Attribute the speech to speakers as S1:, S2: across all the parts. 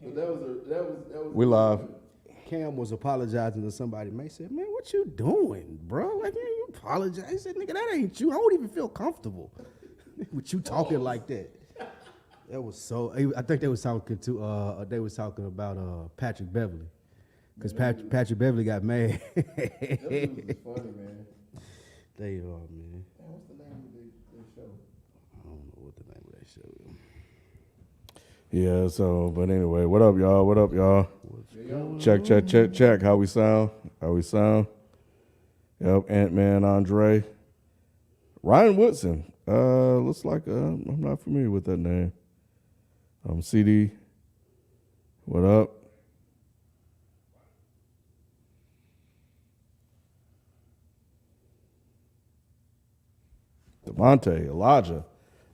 S1: But that was.
S2: We live.
S3: Cam was apologizing to somebody. May said, "Man, what you doing, bro? Like, man, you apologize." He said, "Nigga, that ain't you. I don't even feel comfortable with you talking like that." That was so. I think they was talking to. They was talking about Patrick Beverly, because Patrick Beverly got mad.
S1: That was funny, man.
S3: They are, man.
S1: What's the name of the show?
S3: I don't know what the name of that show is.
S2: Yeah, so, but anyway, what up, y'all? What up, y'all? Check. How we sound? Yep, Ant-Man, Andre. Ryan Woodson. Looks like, I'm not familiar with that name. CD. What up? Devontae, Elijah.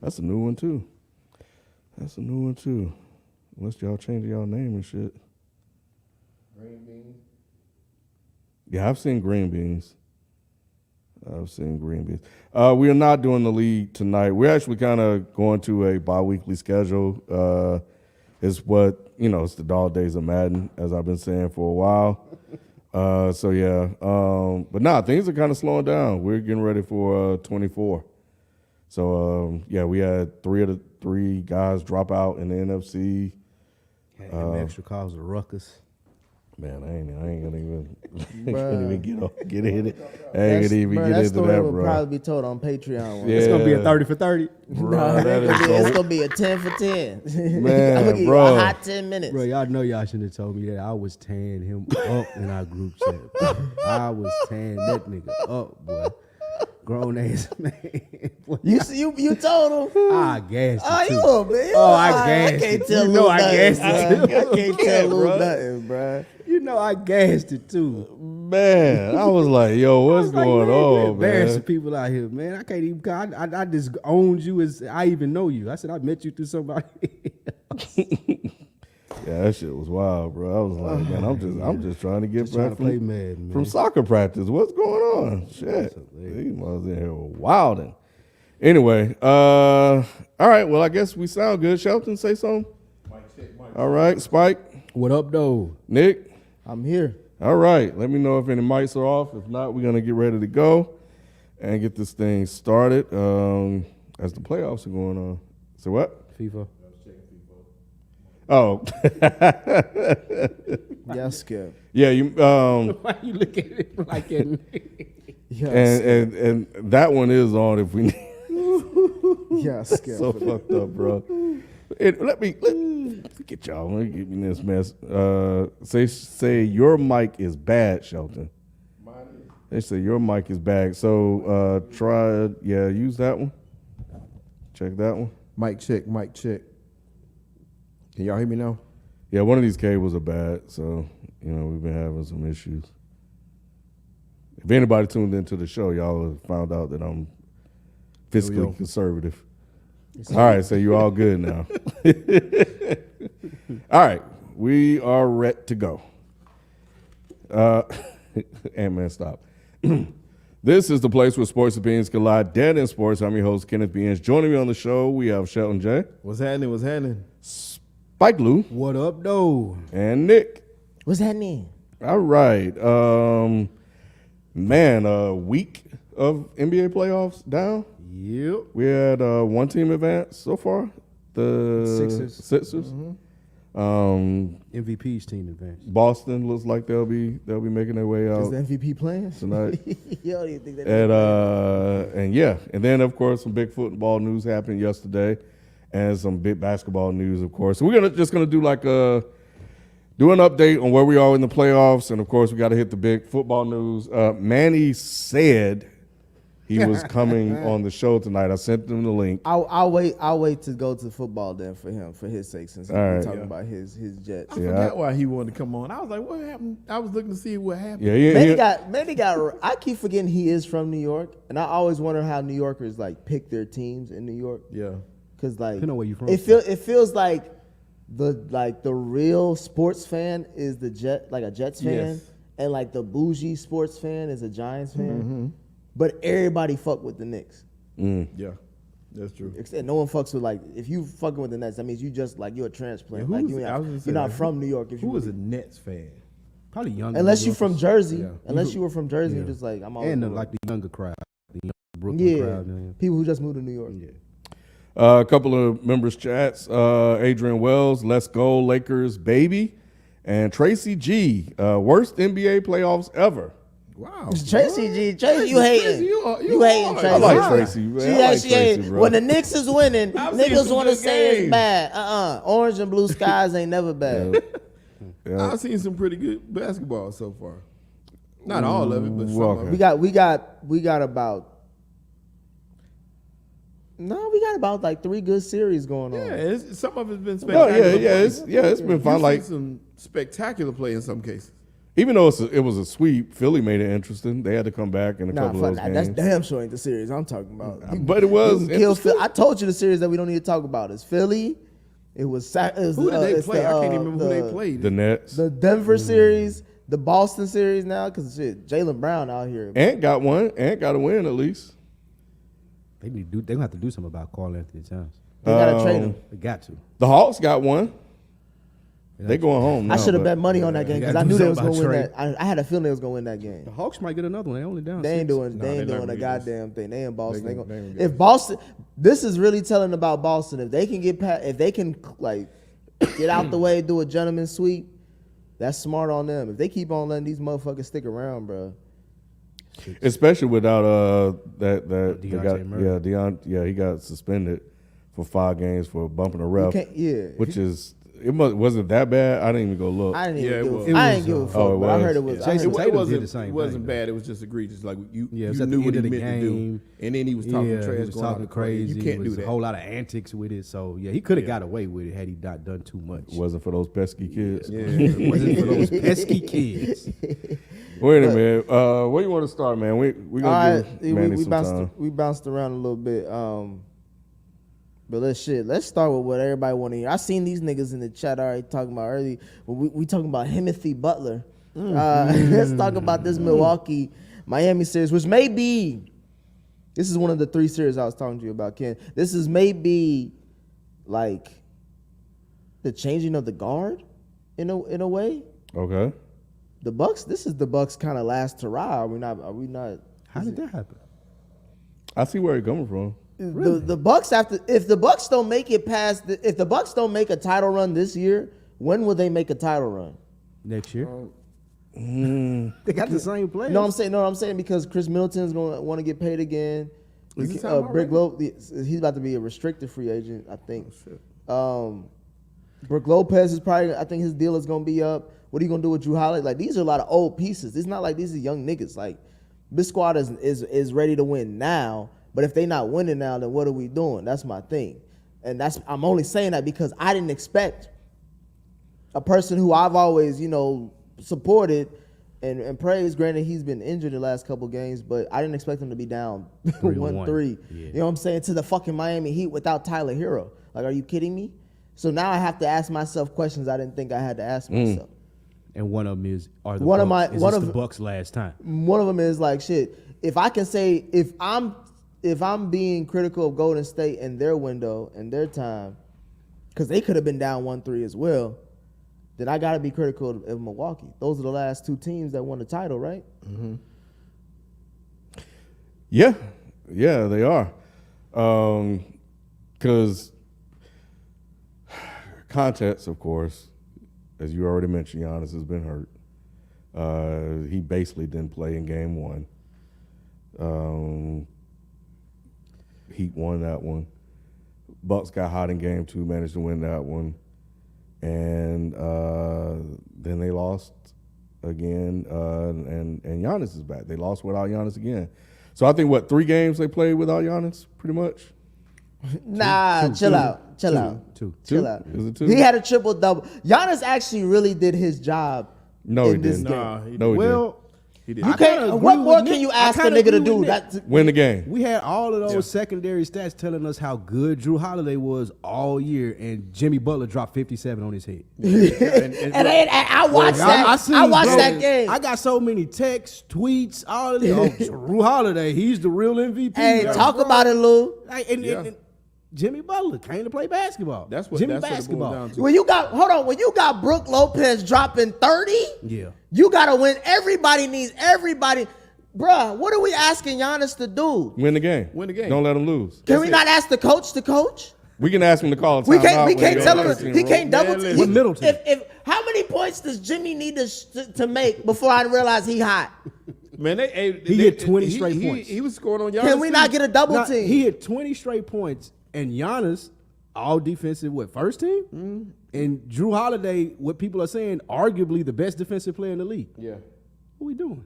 S2: That's a new one, too. Unless y'all changing y'all name and shit.
S1: Green beans.
S2: Yeah, I've seen green beans. We are not doing the league tonight. We're actually kind of going to a bi-weekly schedule. It's what, it's the dog days of Madden, as I've been saying for a while. So, yeah. But nah, things are kind of slowing down. We're getting ready for 24. So, we had three guys drop out in the NFC.
S3: And extra cause of ruckus.
S2: Man, I ain't gonna even get into
S4: That story
S2: that,
S4: will
S2: bro.
S4: probably be told on Patreon.
S2: Yeah.
S3: It's gonna be a 30 for 30.
S2: Bro,
S4: It's gonna be a 10 for 10.
S2: Man,
S4: I'm gonna give
S2: bro.
S4: you a hot 10 minutes.
S3: Bro, y'all know y'all shouldn't have told me that. I was tearing him up in our group chat. Bro. I was tearing that nigga up, boy. Grown ass man. Boy,
S4: You told him.
S3: I gassed
S4: Oh,
S3: it
S4: you
S3: too.
S4: a man.
S3: I
S4: I
S3: gassed
S4: can't
S3: it.
S4: tell
S3: You
S4: Lou
S3: know I
S4: nothing,
S3: gassed it
S4: bro.
S3: too.
S4: I can't tell Lou nothing, bro.
S3: You know I gassed it too.
S2: Man, I was like, yo, what's going on,
S3: Embarrassing
S2: man?
S3: people out here, man. I can't even. I just owned you as I even know you. I said I met you through somebody.
S2: Yeah, that shit was wild, bro. I was like, man, I'm just trying to get
S3: trying
S2: back
S3: to play Madden, man.
S2: from soccer practice. What's going on? Shit, these motherfuckers in here wilding. Anyway, all right. Well, I guess we sound good. Shelton, say something.
S1: Mike.
S2: All right, Spike,
S3: What up, though?
S2: Nick.
S4: I'm here.
S2: All right. Let me know if any mics are off. If not, we're gonna get ready to go and get this thing started. As the playoffs are going on. So what?
S3: FIFA.
S2: Oh,
S4: Yeah, Skip.
S2: yeah. You
S3: Why you look at it like that?
S4: Yeah,
S2: and that one is on if we need.
S4: yeah, Skip.
S2: So fucked up, bro. Let me get y'all. Let me get me this mess. Say your mic is bad, Shelton.
S1: Mine is.
S2: They say your mic is bad. So try use that one. Check that one.
S1: Mic check. Can y'all hear me now?
S2: Yeah, one of these cables are bad, so we've been having some issues. If anybody tuned into the show, y'all have found out that I'm fiscally conservative. All right, so you all good now. All right, we are ready to go. And man, stop. This is the place where sports opinions collide. Dead in sports. I'm your host, Kenneth Beans. Joining me on the show, we have Shelton J.
S1: What's happening?
S2: Spike Lou,
S3: What up, though?
S2: and Nick.
S4: What's that mean?
S2: All right. Man, a week of NBA playoffs down.
S3: Yep.
S2: We had one team advance so far. The Sixers.
S3: MVP's team advance.
S2: Boston looks like they'll be making their way
S4: Is
S2: out
S4: the MVP playing?
S2: tonight.
S4: You don't even think that.
S2: And then of course some big football news happened yesterday, and some big basketball news, of course. So we're just gonna do do an update on where we are in the playoffs, and of course we got to hit the big football news. Manny said he was coming on the show tonight. I sent him the link.
S4: I'll wait to go to football then for him, for his sake, since we're talking
S1: Yeah.
S4: about his Jets.
S1: I forgot why he wanted to come on. I was like, what happened? I was looking to see what happened.
S2: Yeah,
S4: Manny got. I keep forgetting he is from New York, and I always wonder how New Yorkers pick their teams in New York.
S1: Yeah.
S4: Because
S3: Depending on where you from.
S4: it feels like the real sports fan is a Jets fan,
S1: Yes.
S4: and the bougie sports fan is a Giants fan. But everybody fuck with the Knicks.
S1: Yeah. That's true.
S4: No one fucks with like if you fucking with the Nets, that means you just like you're a transplant.
S1: Yeah,
S4: Like
S1: you're
S4: not from New York. If
S1: who
S4: you
S1: was a Nets fan?
S3: Probably younger.
S4: unless you from Jersey.
S3: Yeah.
S4: Unless you were from Jersey,
S3: Yeah.
S4: you're just like I'm all
S3: And
S4: over.
S3: like the younger crowd, the young Brooklyn crowd.
S4: People who just moved to New York.
S3: Yeah.
S2: A couple of members chats. Adrian Wells, let's go Lakers, baby. And Tracy G, worst NBA playoffs ever.
S1: Wow.
S4: Tracy, you hating? You hating
S1: hard.
S4: Tracy?
S2: I like
S4: Huh?
S2: Tracy, man.
S4: She,
S2: I like
S4: she
S2: Tracy,
S4: ain't.
S2: bro.
S4: When the Knicks is winning,
S1: I've seen
S4: niggas
S1: some
S4: want to
S1: good
S4: say it's
S1: games.
S4: bad. Orange and blue skies ain't never bad.
S2: Yeah.
S1: I've seen some pretty good basketball so far. Not all of it, but some
S2: Okay.
S1: of
S4: We
S1: it.
S4: got about. No, we got about like 3 good series going on.
S1: Yeah, some of it's been
S2: No,
S1: spectacular.
S2: it's been fun.
S1: You've
S2: Like
S1: seen some spectacular play in some cases.
S2: even though it was a sweep, Philly made it interesting. They had to come back in a
S4: Nah,
S2: couple
S4: fuck
S2: of
S4: that.
S2: those
S4: That's
S2: games.
S4: damn sure ain't the series I'm talking about.
S2: But it was
S4: You kill
S2: interesting.
S4: Philly. I told you the series that we don't need to talk about is Philly. It was
S1: Who did they play? I can't even remember who they played.
S2: The Nets.
S4: The Denver series, the Boston series now, because shit, Jaylen Brown out here.
S2: Ant got one. Ant got a win at least.
S3: They gonna have to do something about Karl Anthony Towns.
S4: They gotta trade him.
S3: They got to.
S2: The Hawks got one. They going home.
S4: I
S2: now,
S4: should have
S2: but-
S4: bet money on that game because
S3: gotta
S4: I
S3: do
S4: knew they was
S3: something
S4: gonna win
S3: about
S4: that. I had a feeling they was gonna win that game.
S3: The Hawks might get another one. They only down.
S4: They ain't
S3: 6.
S4: doing.
S1: Nah,
S4: They ain't
S1: they're
S4: doing
S1: not
S4: a
S1: gonna get
S4: goddamn thing. They in Boston.
S1: They
S4: They
S1: gonna-
S4: gonna,
S1: they gonna get
S4: if Boston, this is really telling about Boston. If they can get past, if they can like get out the way, do a gentleman's sweep, that's smart on them. If they keep on letting these motherfuckers stick around, bro.
S2: Especially without that they
S3: Deontay
S2: got
S3: Murray.
S2: he got suspended for 5 games for bumping a ref.
S4: Yeah,
S2: Which is wasn't that bad. I didn't even go look.
S4: I didn't
S1: Yeah,
S4: even
S1: it
S4: give.
S1: was.
S4: A, I didn't give a fuck.
S2: Oh, it
S4: but I
S2: was.
S4: heard it was.
S3: Yeah.
S4: I heard
S3: Jason
S4: it was-
S3: Tatum
S1: wasn't,
S3: did the same
S1: it wasn't
S3: thing,
S1: bad. It was just egregious. Like you
S3: Yeah, it was
S1: you
S3: at the
S1: knew what
S3: end
S1: he
S3: of the
S1: meant to do,
S3: game.
S1: and then he was talking
S3: Yeah,
S1: trash,
S3: he was
S1: going out
S3: talking
S1: the crazy.
S3: crazy.
S1: You can't do
S3: A
S1: that.
S3: whole lot of antics with it. So yeah, he could have got away with it had he not done too much.
S2: Wasn't for those pesky kids.
S1: Yeah,
S3: It wasn't for those pesky kids.
S2: Wait a minute. Where you want to start, man? We
S4: All
S2: gonna
S4: right,
S2: give Manny
S4: we
S2: some
S4: bounced.
S2: time.
S4: We bounced around a little bit. But let's start with what everybody want to hear. I seen these niggas in the chat already talking about early. We talking about Timothy Butler. Let's talk about this Milwaukee Miami series, which may be. This is one of the 3 series I was talking to you about, Ken. This is maybe like the changing of the guard in a way.
S2: Okay.
S4: The Bucks. This is the Bucks kind of last hurrah. Are we not?
S3: How did that happen?
S2: I see where you're coming from.
S4: The Bucks if the Bucks don't make it past if the Bucks don't make a title run this year, when will they make a title run?
S3: Next year. They got the same players.
S4: No, I'm saying because Chris Middleton's going to want to get paid again.
S1: Is he talking about
S4: Brick
S1: right
S4: Lopez, he's about to be a restricted free agent, I think. Brook Lopez is probably, I think his deal is going to be up. What are you going to do with Drew Holiday? Like, these are a lot of old pieces. It's not like these are young niggas. Like, this squad is ready to win now, but if they not winning now, then what are we doing? That's my thing. And I'm only saying that because I didn't expect a person who I've always, supported and praised. Granted, he's been injured the last couple games, but I didn't expect him to be down 1-3.
S3: Yeah.
S4: You know what I'm saying? To the fucking Miami Heat without Tyler Hero. Like, are you kidding me? So now I have to ask myself questions I didn't think I had to ask myself.
S3: And one of them is, are the
S4: One of
S3: Bucks,
S4: my-
S3: is
S4: one
S3: this
S4: of-
S3: the Bucks last time?
S4: One of them is like, shit, if I can say, if I'm being critical of Golden State and their window and their time, because they could have been down 1-3 as well, then I got to be critical of Milwaukee. Those are the last 2 teams that won the title, right?
S2: Yeah, they are. Because context, of course, as you already mentioned, Giannis has been hurt. He basically didn't play in game 1. Heat won that one. Bucks got hot in game 2, managed to win that one. And then they lost again, and Giannis is back. They lost without Giannis again. So I think, 3 games they played without Giannis, pretty much?
S4: Nah, chill out.
S3: Two.
S4: Chill out.
S2: Is it 2?
S4: He had a triple-double. Giannis actually really did his job
S2: No, he
S4: in this
S2: didn't.
S4: game.
S1: Nah, he
S2: No, he
S3: Well,
S1: He did.
S4: You
S3: I kinda
S4: can't.
S3: agree
S4: What
S3: with
S4: more
S3: Nick.
S4: can you
S3: I
S4: ask a
S3: kinda
S4: nigga to
S3: agree
S4: do?
S3: with Nick.
S4: That's
S2: Win the game.
S3: we had all of those secondary stats telling us how good Drew Holiday was all year, and Jimmy Butler dropped 57 on his head.
S4: and I watched that. I
S3: seen,
S4: watched
S3: bro,
S4: that game.
S3: I got so many texts, tweets, all of this. Oh, Drew Holiday, he's the real MVP.
S4: Hey,
S3: Like,
S4: talk
S3: bro,
S4: about it, Lou.
S3: Like, Jimmy Butler came to play basketball.
S1: That's what
S3: Jimmy
S1: it boils
S3: basketball.
S1: down to.
S4: When you got Brook Lopez dropping 30,
S3: Yeah.
S4: you gotta win. Everybody needs everybody. Bruh, what are we asking Giannis to do?
S2: Win the game.
S1: Win the game.
S2: Don't let them lose.
S4: Can we not ask the coach to coach?
S2: We can ask him to call a
S4: We
S2: timeout.
S4: can't tell him he can't double.
S1: Man,
S3: With Middleton.
S4: If how many points does Jimmy need to make before I realize he hot?
S1: Man,
S3: He hit 20 straight points.
S1: He was scoring on Giannis.
S4: Can we not get a double
S3: Now,
S4: team?
S3: he hit 20 straight points, and Giannis, all defensive, first team?
S1: Mm-hmm.
S3: And Drew Holiday, what people are saying, arguably the best defensive player in the league.
S1: Yeah.
S3: What we doing?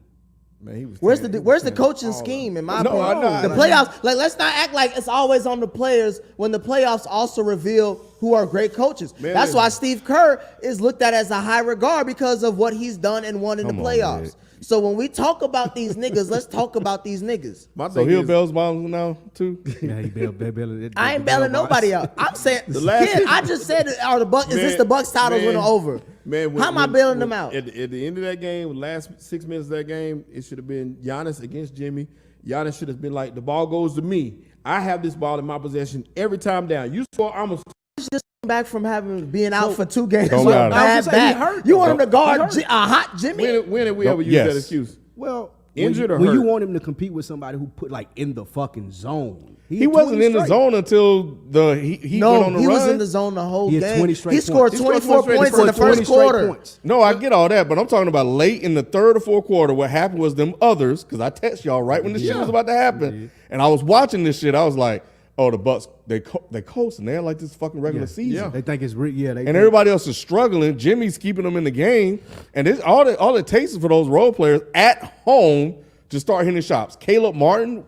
S1: Man, he was
S4: Where's
S1: tearing-
S4: the
S1: he
S4: where's
S1: was
S4: the
S1: tearing
S4: coaching
S1: all
S4: scheme?
S1: up.
S4: In my
S2: No,
S4: opinion,
S2: I know.
S4: the playoffs. Like, let's not act like it's always on the players when the playoffs also reveal who are great coaches.
S1: Man,
S4: That's
S1: listen.
S4: why Steve Kerr is looked at as a high regard because of what he's done and won in the
S2: Come on,
S4: playoffs.
S2: Nick.
S4: So when we talk about these niggas, let's talk about these niggas.
S1: My
S2: So
S1: thing
S2: he'll
S1: is,
S2: bail bombs now too.
S3: Yeah, he bailed.
S4: I ain't bailing nobody out. I'm saying,
S1: last-
S4: kid, I just said, are the Bucks? Is this
S1: Man,
S4: the Bucks titles
S1: man,
S4: when over?
S1: Man,
S4: How am I bailing them out?
S1: At the end of that game, last 6 minutes of that game, it should have been Giannis against Jimmy. Giannis should have been like, the ball goes to me. I have this ball in my possession every time down. You score, I'm a
S4: Just back from being out for 2 games
S2: Don't
S4: with a
S2: matter.
S3: I
S4: bad
S3: was gonna say, he
S4: back.
S3: hurt,
S4: You
S3: though.
S4: want him to guard
S3: He hurt.
S4: a hot Jimmy?
S1: when have we ever used
S2: Yes.
S1: that excuse?
S3: Well,
S1: Injured
S3: when,
S1: or
S3: when you
S1: hurt?
S3: want him to compete with somebody who put like in the fucking zone.
S2: He
S3: hit
S2: wasn't
S3: 20
S2: in the
S3: straight.
S2: zone until he went on the
S4: he
S2: run.
S4: was in the zone the whole
S3: He had
S4: game.
S3: 20 straight
S4: He scored
S3: points.
S4: 24
S1: straight
S4: points in the
S3: He scored
S4: first
S3: 20 straight
S4: quarter.
S3: points.
S2: No, I get all that, but I'm talking about late in the third or fourth quarter. What happened was them others, because I text y'all right when this shit was about to happen, and I was watching this shit. I was like, "Oh, the Bucks, they coasting. They're like this fucking regular season."
S1: Yeah.
S3: They think it's yeah. They
S2: And everybody else is struggling. Jimmy's keeping them in the game, and it's all it takes is for those role players at home to start hitting shots. Caleb Martin,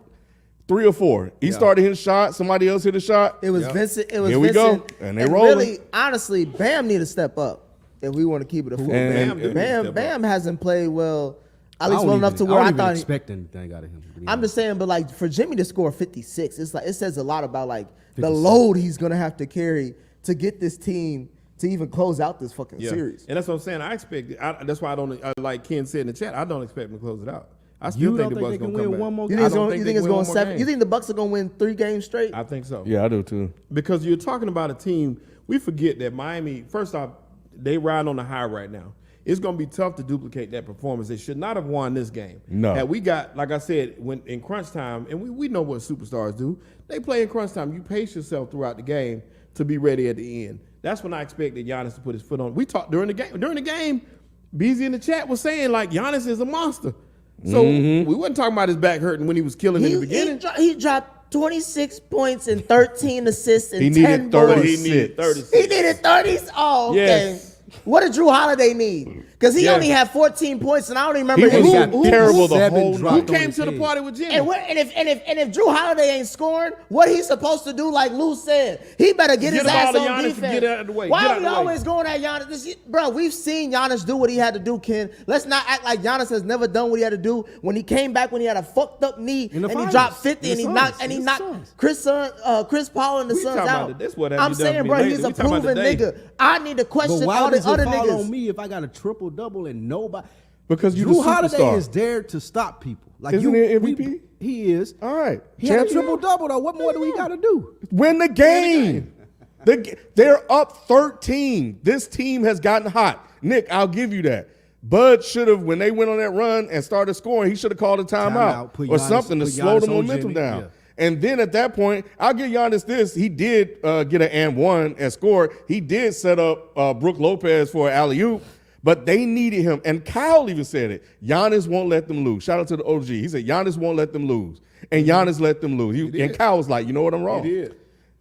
S2: 3 or 4. He started hitting shots. Somebody else hit a shot.
S4: It was Vincent. It was
S2: Here we
S4: Vincent.
S2: go. And they rolling.
S4: Really, honestly, Bam need to step up if we want to keep it a full.
S2: And-
S4: Bam hasn't played well, at
S3: I
S4: least
S3: don't
S4: well enough
S3: even-
S4: to where I
S3: don't even
S4: thought.
S3: expect anything out of him. to be
S4: I'm
S3: honest.
S4: just saying, but like for Jimmy to score 56, it's like it says a lot about like the
S3: 56.
S4: load he's gonna have to carry to get this team to even close out this fucking
S1: Yeah.
S4: series.
S1: And that's what I'm saying. I expect. That's why I don't. Like Ken said in the chat, I don't expect them to close it out. I still
S3: You
S1: think
S3: don't
S1: the
S3: think
S1: Bucks
S3: they can
S1: gonna come
S3: win
S1: back.
S3: one more
S4: You
S3: game?
S4: think it's
S1: I don't
S4: going? You
S1: they
S4: think it's
S1: can win
S4: going
S1: one more
S4: 7? You
S1: game.
S4: think the Bucks are going to win 3 games straight?
S1: I think so.
S2: Yeah, I do too.
S1: Because you're talking about a team. We forget that Miami. First off, they ride on the high right now. It's going to be tough to duplicate that performance. They should not have won this game.
S2: No.
S1: Had we got, like I said, when in crunch time, and we know what superstars do. They play in crunch time. You pace yourself throughout the game to be ready at the end. That's when I expected Giannis to put his foot on. We talked during the game. During the game, Beezy in the chat was saying like Giannis is a monster. So we wasn't talking about his back hurting when he was killing in the beginning.
S4: He dropped 26 points and 13 assists and
S2: He
S4: 10
S2: needed
S4: boards.
S2: 30.
S1: He needed 36.
S4: He needed 30s. Oh, okay.
S1: Yes.
S4: What did Drew Holiday need? Because he
S1: Yes.
S4: only had 14 points, and I don't even remember
S2: He was
S4: who-
S2: terrible the
S3: 7
S2: whole
S3: dropped
S2: night.
S1: Who
S3: on
S1: came
S3: his
S1: to the
S3: head.
S1: party with Jimmy?
S4: And if Drew Holiday ain't scoring, what he's supposed to do, like Lou said, he better get his
S1: the
S4: ass
S1: ball to
S4: on
S1: Giannis and
S4: defense.
S1: get out of the way.
S4: Why
S1: Get
S4: are
S1: out
S4: we
S1: the way.
S4: always going at Giannis? Bro, we've seen Giannis do what he had to do, Ken. Let's not act like Giannis has never done what he had to do when he came back when he had a fucked up knee
S3: In the
S4: and he
S3: finals.
S4: dropped 50
S3: In
S4: and
S3: the
S4: he
S3: Suns.
S4: knocked
S3: In the Suns.
S4: Chris Paul and the
S1: We
S4: Suns
S1: talking
S4: out.
S1: about this, what have
S4: I'm
S1: you done
S4: saying,
S1: for me
S4: bro,
S1: lately?
S4: he's a
S1: We talking about
S4: proven
S1: today.
S4: nigga. I need to
S3: But
S4: question
S3: why
S4: all the
S3: does it
S4: other
S3: fall
S4: niggas.
S3: on me if I got a triple double and nobody?
S2: Because you
S3: Drew
S2: the
S3: Holiday
S2: superstar.
S3: is there to stop people. Like
S2: Isn't he an MVP?
S3: He is.
S2: All right.
S3: He had a
S2: Champion?
S3: triple double though. What more do we got to do?
S2: Win the game. They're up 13. This team has gotten hot. Nick, I'll give you that. Bud should have, when they went on that run and started scoring, he should have called a timeout
S3: Put
S2: or
S3: Giannis-
S2: something to
S3: put
S2: slow the
S3: Giannis on
S2: momentum
S3: Jimmy.
S2: down.
S3: Yeah.
S2: And then at that point, I'll give Giannis this. He did get an and one and score. He did set up Brook Lopez for an alley-oop, but they needed him. And Kyle even said it. Giannis won't let them lose. Shout out to the OG. He said Giannis won't let them lose. And Giannis let them lose. And Kyle was like, you know what, I'm wrong.
S1: He did.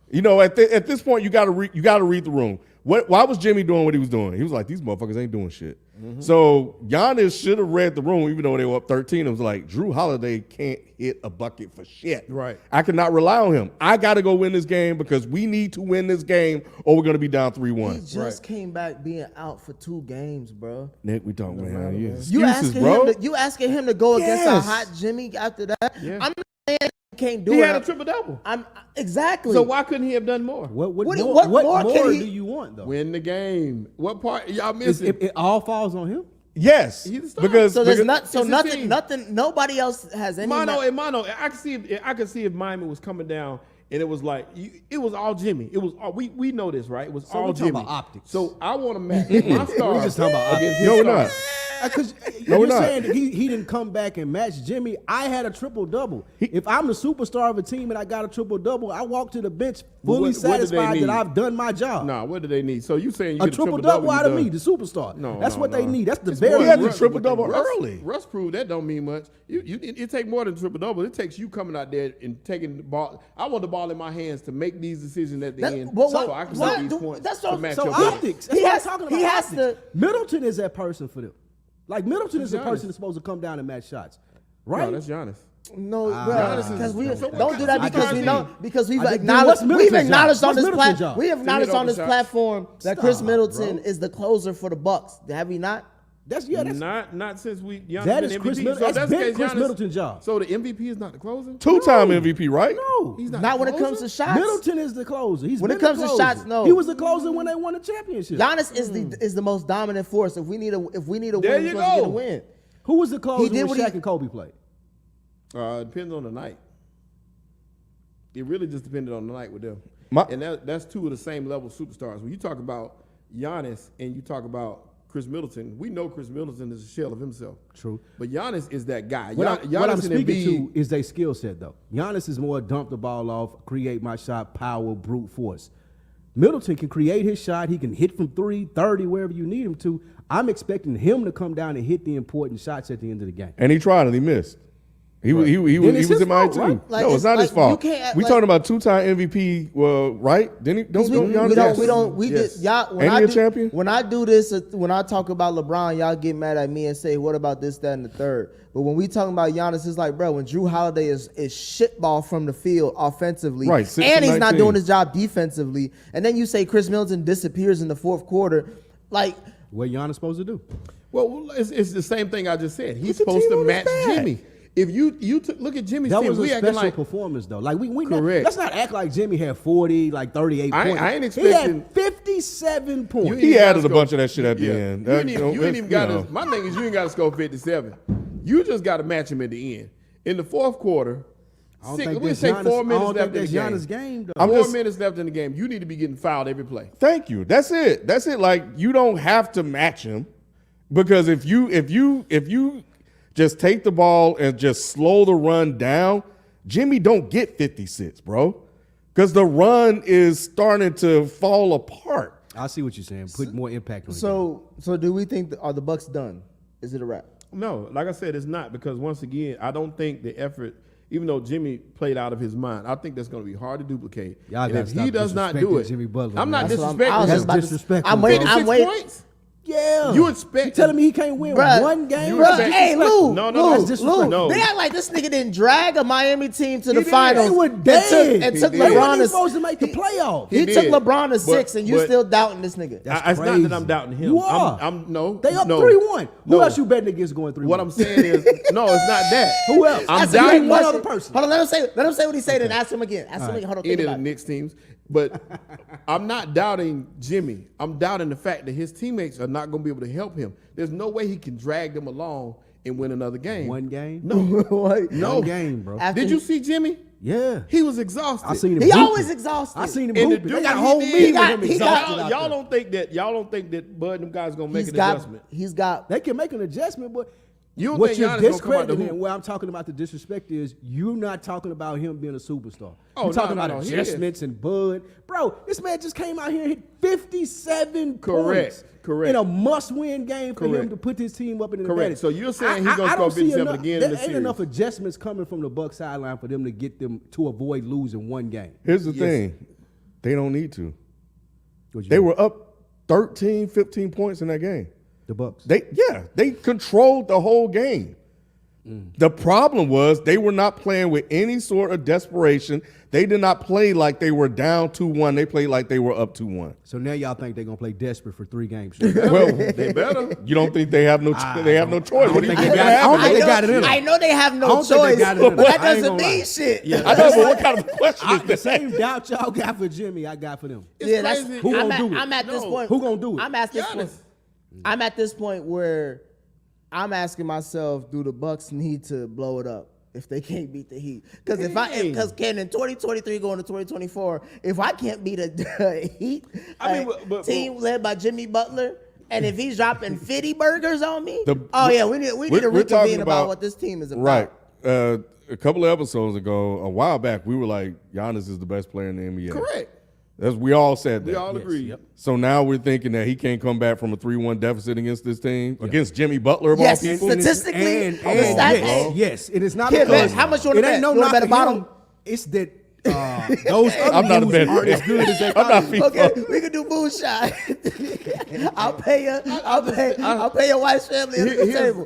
S2: You know, at this point, you got to read the room. Why was Jimmy doing what he was doing? He was like, these motherfuckers ain't doing shit. So Giannis should have read the room, even though they were up 13. It was like, Drew Holiday can't hit a bucket for shit.
S1: Right.
S2: I cannot rely on him. I got to go win this game because we need to win this game or we're going to be down
S4: He
S2: 3-1.
S4: just came back being out for 2 games, bro.
S2: Nick, we talking about him.
S4: You
S2: Excuses,
S4: asking
S2: bro.
S4: him to go against a
S2: Yes.
S4: hot Jimmy after that?
S1: Yeah.
S4: I'm not saying he can't do
S1: He
S4: it.
S1: had a triple double.
S4: I'm exactly.
S1: So why couldn't he have done more?
S3: What
S4: What
S3: more,
S4: more can he-
S3: do you want though?
S1: Win the game. What part y'all
S3: It's-
S1: missing?
S3: it all falls on him.
S2: Yes.
S1: He's the starter.
S2: Because
S4: So there's
S2: because-
S4: not.
S1: it's his team.
S4: Nothing. Nobody else has any.
S1: Mono and Mono. I can see if Miami was coming down and it was like it was all Jimmy. It was all, we know this, right? It was
S3: So
S1: all
S3: we're talking
S1: Jimmy.
S3: about optics.
S1: So I want to match my star.
S3: We just talking about
S1: against
S3: optics.
S1: his
S2: No, we're
S1: star.
S2: not.
S3: Because
S2: No, we're
S3: you're
S2: not.
S3: saying that he didn't come back and match Jimmy. I had a triple-double. If I'm the superstar of a team and I got a triple-double, I walk to the bench
S1: But
S3: fully
S1: what do they
S3: satisfied
S1: need?
S3: that I've done my job.
S1: Nah, what do they need? So you saying you
S3: A
S1: get
S3: triple-double out of
S1: you
S3: me,
S1: done.
S3: the superstar.
S1: No,
S3: That's
S1: no,
S3: what they
S1: no.
S3: need. That's the
S1: It's
S3: very
S1: more
S2: He had
S1: than
S2: the
S1: Russ-
S2: triple-double
S1: Russ-
S2: early.
S1: Russ proved that don't mean much. It takes more than triple-double. It takes you coming out there and taking the ball. I want the ball in my hands to make these decisions at the end so I can get these points
S4: that's
S1: to
S4: what-
S1: match
S3: So
S1: your game.
S3: optics. That's
S4: He
S3: what
S4: has-
S3: I'm talking
S4: he
S3: about.
S4: has
S3: Optics.
S4: to-
S3: Middleton is that person for them. Like Middleton is the
S1: Giannis.
S3: person that's supposed to come down and match shots, right?
S1: No, that's Giannis.
S4: No,
S1: Giannis is-
S4: because we
S1: so what
S4: don't do that
S1: kind of
S4: because
S1: stars
S4: we
S1: he
S4: know
S1: need?
S4: because we've
S3: I think-
S4: acknowledged
S3: what's Middleton's
S4: we've acknowledged
S3: job?
S4: on this
S3: What's Middleton's
S4: platform
S3: job?
S4: we have acknowledged
S1: hit
S4: on
S1: open
S4: this
S1: shots.
S4: platform that Chris
S3: Stop,
S4: Middleton
S3: bro.
S4: is the closer for the Bucks. Have we not?
S3: That's
S1: Not since Giannis
S3: that
S1: been
S3: is
S1: MVP.
S3: Chris Middleton.
S1: So
S3: That's
S1: that's the
S3: been
S1: case,
S3: Chris
S1: Giannis-
S3: Middleton's job.
S1: So the MVP is not the closer.
S2: Two-time MVP, right?
S3: No,
S1: He's not
S4: Not
S1: the
S4: when it
S1: closer?
S4: comes to shots.
S3: Middleton is the closer. He's
S4: When it
S3: been
S4: comes
S3: the
S4: to
S3: closer.
S4: shots, no.
S3: He was the closer when they won the championship.
S4: Giannis is the most dominant force. If we need a
S1: There
S4: win, we're
S1: you
S4: supposed to get a
S1: go.
S4: win.
S3: Who was the closer
S4: did
S3: when
S4: what he-
S3: Shaq and Kobe played?
S1: Depends on the night. It really just depended on the night with them.
S2: My-
S1: And that's two of the same level superstars. When you talk about Giannis and you talk about Chris Middleton, we know Chris Middleton is a shell of himself.
S3: True.
S1: But Giannis is that guy.
S3: What I'm
S1: Giannis and
S3: speaking
S1: Embiid,
S3: to is their skill set, though. Giannis is more dump the ball off, create my shot, power, brute force. Middleton can create his shot. He can hit from 3, 30, wherever you need him to. I'm expecting him to come down and hit the important shots at the end of the game.
S2: And he tried and he missed. He
S3: Then
S2: was
S3: it's his
S2: in my
S3: fault,
S2: team.
S3: right?
S4: Like,
S2: No, it's not his
S4: you
S2: fault.
S4: can't act
S2: We
S4: like-
S2: talking about two-time MVP, right? Didn't he?
S4: We
S2: Giannis-
S1: Yes.
S4: did y'all when
S2: Ain't
S4: I
S2: he a
S4: do,
S2: champion?
S4: when I do this when I talk about LeBron, y'all get mad at me and say, what about this, that, and the third? But when we talking about Giannis, it's like, bro, when Drew Holiday is shitball from the field offensively,
S2: Right, 6
S4: and
S2: to
S4: he's not
S2: 19.
S4: doing his job defensively, and then you say Chris Middleton disappears in the fourth quarter, like
S3: What Giannis supposed to do?
S1: well, it's the same thing I just said. He's
S3: Put the
S1: supposed
S3: team
S1: to
S3: on his
S1: match
S3: back.
S1: Jimmy. If you look at Jimmy's
S3: That
S1: team,
S3: was a
S1: we acting
S3: special
S1: like
S3: performance, though. Like we
S1: Correct.
S3: let's not act like Jimmy had 40, like 38
S1: I
S3: points.
S1: ain't
S3: He had
S1: expecting-
S3: 57 points.
S1: You
S2: He
S1: ain't
S2: added
S1: gotta
S2: a bunch of that shit at the
S1: Yeah.
S2: end.
S1: You ain't even, you ain't even got
S2: know.
S1: to. My thing is, you ain't got to score 57. You just got to match him at the end. In the fourth quarter,
S3: I don't
S1: six,
S3: think
S1: we
S3: that's
S1: say
S3: Giannis-
S1: 4
S3: I
S1: minutes
S3: don't
S1: left
S3: think
S1: in the
S3: that's
S1: game.
S3: Giannis' game, though.
S2: I'm
S1: 4
S2: just-
S1: minutes left in the game. You need to be getting fouled every play.
S2: Thank you. That's it. That's it. Like you don't have to match him because if you just take the ball and just slow the run down, Jimmy don't get 56, bro. Because the run is starting to fall apart.
S3: I see what you're saying. Put more impact on it.
S4: so do we think are the Bucks done? Is it a wrap?
S1: No, like I said, it's not because once again, I don't think the effort. Even though Jimmy played out of his mind, I think that's going to be hard to duplicate.
S3: Y'all
S1: And
S3: gotta
S1: if
S3: stop
S1: he does not do
S3: disrespecting
S1: it,
S3: Jimmy Butler,
S1: I'm
S3: man.
S1: not
S4: That's what
S1: disrespecting
S4: I was
S1: him.
S4: just about to-
S3: Disrespectful,
S4: I'm
S3: bro.
S4: waiting.
S1: 56
S4: I'm waiting.
S1: points.
S3: Yeah.
S1: You expect
S3: You telling me he can't win
S4: Bruh,
S3: one game?
S4: bruh, hey, Lou,
S1: No,
S4: Lou,
S1: that's
S3: disrespectful.
S4: Lou,
S1: No.
S4: they act like this nigga didn't drag a Miami team to the
S1: did.
S4: finals.
S3: They were
S4: and
S3: dead.
S4: and took
S1: He
S3: They
S1: did.
S4: LeBron
S3: weren't
S4: to
S3: supposed to make the playoffs.
S4: He
S1: He
S4: took
S1: did.
S4: LeBron to
S1: But-
S4: 6, and you
S1: but-
S4: still doubting this nigga.
S3: That's
S1: It's not
S3: crazy.
S1: that I'm doubting him.
S3: You are.
S1: I'm no.
S3: They up
S1: no,
S3: 3-1. Who
S1: no.
S3: else you betting against going 3-1?
S1: What I'm saying is, no, it's not that.
S3: Who else?
S1: I'm
S4: That's a
S1: doubting
S4: great
S3: one
S4: question.
S3: other person.
S4: Hold on, let him say what he said, and ask him again. Ask him again. Hold on, think
S1: any of
S4: about
S1: the
S4: it.
S1: Knicks teams, but I'm not doubting Jimmy. I'm doubting the fact that his teammates are not going to be able to help him. There's no way he can drag them along and win another game.
S3: One game?
S1: No,
S4: What?
S1: no
S3: One game, bro.
S4: After
S1: Did you see Jimmy?
S3: Yeah.
S1: He was exhausted.
S3: I seen him.
S4: He
S3: hooping.
S4: always exhausted.
S3: I seen him
S1: And the
S3: hooping. They
S1: dude
S3: got a
S1: he
S3: whole
S1: did-
S3: meeting
S4: he got-
S3: with him
S4: he got-
S3: exhausted out
S1: Y'all
S3: there.
S1: don't think that Bud and them guys gonna make
S4: He's
S1: an
S4: got.
S1: adjustment.
S4: He's got.
S3: They can make an adjustment, but
S1: You don't
S3: what
S1: think
S3: you're
S1: Giannis gonna come out the
S3: discrediting
S1: hoop?
S3: and where I'm talking about the disrespect is you're not talking about him being a superstar.
S1: Oh,
S3: You're talking
S1: no,
S3: about
S1: he
S3: adjustments and Bud. Bro, this man just came out here and hit 57
S1: Correct,
S3: points
S1: correct.
S3: in a must-win game for him
S1: Correct.
S3: to put his team up in an
S1: Correct.
S3: advantage.
S1: So you're saying he's gonna
S3: I
S1: score
S3: don't see
S1: 57
S3: enough-
S1: again in
S3: there
S1: the
S3: ain't
S1: series.
S3: enough adjustments coming from the Bucks sideline for them to get them to avoid losing one game.
S2: Here's the
S1: Yes.
S2: thing. They don't need to.
S3: What you
S2: They
S3: mean?
S2: were up 13, 15 points in that game.
S3: the Bucks.
S2: They controlled the whole game. The problem was they were not playing with any sort of desperation. They did not play like they were down 2-1. They played like they were up 2-1.
S3: So now y'all think they're gonna play desperate for 3 games.
S2: Well,
S1: They better.
S2: you don't think they have no they have no choice. What do you
S3: think
S2: think
S3: they
S2: gonna
S3: got- I don't
S2: happen?
S3: think they got it in them.
S4: I know they have
S3: I
S4: no
S3: don't think they
S4: choice,
S3: got it in them.
S4: but that
S3: I ain't
S4: doesn't
S3: gonna lie.
S4: mean shit.
S2: I know, but what kind of question
S3: The
S2: is that?
S3: same doubt y'all got for Jimmy, I got for them.
S1: It's
S4: Yeah, that's
S1: crazy.
S3: Who
S4: I'm
S3: gonna
S4: at,
S3: do it?
S4: I'm at this
S1: No.
S4: point.
S3: Who gonna do it?
S4: I'm at this point.
S1: Giannis.
S4: I'm at this point where I'm asking myself, do the Bucks need to blow it up? if they can't beat the Heat. Because Ken, in 2023 going to 2024, if I can't beat a Heat team led by Jimmy Butler, and if he's dropping 50 burgers on me, we need to reconvene about what this team is about.
S2: Right. A couple of episodes ago, a while back, we were like, Giannis is the best player in the NBA.
S1: Correct.
S2: We all said that.
S1: We all agree.
S3: Yep.
S2: So now we're thinking that he can't come back from a 3-1 deficit against this team, against Jimmy Butler of all people.
S4: Statistically,
S3: yes, it is not
S4: Kid,
S3: because
S4: how much you want to bet?
S3: It ain't no
S4: You wanna bet
S3: knock
S4: a
S3: on him.
S4: bottom?
S3: It's that those
S2: I'm
S3: other
S2: not a
S3: dudes
S2: bettor.
S3: aren't as good as they
S2: I'm not
S3: thought.
S4: Okay, we can do moonshine. I'll pay your wife's family at the table.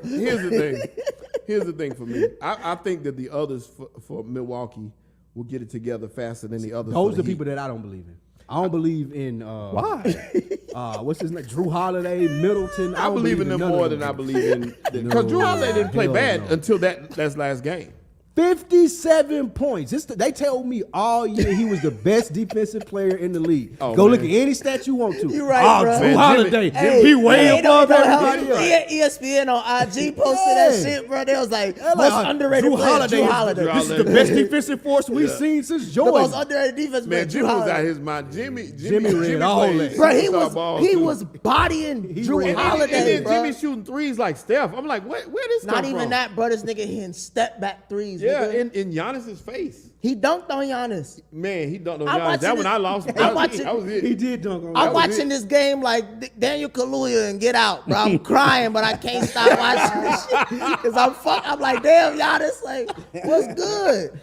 S1: Here's the thing for me. I think that the others for Milwaukee will get it together faster than the others.
S3: Those
S1: for
S3: are
S1: the
S3: people
S1: Heat.
S3: that I don't believe in. I don't believe in
S2: Why?
S3: What's his name? Drew Holiday, Middleton.
S1: I believe in them more than I believe in because Drew Holiday didn't play bad until that last game.
S3: 57 points. They told me all year he was the best defensive player in the league.
S1: Oh,
S3: Go
S1: man.
S3: look at any stat you want to.
S4: You right, bro.
S3: Drew
S1: Man,
S3: Holiday.
S1: Jimmy-
S3: He way above everybody else.
S4: ESPN on IG posted that shit, bro. They was like, most underrated player, Drew Holiday.
S3: This is the best defensive force we've seen since
S4: The
S3: Jordan.
S4: most underrated defense
S1: Man,
S4: player, Drew
S1: Jimmy was out
S4: Holiday.
S1: his mind. Jimmy
S3: ran all
S1: plays
S3: that.
S4: Bro,
S1: superstar
S4: he
S1: ball,
S4: was
S1: too.
S4: bodying Drew
S3: ran-
S4: Holiday,
S1: and then
S4: bro.
S1: Jimmy shooting threes like Steph. I'm like, where this
S4: Not
S1: come
S4: even
S1: from?
S4: that, bro. This nigga hitting step back threes.
S1: Yeah,
S4: nigga.
S1: in Giannis's face.
S4: He dunked on Giannis.
S1: Man, he dunked on
S4: I'm
S1: Giannis.
S4: watching
S1: That
S4: this-
S1: one I lost.
S4: I'm
S1: That was
S4: watching-
S1: it. That was it.
S3: He did dunk on
S4: I'm
S3: that.
S4: watching this game like Daniel Kaluuya and Get Out, bro. I'm crying, but I can't stop watching this shit because I'm like, damn, Giannis, like, what's good?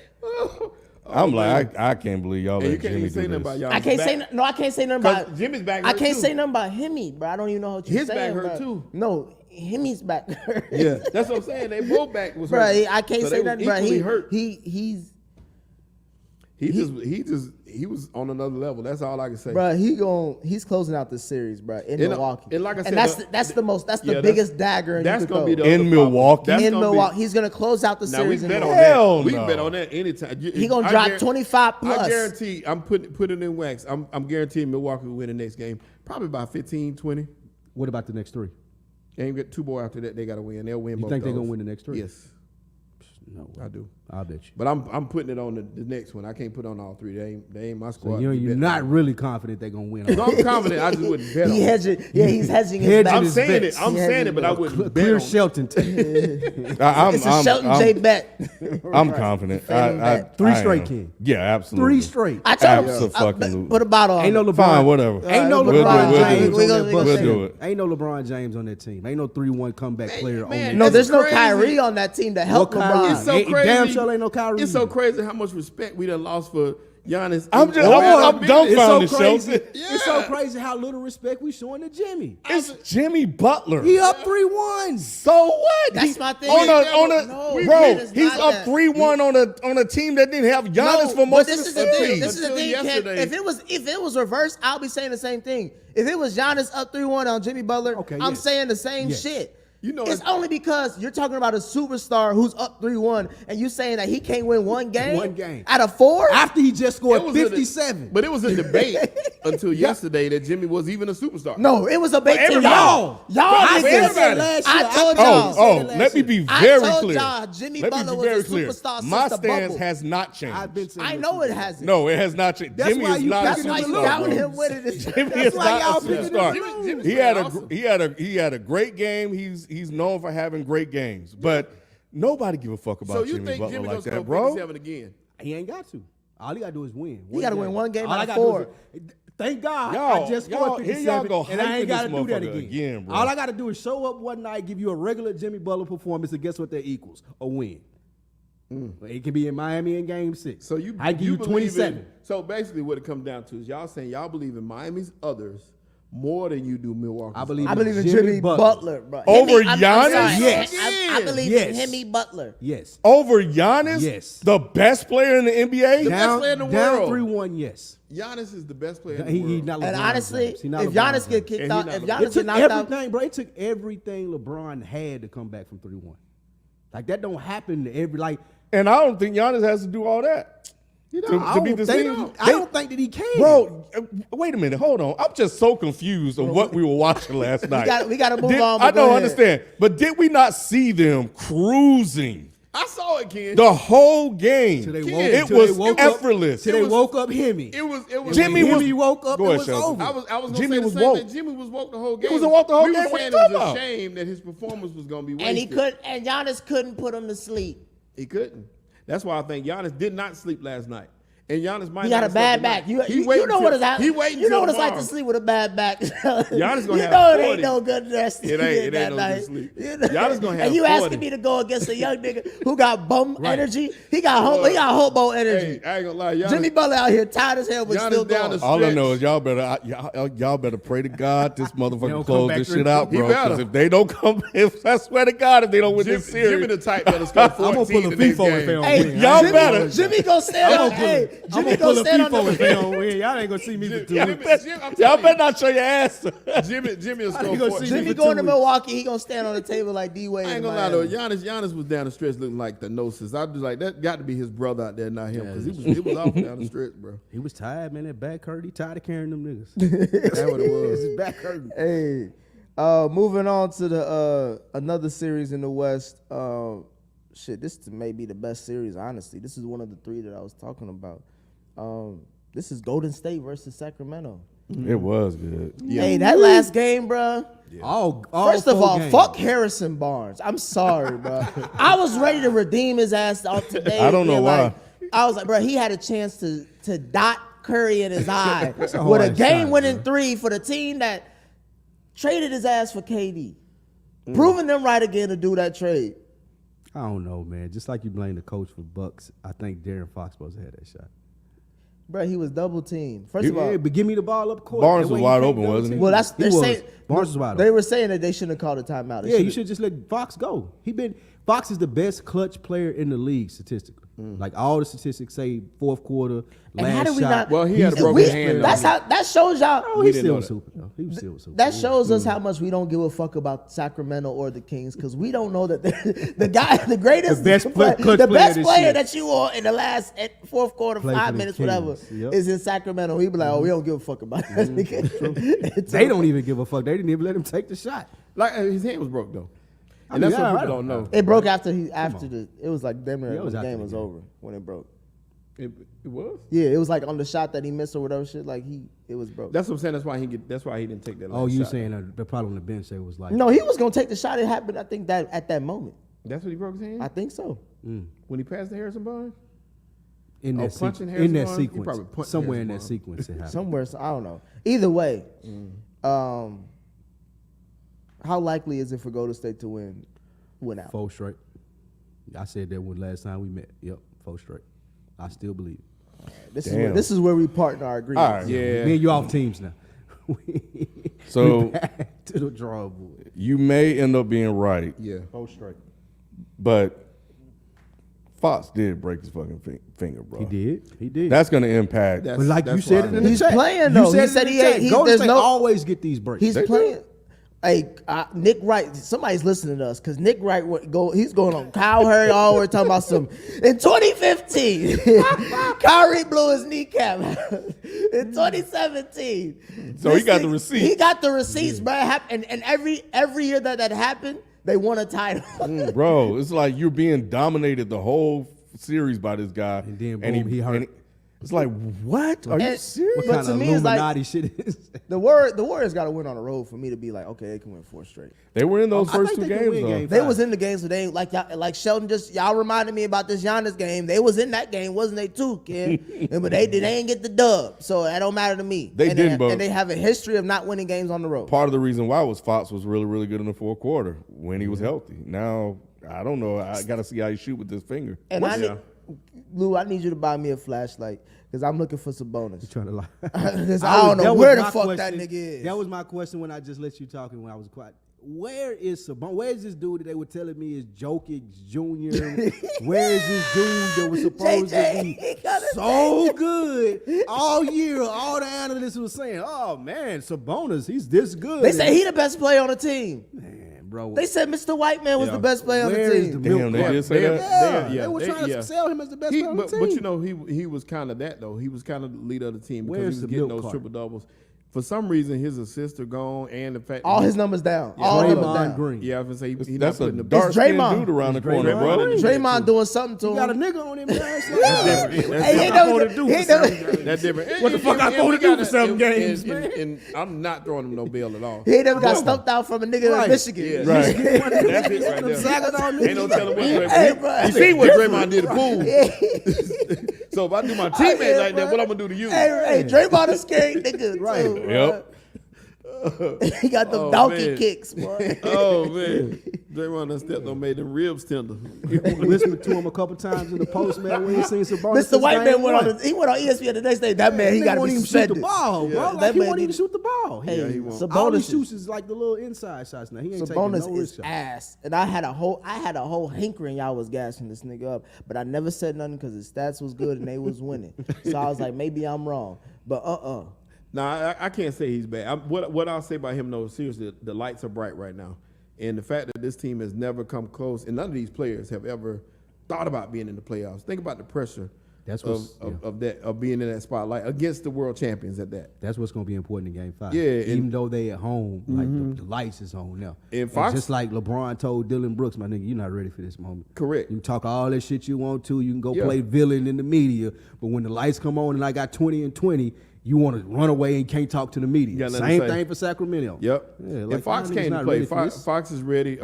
S2: I'm like, I can't believe y'all
S1: And you
S2: let
S1: can't
S2: Jimmy
S1: even say
S2: do
S1: nothing
S2: this.
S1: about Giannis.
S4: I can't say
S1: back.
S4: no. I can't say nothing
S1: 'Cause
S4: about
S1: Jimmy's back
S4: I
S1: hurt,
S4: can't
S1: too.
S4: say nothing about Hemi, bro. I don't even know what you're
S1: His back
S4: saying,
S1: hurt,
S4: bro.
S1: too.
S4: No, Hemi's back hurt.
S1: Yeah, that's what I'm saying. They both back was
S4: bro.
S1: hurt.
S4: I can't
S1: So
S4: say
S1: they was
S4: nothing, bro.
S1: equally hurt. He was on another level. That's all I can say.
S4: Bro, he's closing out this series, bro, in Milwaukee.
S1: and like I said,
S4: that's the biggest dagger.
S1: That's
S4: gonna
S1: be the
S2: In
S1: other
S2: Milwaukee?
S1: problem. That's
S4: in
S1: gonna be-
S4: Milwaukee. He's gonna close out the
S1: Now we
S4: series.
S1: can
S4: in
S1: bet on
S4: Milwaukee.
S2: Hell
S1: that. We
S2: no.
S1: can bet on that anytime.
S4: He gonna drop 25 plus.
S1: I guarantee. I'm put it in wax. I'm guaranteeing Milwaukee will win the next game, probably by 15, 20.
S3: What about the next three?
S1: They ain't get two more after that. They got to win. They'll win.
S3: You
S1: both
S3: think they're
S1: those.
S3: gonna win the next three?
S1: Yes,
S3: No,
S1: I do.
S3: I bet you.
S1: But I'm putting it on the next one. I can't put on all three. They ain't my squad.
S3: So you're not really confident they're gonna win.
S1: No, I'm confident. I just wouldn't bet on
S4: He
S1: it.
S4: hedging. Yeah, he's hedging his
S3: Hedging
S4: bet.
S1: I'm
S3: his
S1: saying
S3: bets.
S1: it. I'm
S4: He
S1: saying
S4: has
S1: it, but I wouldn't bet
S3: Clear
S1: on it.
S3: Shelton.
S4: It's a Shelton J bet.
S2: I'm confident.
S4: Fan bet.
S3: Three
S2: I
S3: straight,
S2: am.
S3: King.
S2: Yeah, absolutely.
S3: 3 straight.
S4: I told him,
S2: Abso-fucking-lutely.
S4: put a bottle on.
S3: Ain't no
S4: it.
S3: LeBron.
S2: Fine, whatever.
S3: Ain't no
S2: We'll do it,
S3: LeBron
S2: we'll do
S3: James
S2: it.
S3: on
S4: We
S3: that
S4: gonna
S3: Bucks
S2: We'll
S3: team.
S2: do it.
S3: Ain't no LeBron James on that team. Ain't no 3-1 comeback player on that
S4: No,
S1: That's
S4: there's no
S1: crazy.
S4: Kyrie on that team to help
S3: Well, Kyrie-
S4: LeBron.
S1: It's so
S3: Ain't-
S1: crazy.
S3: damn sure ain't no Kyrie.
S1: It's so crazy how much respect we done lost for Giannis.
S2: I'm
S3: It's
S2: dumbfounded,
S3: so crazy.
S2: Shelton.
S3: It's so crazy how little respect we showing to Jimmy.
S2: It's Jimmy Butler.
S3: He up 3-1.
S2: So what?
S4: That's my thing.
S2: On
S4: No,
S2: bro,
S4: man, it's
S2: he's
S4: not
S2: up
S4: that.
S2: 3-1 on a team that didn't have Giannis for
S4: but
S2: most
S4: this
S2: of
S4: is
S2: the
S4: the thing.
S2: season.
S4: This is the
S1: Until
S4: thing. Ken.
S1: yesterday.
S4: If it was reversed, I'll be saying the same thing. If it was Giannis up 3-1 on Jimmy Butler,
S3: Okay,
S4: I'm
S3: yes.
S4: saying the same
S3: Yes.
S4: shit.
S1: You know,
S4: it's only because you're talking about a superstar who's up 3-1, and you saying that he can't win one game.
S3: One game.
S4: out of 4.
S3: After he just scored
S1: It was a-
S3: 57.
S1: But it was a debate until yesterday that Jimmy was even a superstar.
S4: No, it was a bait to
S1: everybody.
S4: y'all.
S3: I said
S4: niggas.
S3: that last year.
S4: I told
S3: I
S4: y'all.
S3: said that
S2: Let me
S3: last
S2: be
S3: year.
S4: I
S2: very
S4: told
S2: clear.
S4: y'all Jimmy
S2: Let me
S4: Butler
S2: be
S4: was
S2: very
S4: a
S2: clear.
S4: superstar since
S2: My
S4: the
S2: stance
S4: bubble.
S2: has not changed.
S3: I've been saying
S4: I
S3: that
S4: know
S3: since
S4: it
S3: the-
S4: hasn't.
S2: No, it has not changed.
S3: That's
S2: Jimmy
S3: why
S2: is
S3: you
S2: not a
S3: picking
S4: That's why you
S2: superstar.
S4: doubting
S2: bro.
S4: him winning this.
S2: Jimmy
S3: That's
S2: is
S3: why
S2: not
S3: y'all
S2: a
S3: picking
S2: superstar.
S1: Jimmy's
S2: He
S1: playing
S2: had a great game. He's known for having great games, but nobody give a fuck about
S1: So you
S2: Jimmy
S1: think
S2: Butler
S1: Jimmy
S2: like
S1: gonna
S2: that,
S1: score
S2: bro.
S1: 57 again?
S3: He ain't got to. All he got to do is win.
S4: He gotta win one game
S3: All
S4: out
S3: I
S4: of
S3: gotta do
S4: 4.
S3: is- Thank God
S2: Y'all-
S3: I just
S2: y'all-
S3: scored
S2: here
S3: 57,
S2: y'all go
S3: and I
S2: hyping
S3: ain't got to
S2: this
S3: do that
S2: motherfucker
S3: again.
S2: again, bro.
S3: All I got to do is show up one night, give you a regular Jimmy Butler performance, and guess what that equals? A win. It can be in Miami in Game 6.
S1: So you
S3: I give you
S1: believe
S3: 27.
S1: in- so basically, what it comes down to is y'all saying y'all believe in Miami's others more than you do Milwaukee.
S3: I believe
S4: I believe in Jimmy Butler, bro.
S2: Over
S4: I'm
S2: Giannis?
S4: sorry.
S3: Yes.
S4: I believe
S3: Yes.
S4: in Jimmy Butler.
S3: Yes.
S2: Over Giannis,
S3: Yes.
S2: the best player in the NBA.
S1: best player in the
S3: down
S1: world.
S3: 3-1, yes.
S1: Giannis is the best player in the
S3: He
S1: world.
S3: not
S4: And
S3: LeBron
S4: honestly,
S3: James. He not
S4: if
S3: LeBron
S4: Giannis
S3: James.
S4: get kicked
S1: And he
S4: out,
S1: not
S4: if
S1: LeBron.
S4: Giannis
S3: It
S4: get
S3: took
S4: knocked out,
S3: everything, bro. It took everything LeBron had to come back from 3-1. Like, that don't happen to every, like,
S2: And I don't think Giannis has to do all that to beat this team.
S3: I don't think that he can.
S2: Bro, wait a minute, hold on. I'm just so confused of what we were watching last night.
S4: we gotta move on, but
S2: I
S4: go
S2: don't
S4: ahead.
S2: understand, but did we not see them cruising
S1: I saw it, Ken.
S2: The whole game.
S3: Till they
S1: Kid,
S3: woke,
S2: it
S3: till
S2: was
S3: they woke
S2: effortless.
S3: Up, till they woke up Hemi.
S1: It was.
S2: Jimmy
S3: when
S2: was-
S3: Hemi woke up.
S2: Go
S3: It
S2: ahead,
S3: was
S2: Shelton.
S3: over.
S1: I was gonna
S2: Jimmy
S1: say the
S2: was
S1: same
S2: woke.
S1: thing. Jimmy was woke the whole game.
S2: was woke the whole
S1: we
S2: game.
S1: were
S2: What
S1: saying
S2: you
S1: it
S2: talking
S1: was
S2: about?
S1: a shame that his performance was gonna be wasted.
S4: And he could, and Giannis couldn't put him to sleep.
S1: He couldn't. That's why I think Giannis did not sleep last night. And Giannis might
S4: He got
S1: not
S4: a bad
S1: sleep
S4: back.
S1: tonight.
S4: You know what it's like.
S1: He waiting
S4: You know what
S1: till
S4: it's like to
S1: tomorrow.
S4: sleep with a bad back.
S1: Giannis gonna
S4: you
S1: have
S4: know it
S1: 40.
S4: ain't no good rest.
S1: It ain't
S4: that
S1: no
S4: night.
S1: good sleep.
S4: You know?
S1: Giannis gonna have
S4: And you
S1: 40.
S4: asking me to go against a young nigga who got bum
S3: Right.
S4: energy? He got hobo energy.
S1: Hey, I ain't gonna lie. Giannis,
S4: Jimmy Butler out here tired as hell, but
S1: Giannis
S4: still
S1: down
S4: going.
S1: the
S2: All I
S1: stretch.
S2: know is y'all better pray to God this motherfucker
S3: don't
S2: close
S3: come back
S2: this
S3: to
S2: shit
S3: the-
S2: out,
S1: He
S2: bro.
S1: better.
S2: Because if they don't come, I swear to God, if they don't win this
S1: Jimmy
S2: series,
S1: the type that'll score 14
S3: I'm gonna pull a
S1: the next
S3: FIFO if
S1: game.
S3: they don't
S4: Hey,
S3: win.
S2: y'all
S3: I ain't
S2: better.
S3: gonna-
S4: Jimmy gonna stand on. Hey,
S3: I'm
S4: Jimmy
S3: gonna
S4: gonna
S3: pull a
S4: stand on
S3: FIFO if they
S4: the.
S3: don't win. Y'all ain't gonna see me for 2
S1: Jimmy,
S3: weeks.
S1: I'm
S2: y'all
S1: telling
S2: better not show your ass.
S1: Jimmy will
S3: I
S1: score
S3: ain't gonna
S1: 14.
S3: see
S4: Jimmy
S3: for
S4: going
S3: 2
S4: to
S3: weeks.
S4: Milwaukee. He gonna stand on the table like D Wade.
S1: I ain't gonna lie though, Giannis was down the stretch looking like the Gnosis. I was like, that got to be his brother out there, not him, because he was off down the stretch, bro.
S3: He was tired, man. That back hurt. He tired of carrying them niggas.
S1: That's what it was.
S3: His back hurting.
S4: Hey, moving on to the another series in the West. This may be the best series, honestly. This is one of the three that I was talking about. This is Golden State versus Sacramento.
S2: It was good.
S4: Hey, that last game, bro.
S3: All
S4: First of
S3: 4
S4: all,
S3: games.
S4: fuck Harrison Barnes. I'm sorry, bro. I was ready to redeem his ass out today.
S2: I don't know
S4: and,
S2: why.
S4: like, I was like, bro, he had a chance to dot Curry in his eye
S3: a
S4: with a
S3: hard
S4: game-winning
S3: shot,
S4: 3 for the team that traded his ass for KD. Proving them right again to do that trade.
S3: I don't know, man. Just like you blame the coach for Bucks, I think Darren Fox supposed to have that shot.
S4: Bro, he was double teamed. First of all,
S3: Yeah, but give me the ball up court.
S2: Barnes
S3: That
S2: was
S3: way
S2: wide
S3: you
S2: open,
S3: can't double
S2: wasn't he?
S3: team.
S4: well, that's
S3: He
S4: they're
S3: was.
S4: saying.
S3: Barnes was wide
S4: They
S3: open.
S4: were saying that they shouldn't have called a timeout. They
S3: Yeah, you
S4: should've-
S3: should just let Fox go. Fox is the best clutch player in the league statistically. Like all the statistics say fourth quarter,
S4: And
S3: last
S4: how did we
S3: shot.
S4: not?
S1: Well, he had a
S3: He's
S1: broken
S3: the best
S1: hand,
S3: player.
S1: though.
S4: That's how. That shows y'all.
S3: Oh,
S1: We
S3: he
S1: didn't
S3: still
S1: know
S3: was
S1: that.
S3: super though. He was still super.
S4: That shows us how much we don't give a fuck about Sacramento or the Kings because we don't know that the guy, the greatest,
S3: The best clutch player
S4: the best
S3: this
S4: player
S3: year.
S4: that you want in the last fourth quarter,
S3: Played
S4: 5
S3: for the
S4: minutes,
S3: Kings.
S4: whatever,
S3: Yep.
S4: is in Sacramento. He be like, oh, we don't give a fuck about that nigga.
S3: They don't even give a fuck. They didn't even let him take the shot.
S1: Like his hand was broke though,
S3: I
S1: and
S3: mean,
S1: that's
S3: yeah,
S1: what
S3: I
S1: people don't know.
S4: It broke after the. It was like damn near
S3: Yeah, it
S4: when
S3: was
S4: the
S3: after
S4: game
S3: the
S4: was
S3: game.
S4: over when it broke.
S1: It was.
S4: Yeah, it was like on the shot that he missed or whatever shit. Like it was broke.
S1: That's what I'm saying. That's why he didn't take that.
S3: Oh,
S1: last
S3: you
S1: shot.
S3: saying the problem on the bench there was like
S4: No, he was gonna take the shot. It happened. I think that at that moment.
S1: That's what he broke his hand
S4: I think so.
S1: when he passed to Harrison Barnes.
S3: in that,
S1: punching
S3: in
S1: Harrison
S3: that
S1: Barnes? He probably
S3: sequence,
S1: punched
S3: somewhere in
S1: Harrison
S3: that
S1: Barnes.
S3: sequence it happened.
S4: Somewhere, I don't know. Either way, how likely is it for Golden State to win out?
S3: 4 straight. I said that when last time we met. Yep, 4 straight. I still believe it.
S4: This is where we partner our agreements.
S2: All right.
S1: Yeah.
S3: Me and you off teams now.
S2: So
S3: we back to the drawing board.
S2: you may end up being right,
S1: Yeah.
S3: 4 straight.
S2: but Fox did break his fucking finger, bro.
S3: He did. He did.
S2: That's going to impact.
S1: That's-
S3: but like you
S1: that's
S3: said
S1: why
S3: it in the
S4: He's
S3: chat.
S4: playing,
S3: You
S4: though.
S3: said
S4: He
S3: it
S4: said
S3: in
S4: he
S3: the
S4: ain't-
S3: chat.
S4: he-
S3: Golden
S4: there's
S3: State
S4: no-
S3: always get these breaks.
S4: He's
S2: They
S4: playing. Hey, Nick Wright. Somebody's listening to us because Nick Wright he's going on Kyle Hurry all we're talking about some. In 2015, Kyrie blew his kneecap. In 2017,
S2: So he got the receipts.
S4: He got the receipts, bro. And every year that happened, they won a title.
S2: Bro, it's like you're being dominated the whole series by this guy.
S3: And then boom, he hurt.
S2: It's like, what? Are you
S4: And-
S2: serious?
S3: What
S4: But
S3: kind
S4: to
S3: of
S4: me, it's like-
S3: Illuminati shit is that?
S4: The Warriors got to win on the road for me to be like, okay, they can win 4 straight.
S2: They were in those
S3: I
S2: first
S3: think
S2: two
S3: they can
S2: games,
S3: win
S2: though.
S3: game
S4: They
S3: five.
S4: was in the games, so they like Sheldon y'all reminded me about this Giannis game. They was in that game, wasn't they too, kid? But they ain't get the dub, so that don't matter to me.
S2: They
S4: and
S2: didn't, but-
S4: and they have a history of not winning games on the road.
S2: Part of the reason why was Fox was really, really good in the fourth quarter when he was healthy. Now, I don't know. I got to see how you shoot with this finger.
S4: And
S1: Yeah.
S4: Lou, I need you to buy me a flashlight because I'm looking for some bonus.
S3: Trying to lie.
S4: Because I don't know
S3: That
S4: where
S3: was
S4: the
S3: my
S4: fuck that
S3: question.
S4: nigga is.
S3: That was my question when I just let you talking when I was quiet. Where is Sabonis? Where is this dude that they were telling me is Jokic Jr.? Where is this dude that was supposed to
S4: JJ,
S3: be
S4: he gotta
S3: so good all year? All the analysts were saying, "Oh man, Sabonis, he's this good."
S4: They say he the best player on the team.
S3: man, bro.
S4: They said Mr. Whiteman was
S1: Yeah.
S4: the best player on the
S3: Where is
S4: team.
S3: the
S2: Damn, they
S3: milk
S2: did say that?
S3: They were trying to sell him as the best player on the team.
S1: But you know he was kind of that though. He was kind of the leader of the team because
S3: Where's
S1: he was
S3: the
S1: getting
S3: milk
S1: those
S3: carton?
S1: triple doubles. For some reason, his assists are gone, and the fact
S4: All
S1: that
S4: his numbers down.
S1: Yeah,
S4: All
S1: Draymond
S4: numbers down.
S3: Green.
S1: Yeah, I was gonna say he's
S2: That's
S1: not
S2: a
S1: putting the
S2: dark skinned
S4: Draymond.
S2: dude around the corner,
S1: Draymond.
S2: bro.
S4: Draymond doing something to
S3: You got a
S4: him.
S3: nigga on him. Man.
S1: That's different. That's
S4: Hey, he
S1: different.
S4: never-
S3: to do
S4: he
S3: for
S4: never-
S1: That's different.
S3: What the fuck I supposed to do for 7 games, man?
S1: And I'm not throwing him no bail at all.
S4: He ain't never got stumped out from a nigga
S3: Right.
S4: in Michigan.
S1: Yeah.
S2: Right.
S1: That's it right there.
S3: Ain't
S1: Ain't no telling what Draymond.
S4: Hey, bro.
S1: You see what Draymond did to Poole. So if I do my teammate like that, what I'm gonna do to you?
S4: Hey, Draymond a scary nigga.
S3: Right.
S4: Too, bro.
S2: Yep.
S4: He got them
S1: Oh,
S4: donkey
S1: man.
S4: kicks, boy.
S1: Oh man, Draymond done stepped on, made them ribs tender.
S3: Whispered to him a couple times in the post, man. We ain't seen Sabonis.
S4: Mr. White Man went on. He went on ESPN the next day. That man, he got to
S3: won't
S4: be
S3: even shoot the
S4: suspended.
S3: ball, bro.
S1: Yeah.
S3: Like
S4: That
S3: he
S4: man
S3: won't even
S4: need-
S3: shoot the ball.
S4: Hey,
S1: Yeah, he won't.
S3: All he
S4: Sabonis
S3: shoots is like the little inside shots. Now he ain't taking
S4: Sabonis
S3: no
S4: is
S3: risk shots.
S4: ass, and I had a whole hankering y'all was gassing this nigga up, but I never said nothing because his stats was good and they was winning. So I was like, maybe I'm wrong, but
S1: Nah, I can't say he's bad. What I'll say about him, though, seriously, the lights are bright right now. And the fact that this team has never come close, and none of these players have ever thought about being in the playoffs. Think about the pressure
S3: That's
S1: of being in that spotlight against the world champions at that.
S3: That's what's going to be important in Game 5.
S1: Yeah,
S3: even
S1: and-
S3: though they at home, like the lights is on now.
S1: And Fox-
S3: just like LeBron told Dylan Brooks, my nigga, you're not ready for this moment.
S1: Correct.
S3: You can talk all that shit you want to. You can go
S1: Yeah.
S3: play villain in the media, but when the lights come on and I got 20 and 20, you want to run away and can't talk to the media.
S1: Got nothing
S3: Same
S1: to say.
S3: thing for Sacramento.
S1: Yep.
S3: Yeah,
S1: And
S3: like,
S1: Fox
S3: y'all niggas
S1: came to
S3: not
S1: play.
S3: ready for this.
S1: Fox is ready.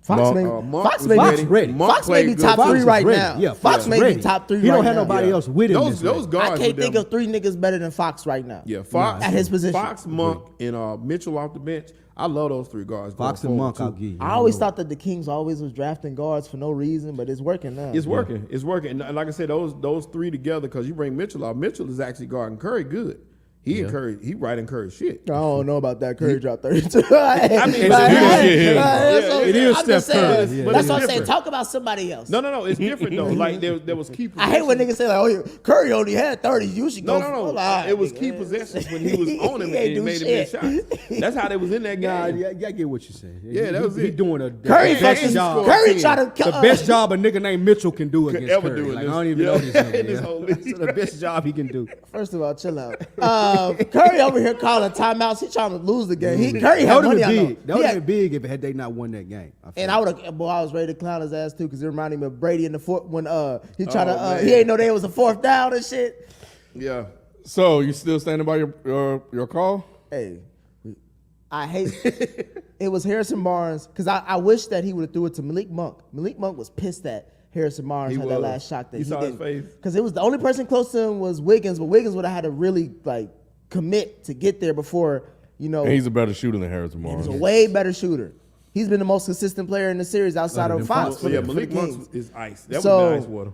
S4: Fox
S2: Monk-
S4: may,
S1: Monk
S4: Fox
S1: was
S4: may,
S3: Fox ready.
S1: Monk
S4: Fox may
S1: played
S4: be
S1: good.
S4: top
S3: Fox
S4: 3
S3: is
S4: right
S3: ready.
S4: now.
S3: Yeah,
S4: Fox may
S3: ready.
S4: be top 3
S3: He
S4: right
S3: don't have
S4: now.
S3: nobody else with him.
S1: Those
S3: this way.
S1: guards.
S4: I can't
S1: with
S4: think
S1: them-
S4: of 3 niggas better than Fox right now.
S1: Yeah, Fox
S4: At his position.
S1: Fox, Monk, and Mitchell off the bench. I love those 3 guards.
S3: Fox
S1: going
S3: and Monk,
S1: forward,
S3: I'll
S1: too.
S3: give you.
S4: I always thought that the Kings always was drafting guards for no reason, but it's working now.
S1: It's working. It's working. And like I said, those 3 together, because you bring Mitchell out. Mitchell is actually guarding Curry good. He encouraged shit.
S4: I don't know about that. Curry dropped 32.
S1: I mean,
S2: It
S3: is
S4: I'm just
S3: Steph Curry.
S4: saying.
S3: Yeah.
S4: That's
S1: But
S4: what I'm
S1: it's
S4: saying.
S1: different.
S4: Talk about somebody else.
S1: No. It's different though. Like there was key.
S4: I hate when
S1: possessions.
S4: niggas say like, "Oh, yeah, Curry only had 30. You should go."
S1: No.
S4: for all
S1: It was
S4: right,
S1: key
S4: nigga.
S1: possessions when he was on him
S4: He ain't
S1: and he
S4: do
S1: made him miss
S4: shit.
S1: shots. That's how they was in that game.
S3: Nah, yeah, I get what you're saying.
S1: Yeah, that was
S3: he
S1: it.
S3: doing
S4: Curry
S3: the
S4: fucking
S3: best job.
S4: Curry try to
S3: The best job a nigga named Mitchell can do
S1: Could
S3: against
S1: ever
S3: Curry.
S1: do in
S3: Like,
S1: this-
S3: I don't even
S1: yeah,
S3: know this nigga.
S1: in this
S3: yeah.
S1: whole league.
S3: So the best job he can do.
S4: First of all, chill out. Curry over here calling timeouts. He trying to lose the game. Curry
S3: That
S4: had
S3: would
S4: money.
S3: have
S4: I know.
S3: been big. That
S4: He
S3: would
S4: had-
S3: have been big if had they not won that game. I feel
S4: And I would have, boy, I was ready to clown his ass too, because it reminded me of Brady in the fourth when he tried to,
S1: man.
S4: he ain't know there was a 4th down and shit.
S1: Yeah.
S2: So you still standing by your call?
S4: Hey, I hate. It was Harrison Barnes, because I wish that he would have threw it to Malik Monk. Malik Monk was pissed that Harrison Barnes
S1: He
S4: had that
S1: was.
S4: last shot that
S1: You
S4: he
S1: saw his
S4: didn't.
S1: face?
S4: Because it was the only person close to him was Wiggins, but Wiggins would have had to really like commit to get there before
S2: And he's a better shooter than Harrison Barnes.
S4: He's a way better shooter. He's been the most consistent player in the series outside
S3: Other
S4: of
S3: than
S4: Fox.
S3: Fox.
S4: For
S1: Yeah,
S4: the
S1: Malik
S4: Kings.
S1: Monk is ice. That
S4: So-
S1: was nice water.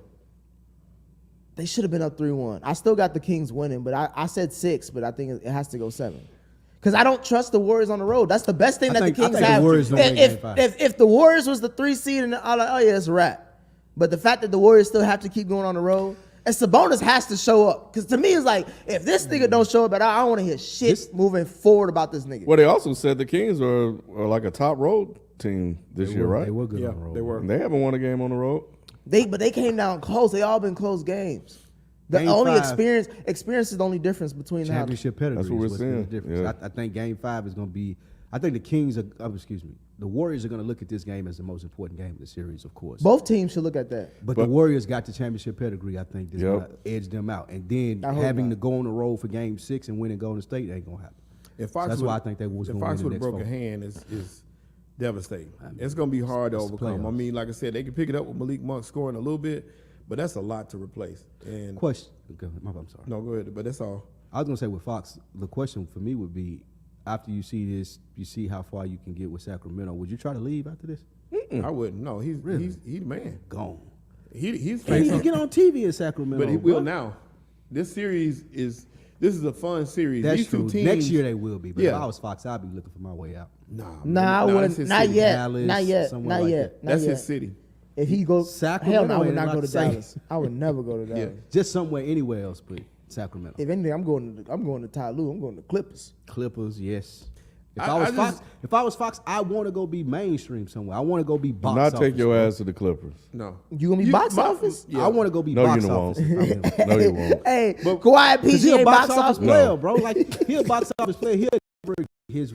S4: They should have been up 3-1. I still got the Kings winning, but I said 6, but I think it has to go 7. Because I don't trust the Warriors on the road. That's the best thing
S3: I
S4: that
S3: think-
S4: the
S3: I
S4: Kings
S3: think the
S4: have.
S3: Warriors gonna win Game 5.
S4: If the Warriors was the 3 seed, and I'm like, oh yeah, it's a wrap. But the fact that the Warriors still have to keep going on the road, and Sabonis has to show up. Because to me, it's like, if this nigga don't show up, I don't want to hear shit moving forward about this nigga.
S2: Well, they also said the Kings are like a top road team this year, right?
S3: They were good
S1: Yeah,
S3: on the road.
S1: they were.
S2: And they haven't won a game on the road.
S4: But they came down close. They all been close games. The
S3: Game
S4: only
S3: 5.
S4: experience is the only difference between how
S3: Championship pedigree.
S2: That's what we're
S3: is what's been
S2: seeing.
S3: the difference.
S2: Yeah.
S3: I think Game 5 is going to be. I think the Kings are. The Warriors are going to look at this game as the most important game of the series, of course.
S4: both teams should look at that.
S3: But the Warriors got the championship pedigree. I think that's
S2: Yep.
S3: going to edge them out. And then
S4: I hope
S3: having
S4: not.
S3: to go on the road for Game 6 and win and Golden State ain't going to happen.
S1: If Fox
S3: That's
S1: would-
S3: why I think they was
S1: if
S3: going to
S1: Fox
S3: win
S1: would
S3: the
S1: have
S3: next
S1: broke a
S3: 4.
S1: hand, is devastating. It's going to be hard to
S3: it's the
S1: overcome. I
S3: playoffs.
S1: mean, like I said, they can pick it up with Malik Monk scoring a little bit, but that's a lot to replace. And
S3: Question. Okay, I'm sorry.
S1: no, go ahead. But that's all.
S3: I was going to say with Fox, the question for me would be, after you see this, you see how far you can get with Sacramento, would you try to leave after this?
S1: I wouldn't. No, he's the man.
S3: Gone.
S1: He's
S3: Can't
S1: facing,
S3: even get on TV in Sacramento.
S1: but he will
S3: bro.
S1: now. This is a fun series.
S3: That's
S1: These
S3: true.
S1: two teams
S3: Next year they will be. But if
S1: Yeah.
S3: I was Fox, I'd be looking for my way out.
S4: Nah, I
S1: that's
S4: wouldn't.
S1: his
S4: Not
S1: city.
S4: yet.
S3: Dallas,
S4: Not yet.
S3: somewhere
S4: Not
S3: like
S4: yet.
S3: that.
S4: Not
S1: That's
S4: yet.
S1: his city.
S4: If he goes,
S3: Sacramento
S4: hell no, I would
S3: ain't
S4: not
S3: about
S4: go
S3: to
S4: to
S3: say.
S4: Dallas. I would never go to Dallas.
S3: Just somewhere anywhere else, but Sacramento.
S4: If anything, I'm going to Ty Lue. I'm going to Clippers.
S3: Clippers, yes. If I was Fox, I want to go be mainstream somewhere. I want to go be box
S2: Not
S3: office.
S2: take your ass to the Clippers.
S1: No.
S4: You gonna be box office?
S3: I want to go be
S2: No,
S3: box
S2: you won't.
S3: office.
S2: No, you won't.
S4: Hey, Kawhi and
S3: Because he
S4: PG
S3: a box
S4: box
S3: office
S4: office.
S3: player,
S2: No.
S3: bro. Like he a box office player. He'll never his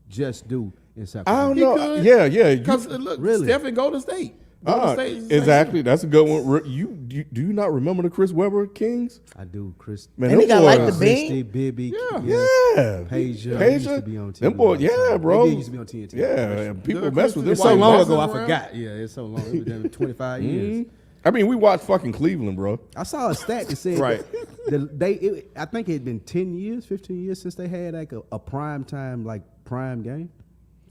S3: just due in
S2: I
S3: Sacramento.
S2: don't
S1: He
S2: know.
S1: could.
S2: Yeah.
S1: Because look,
S3: Really?
S1: Steph and Golden State. Golden State is the same.
S2: Exactly. That's a good one. Do you not remember the Chris Webber Kings?
S3: I do, Chris.
S2: Man,
S4: And he
S2: them
S4: got like
S2: boys-
S4: the bean.
S3: Christy, Bibby,
S2: Yeah.
S3: Pager used to be on TV.
S2: Them boys, yeah, bro.
S3: They used to be on TNT.
S2: Yeah, and people
S1: Yeah,
S2: mess with
S1: Chris-
S2: them.
S3: It's so long
S1: White
S3: ago, I
S1: Boston
S3: forgot. Yeah, it's so long. It was done 25 years.
S2: I mean, we watched fucking Cleveland, bro.
S3: I saw a stat that said
S1: Right.
S3: I think it had been 10 years, 15 years since they had like a prime time, like prime game.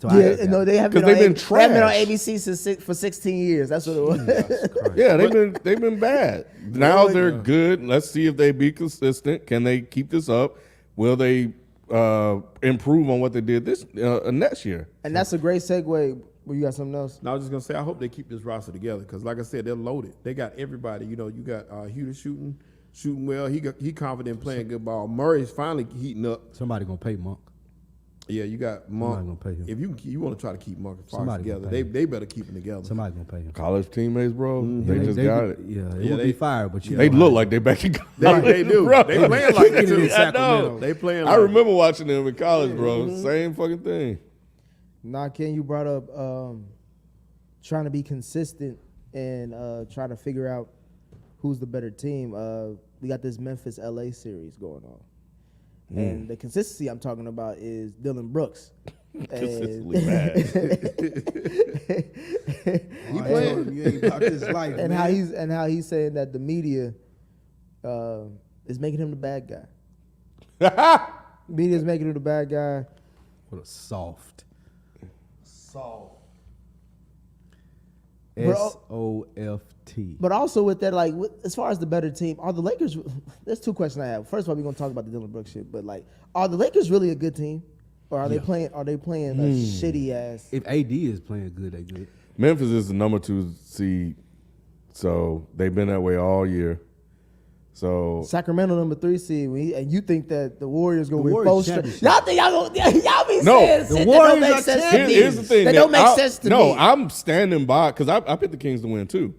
S3: So
S4: Yeah, no, they have been
S2: 'Cause
S4: on
S2: they've been
S4: they have been on
S2: trash.
S4: ABC for 16 years. That's what it was.
S2: Yeah, they've been bad. Now they're good. Let's see if they be consistent. Can they keep this up? Will they improve on what they did this next year?
S4: And that's a great segue. Well, you got something else?
S1: No, I was just gonna say I hope they keep this roster together because, like I said, they're loaded. They got everybody. You got Huter shooting well. He confident playing good ball. Murray's finally heating up.
S3: somebody gonna pay Monk.
S1: Yeah, you got Monk.
S3: Somebody gonna pay him.
S1: If you want to try to keep Monk and Fox
S3: Somebody gonna
S1: together,
S3: pay
S1: they
S3: him.
S1: better keep them together.
S3: Somebody gonna pay him.
S2: College teammates, bro. They just got it.
S3: Yeah, it
S1: Yeah,
S3: would
S1: they-
S3: be fired, but you
S2: They
S3: know
S2: look
S3: how-
S2: like they back in college.
S1: They do.
S2: Bro.
S1: They playing like that too.
S3: in
S2: I
S3: Sacramento.
S2: know.
S1: They playing.
S2: I
S1: Like
S2: remember watching them in college, bro. Same fucking thing.
S4: Nah, Ken, you brought up trying to be consistent and trying to figure out who's the better team. We got this Memphis LA series going on. And the consistency I'm talking about is Dylan Brooks.
S2: Consistently bad.
S3: He playing. You ain't about this life,
S4: and
S3: man.
S4: how he's saying that the media is making him the bad guy. Media is making him the bad guy.
S3: What a soft.
S4: Bro.
S3: SOFT.
S4: But also with that, like as far as the better team, are the Lakers? There's two questions I have. First of all, we're gonna talk about the Dylan Brooks shit, but like, are the Lakers really a good team, or are they playing? Are they playing a shitty ass?
S3: If AD is playing good, they good.
S2: Memphis is the number 2 seed, so they've been that way all year. So
S4: Sacramento number 3 seed, and you think that the Warriors gonna
S3: The
S4: win
S3: Warriors
S4: 4 straight?
S3: championship.
S4: Y'all think y'all be
S2: No,
S4: saying
S2: the
S4: shit that don't
S3: Warriors
S4: make
S3: are
S4: sense to me?
S2: here's the thing.
S4: That don't make sense to
S2: no,
S4: me.
S2: I'm standing by because I picked the Kings to win too.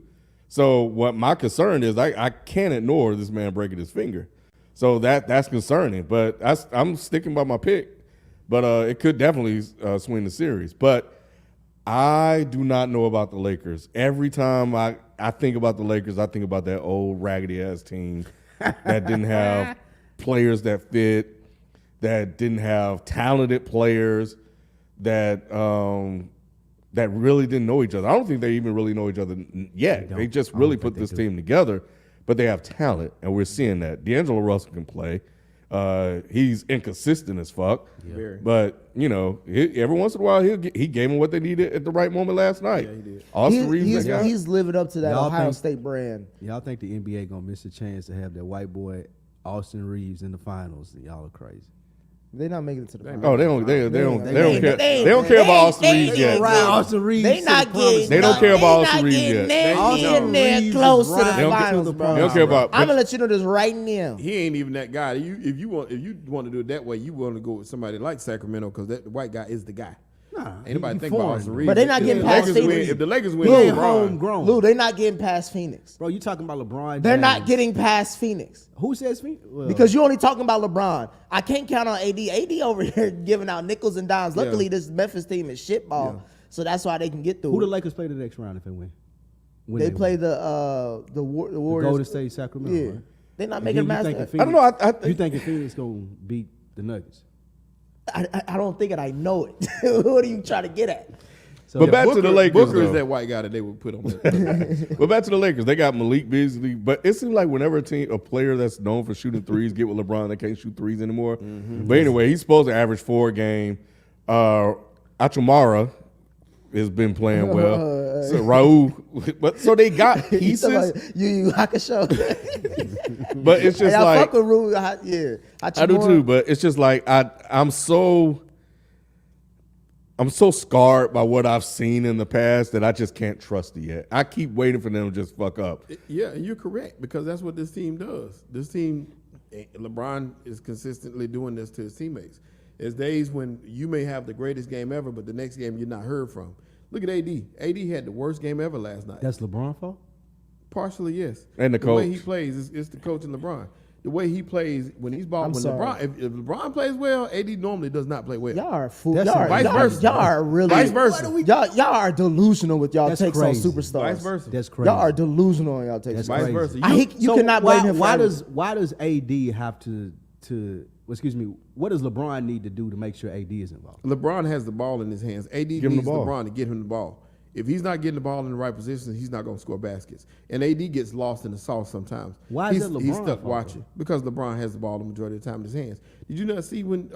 S2: So what my concern is, I can't ignore this man breaking his finger. So that's concerning. But I'm sticking by my pick. But it could definitely swing the series. But I do not know about the Lakers. Every time I think about the Lakers, I think about that old raggedy ass team that didn't have players that fit, that didn't have talented players, that that really didn't know each other. I don't think they even really know each other yet. They just really put this team together, but they have talent, and we're seeing that. D'Angelo Russell can play. He's inconsistent as fuck, but every once in a while he gave them what they needed at the right moment last night. Yeah, he did. Austin Reeves,
S4: He's living up to that
S3: Y'all
S4: Ohio
S3: think-
S4: State brand.
S3: Y'all think the NBA gonna miss a chance to have that white boy Austin Reeves in the finals? Y'all are crazy.
S4: They're not making it to the finals.
S2: Oh, they don't care.
S4: They
S2: They don't care about Austin Reeves yet.
S3: Austin Reeves.
S4: They not getting.
S2: They don't care about Austin Reeves yet.
S4: They're
S3: Austin
S4: there
S3: Reeves
S4: close
S3: is
S4: to the
S3: riding
S4: finals,
S3: to the
S4: bro.
S2: They don't care about.
S4: I'm gonna let you know this right now.
S1: he ain't even that guy. If you want to do it that way, you want to go with somebody like Sacramento because that the white guy is the guy. Ain't nobody think about Austin Reeves.
S4: But they not
S1: If
S4: getting
S1: the
S4: past
S1: Lakers win-
S4: Phoenix.
S1: If the Lakers win,
S3: He ain't
S1: LeBron,
S3: homegrown.
S4: Lou, they're not getting past Phoenix.
S3: Bro, you talking about LeBron?
S4: They're
S3: James.
S4: not getting past Phoenix.
S3: Who says Phoenix? Well,
S4: Because you're only talking about LeBron. I can't count on AD. AD over here giving out nickels and dimes. Luckily, this Memphis team is shitball, so that's why they can get through.
S3: who the
S4: it.
S3: Lakers play the next round if they win? When
S4: They play
S3: win?
S4: the Warriors.
S3: Golden State, Sacramento.
S4: Yeah,
S3: Right?
S4: they're not
S3: And
S4: making
S3: you
S4: a
S3: thinking
S4: match.
S2: I don't know. I
S3: You thinking Phoenix gonna beat the Nuggets?
S4: I don't think it. I know it. What are you trying to get at?
S3: So
S2: But back to the Lakers,
S1: Booker is
S2: though.
S1: that white guy that they would put on. That.
S2: But back to the Lakers, they got Malik Beasley. But it seems like whenever a player that's known for shooting threes get with LeBron, they can't shoot threes anymore. But anyway, he's supposed to average 4 a game. Achumara has been playing well. So Raul, but so they got pieces.
S4: You Hakusho.
S2: But it's just
S4: Hey, I
S2: like
S4: fuck with Rui. Yeah,
S2: I do too. But it's just like I'm so scarred by what I've seen in the past that I just can't trust it yet. I keep waiting for them to just fuck up.
S1: Yeah, and you're correct because that's what this team does. This team, LeBron is consistently doing this to his teammates. There's days when you may have the greatest game ever, but the next game you're not heard from. Look at AD. AD had the worst game ever last night.
S3: That's LeBron's fault?
S1: Partially, yes.
S2: And the
S1: way
S2: coach.
S1: he plays, it's the coach and LeBron. The way he plays when he's balling,
S4: I'm sorry.
S1: if LeBron plays well, AD normally does not play well.
S4: Y'all are fool.
S3: That's
S4: Y'all are,
S1: vice
S4: y'all,
S1: versa.
S4: y'all are really
S1: Vice versa.
S4: Y'all are delusional with y'all
S3: That's
S4: takes
S3: crazy.
S4: on superstars.
S1: Vice versa.
S3: That's crazy.
S4: Y'all are delusional on y'all takes.
S3: That's
S1: Vice
S3: crazy.
S1: versa.
S4: You cannot blame him for
S3: why
S4: everything.
S3: does AD have to excuse me, what does LeBron need to do to make sure AD is involved?
S1: LeBron has the ball in his hands. AD
S2: him the
S1: needs
S2: ball.
S1: LeBron to get him the ball. If he's not getting the ball in the right position, he's not going to score baskets. And AD gets lost in the sauce sometimes.
S3: Why is
S1: he's,
S3: that LeBron's
S1: He's stuck
S3: fault,
S1: watching because LeBron has the ball the majority of the time in his hands. Did you not see when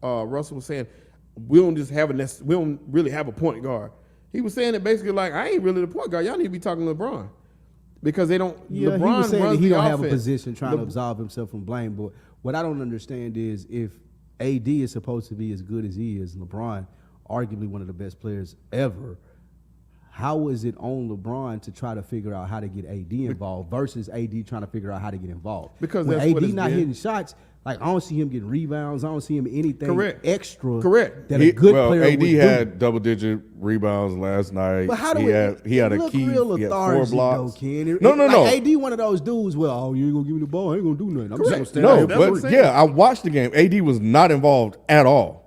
S1: Russell was saying we don't really have a point guard? He was saying it basically like I ain't really the point guard. Y'all need to be talking to LeBron because they don't.
S3: Yeah,
S1: LeBron
S3: he was saying
S1: runs
S3: that he
S1: the
S3: don't have a
S1: offense.
S3: position trying to absolve himself from blame. But what I don't understand is if AD is supposed to be as good as he is, LeBron, arguably one of the best players ever, how is it on LeBron to try to figure out how to get AD involved versus AD trying to figure out how to get involved?
S1: Because
S3: when
S1: that's what
S3: AD
S1: it's
S3: not
S1: been.
S3: hitting shots, like I don't see him getting rebounds. I don't see him anything extra.
S1: Correct.
S3: That a good player
S2: AD
S3: would
S2: had double-digit rebounds last night.
S3: But how do
S2: he had a
S3: look
S2: key.
S3: real
S2: He had 4
S3: lethargic,
S2: blocks.
S3: though, Ken?
S2: No.
S3: Like AD, one of those dudes. Well, oh, you ain't gonna give me the ball. I ain't gonna do nothing. I'm just gonna stand
S2: No,
S3: out
S1: That's what I'm
S2: but
S1: saying.
S2: yeah, I watched the game. AD was not involved at all.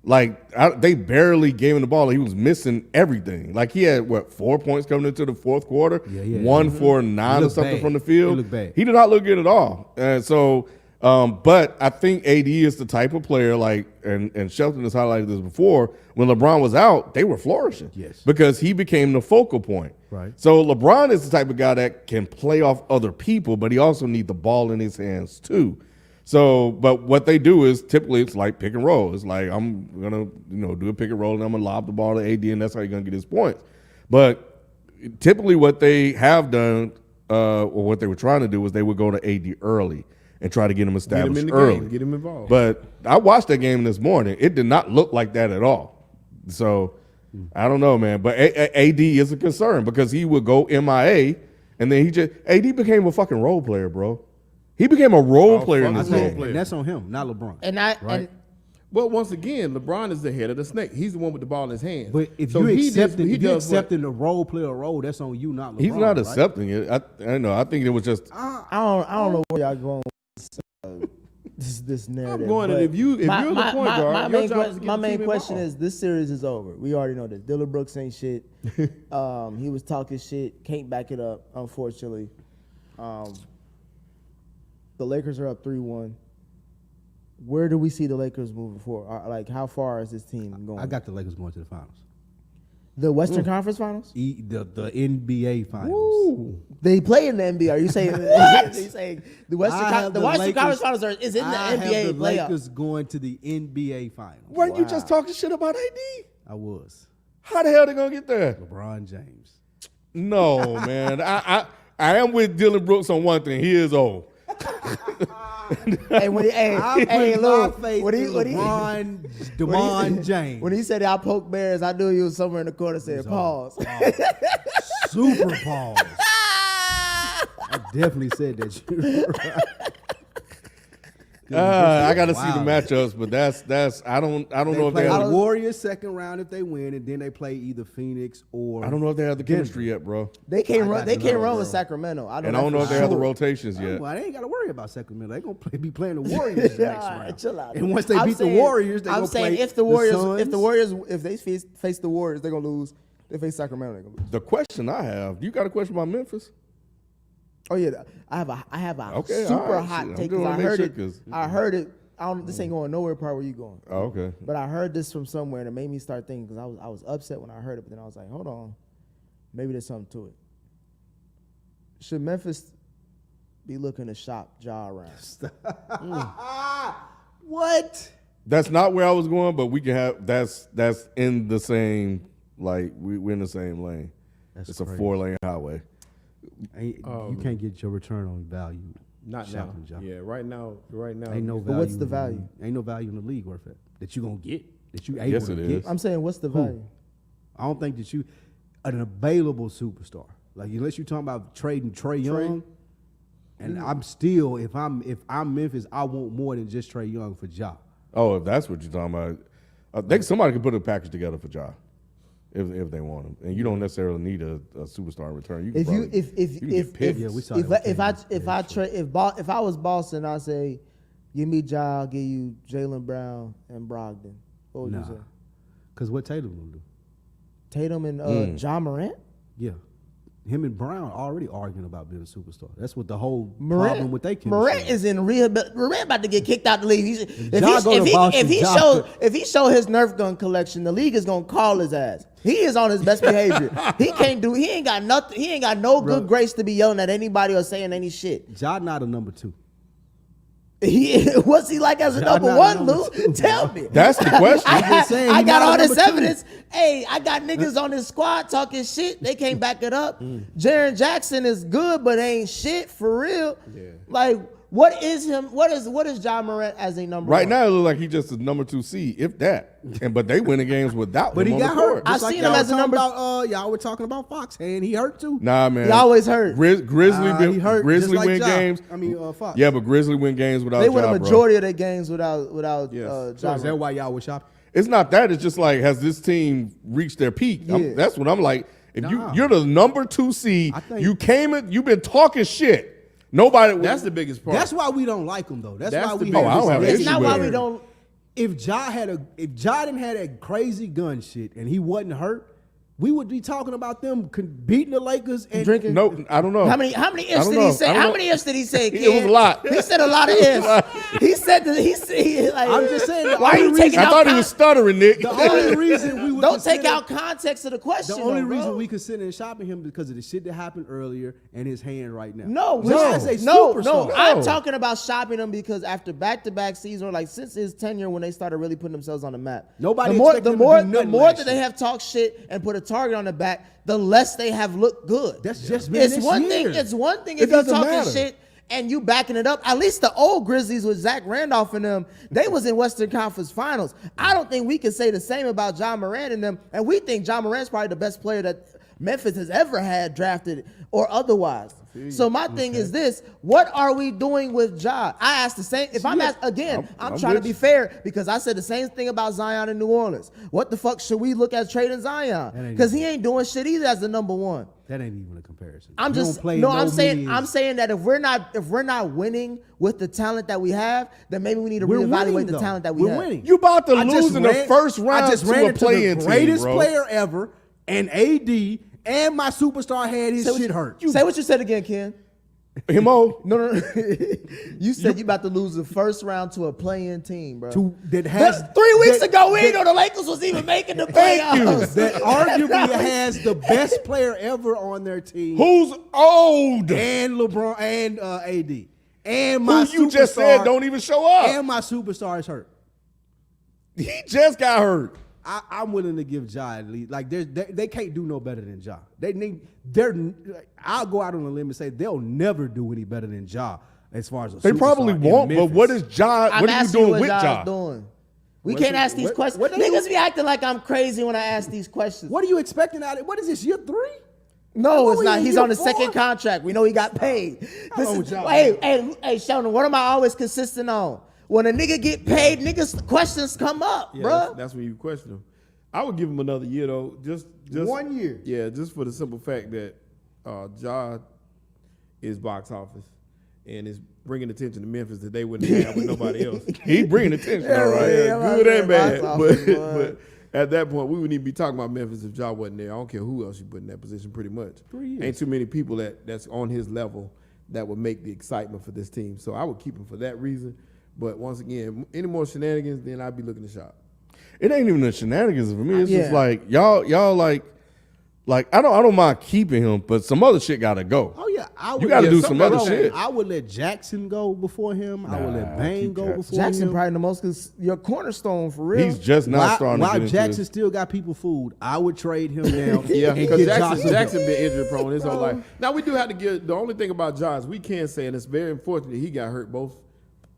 S2: Like they barely gave him the ball. He was missing everything. Like he had 4 points coming into the fourth quarter.
S3: Yeah.
S2: 1 for 9 or
S3: looked
S2: something
S3: bad.
S2: from the field.
S3: He looked bad.
S2: He did not look good at all. And so, but I think AD is the type of player like, and Shelton has highlighted this before. When LeBron was out, they were flourishing.
S3: Yes.
S2: because he became the focal point.
S3: Right.
S2: So LeBron is the type of guy that can play off other people, but he also needs the ball in his hands too. So, but what they do is typically it's like pick and roll. It's like I'm gonna, do a pick and roll and I'm gonna lob the ball to AD and that's how you're gonna get his points. But typically, what they have done, or what they were trying to do, was they would go to AD early and try to get him
S1: Get him
S2: established
S1: in the
S2: early.
S1: game. Get him involved.
S2: But I watched that game this morning. It did not look like that at all. So I don't know, man. But AD is a concern because he would go MIA and then AD became a fucking role player, bro. He became a role player in
S1: fucking
S2: this
S1: role
S2: game.
S1: player.
S3: And that's on him, not LeBron.
S4: And
S1: But once again, LeBron is the head of the snake. He's the one with the ball in his hands.
S3: But if
S1: So
S3: you
S1: he
S3: accepting the role player role, that's on you, not LeBron.
S2: He's not
S3: right?
S2: accepting it. I know. I think it was just.
S4: I don't know where y'all going with this narrative.
S1: I'm going.
S4: but
S1: If you're the point guard,
S4: my
S1: your
S4: main,
S1: job is to get
S4: my
S1: the
S4: main
S1: team
S4: question
S1: involved.
S4: is: this series is over. We already know this. Dillon Brooks ain't shit. He was talking shit. Can't back it up, unfortunately. The Lakers are up 3-1. Where do we see the Lakers moving forward? Like, how far is this team going?
S3: I got the Lakers going to the finals.
S4: The Western Conference Finals.
S3: The NBA finals.
S1: Ooh.
S4: They play in the NBA. Are you saying? Are you saying the Western
S3: I have the
S4: Western
S3: Lakers-
S4: Conference Finals is in the
S3: I
S4: NBA
S3: have the
S4: playoffs?
S3: Lakers going to the NBA finals.
S2: Weren't you just talking shit about AD?
S3: I was.
S2: How the hell they gonna get there?
S3: LeBron James.
S2: No, man. I am with Dylan Brooks on one thing. He is old.
S4: Hey, when he,
S3: I
S4: hey,
S3: put
S4: look,
S3: my faith
S4: when he,
S3: in
S4: when he,
S3: LeBron,
S4: when
S3: DeMon
S4: he-
S3: James.
S4: When he said I poke bears, I knew he was somewhere in the corner saying pause.
S3: Super pause. I definitely said that. You're right.
S2: I got to see the
S3: Wow.
S2: matchups, but that's I don't know
S3: They
S2: if
S3: play
S2: they
S3: the
S2: have,
S3: Warriors second round if they win, and then they play either Phoenix or
S2: I don't know if they have the chemistry yet, bro.
S4: They can't
S3: I
S4: run.
S3: got
S4: They
S3: to
S4: can't
S3: know,
S4: run
S3: bro.
S4: with Sacramento.
S2: And I don't know if they have the
S4: sure.
S2: rotations yet.
S3: Well, they ain't got to worry about Sacramento. They gonna be playing the Warriors the next
S4: All right,
S3: round.
S4: chill out.
S3: And once they
S4: I'm
S3: beat
S4: saying-
S3: the Warriors, they
S4: I'm
S3: gonna
S4: saying
S3: play
S4: if the Warriors,
S3: Suns.
S4: if they face the Warriors, they're gonna lose. They face Sacramento, they're gonna lose.
S2: The question I have, you got a question about Memphis?
S4: Oh yeah, I have a
S2: Okay,
S4: super
S2: all right,
S4: hot
S2: shit, I'm
S4: take
S2: doing
S4: because I
S2: make
S4: heard
S2: sure,
S4: it.
S2: 'cause-
S4: I heard it. This ain't going nowhere. Part where you going?
S2: Oh, okay.
S4: But I heard this from somewhere and it made me start thinking because I was upset when I heard it, but then I was like, hold on, maybe there's something to it. Should Memphis be looking to shop Ja around?
S3: What?
S2: That's not where I was going, but we can have that's in the same we're in the same lane.
S3: That's
S2: It's a
S3: crazy.
S2: 4-lane highway.
S3: You can't get your return on value.
S1: Not now.
S3: shopping Ja.
S1: Yeah, right now.
S3: Ain't no
S4: But
S3: value.
S4: what's the value?
S3: Ain't no value in the league worth it that you gonna get that you able
S2: Yes,
S3: to
S2: it
S3: get.
S2: is.
S4: I'm saying, what's the
S3: Who?
S4: value?
S3: I don't think that you an available superstar. Like unless you're talking about trading Trae Young, and I'm still if I'm Memphis, I want more than just Trae Young for Ja.
S2: Oh, if that's what you're talking about, I think somebody can put a package together for Ja if they want him, and you don't necessarily need a superstar in return. You can
S4: if I was Boston, I'd say, give me Ja, I'll give you Jaylen Brown and Brogdon. What would you say?
S3: Because what Tatum gonna do?
S4: Tatum and Ja Morant?
S3: Yeah. Him and Brown already arguing about being a superstar. That's what the whole problem with they chemistry.
S4: Morant is in Morant about to get kicked out the league. If he show his Nerf gun collection, the league is gonna call his ass. He is on his best behavior. He ain't got nothing. He ain't got no good grace to be yelling at anybody or saying any shit.
S3: Ja not a number 2.
S4: What's he like as a number one, Lou? Tell me.
S2: That's the question.
S4: I got all this evidence. Hey, I got niggas on this squad talking shit. They can't back it up. Jaren Jackson is good, but ain't shit for real. Yeah. Like, what is him? What is Ja Morant as a number
S2: right
S4: one?
S2: now? It looks like he's just a number 2 seed, if that. But they winning games without.
S3: But
S2: him
S3: he
S2: on
S3: got
S2: the
S3: hurt.
S2: court.
S4: I seen him as a number.
S3: Y'all were talking about Fox, and he hurt too.
S2: Nah, man.
S4: He always hurt.
S2: Grizzly
S3: He hurt.
S2: Grizzly
S3: just like
S2: win
S3: Ja.
S2: games.
S3: I mean, Fox.
S2: Yeah, but Grizzly win games without.
S4: They win
S2: Ja,
S4: a majority of their games without
S2: Yes.
S3: So
S4: Ja
S3: is that
S4: Morant.
S3: why y'all was shopping?
S2: It's not that. It's just like, has this team reached their peak?
S4: Yeah.
S2: That's what I'm like. If
S3: Nah.
S2: you're the number 2 seed,
S3: I think-
S2: you've been talking shit. Nobody.
S1: That's the biggest part.
S3: That's why we don't like him, though. That's
S1: That's
S3: why
S1: the
S3: we.
S1: biggest-
S2: I don't have an
S4: It's
S2: issue
S4: not
S2: with
S4: why
S2: it.
S4: we don't.
S3: If Ja didn't have that crazy gun shit and he wasn't hurt, we would be talking about them beating the Lakers and
S4: Drinking.
S2: No, I don't know.
S4: How many ifs
S2: I
S4: did
S2: don't
S4: he
S2: know.
S4: say?
S2: I don't
S4: How
S2: know.
S4: many ifs did he say?
S2: It was a lot.
S4: He said a lot of ifs. He said like.
S3: I'm just saying.
S4: Why are you taking
S2: I
S4: out?
S2: thought he was stuttering, Nick.
S3: The only reason we would
S4: Don't take
S3: consider-
S4: out context of the question.
S3: The only
S4: though, bro.
S3: reason we consider shopping him because of the shit that happened earlier and his hand right now.
S4: No,
S3: Ja's a
S4: no.
S3: superstar.
S4: I'm talking about shopping him because after back-to-back seasons, like since his tenure when they started really putting themselves on the map.
S3: Nobody
S4: the more
S3: expected him to do
S4: the
S3: nothing
S4: more
S3: last
S4: that they
S3: year.
S4: have talked shit and put a target on the back, the less they have looked good.
S3: That's just been
S4: it's
S3: this
S4: one
S3: year.
S4: thing. It's one thing
S2: It
S4: if you're
S2: doesn't
S4: talking
S2: matter.
S4: shit and you backing it up. At least the old Grizzlies with Zach Randolph and them, they was in Western Conference Finals. I don't think we can say the same about Ja Morant and them. And we think Ja Morant's probably the best player that Memphis has ever had drafted or otherwise. So my thing is this: what are we doing with Ja? I asked the same. If I'm asked again, I'm trying to be fair because I said the same thing about Zion in New Orleans. What the fuck should we look at trading Zion? Because he ain't doing shit either as the number one.
S3: That ain't even a comparison.
S4: I'm
S3: He
S4: just
S3: don't play
S4: I'm saying
S3: millions.
S4: that if we're not winning with the talent that we have, then maybe we need to
S3: We're
S4: reevaluate
S3: winning,
S4: the
S3: though.
S4: talent that we
S3: We're
S4: have.
S3: winning.
S2: You about to
S3: I
S2: lose
S3: just
S2: in the
S3: ran-
S2: first round
S3: I just
S2: to
S3: ran
S2: a
S3: into
S2: play-in
S3: the
S2: team,
S3: greatest
S2: bro.
S3: player ever, and AD, and my superstar had his shit hurt.
S4: Say what you said again, Ken.
S2: Himo.
S4: No. You said you about to lose the first round to a play-in team, bro.
S3: That has
S4: 3 weeks
S3: that-
S4: ago, we didn't know the Lakers was even making the playoffs.
S3: that arguably has the best player ever on their team,
S2: Who's old?
S3: and LeBron and AD, and my
S2: Who you just
S3: superstar-
S2: said don't even show up.
S3: and my superstar is hurt.
S2: He just got hurt.
S3: I'm willing to give Ja at least. Like they can't do no better than Ja. I'll go out on a limb and say they'll never do any better than Ja as far as a
S2: They
S3: superstar
S2: probably
S3: in
S2: won't, but
S3: Memphis.
S2: what is Ja?
S4: I'm
S2: What are you
S4: asking
S2: doing
S4: what
S2: with
S4: Ja's
S2: Ja?
S4: doing. We can't ask these questions.
S3: what they
S4: Niggas
S3: do?
S4: be acting like I'm crazy when I ask these questions.
S3: What are you expecting out of it? What is this, year 3?
S4: No,
S3: What
S4: it's
S3: were
S4: not.
S3: you
S4: He's
S3: here
S4: on the
S3: for?
S4: second contract. We know he got paid. This
S3: Oh,
S4: is,
S3: Ja.
S4: hey, Sheldon, what am I always consistent on? When a nigga get paid, niggas questions come up,
S1: Yeah,
S4: bruh.
S1: that's when you question him. I would give him another year though, just
S3: 1 year.
S1: Yeah, just for the simple fact that Ja is box office and is bringing attention to Memphis that they wouldn't have with nobody else.
S2: He bringing attention, all right.
S1: Yeah,
S4: Yeah,
S1: good
S4: like
S1: and bad.
S4: box
S1: But,
S4: office, boy.
S1: but at that point, we wouldn't even be talking about Memphis if Ja wasn't there. I don't care who else you put in that position. Pretty much,
S3: 3 years.
S1: ain't too many people that's on his level that would make the excitement for this team. So I would keep him for that reason. But once again, any more shenanigans, then I'd be looking to shop.
S2: It ain't even the shenanigans for me. It's just
S4: Yeah.
S2: like y'all like I don't mind keeping him, but some other shit gotta go.
S3: Oh yeah, I would.
S2: You gotta do
S1: some
S2: some other
S1: other
S2: shit.
S3: I would let Jackson go before him. I would let Bane
S2: keep
S3: go
S2: Jackson.
S3: before
S4: Jackson
S3: him.
S4: probably the most your cornerstone for real.
S2: He's just not starting to
S3: While
S2: get into
S3: Jackson
S2: this.
S3: still got people fooled, I would trade him now.
S1: Yeah,
S3: and
S1: because
S3: get
S1: Jackson
S3: Johnson.
S1: been injury prone his whole life. Now we do have to give the only thing about Ja is we can say, and it's very unfortunate he got hurt both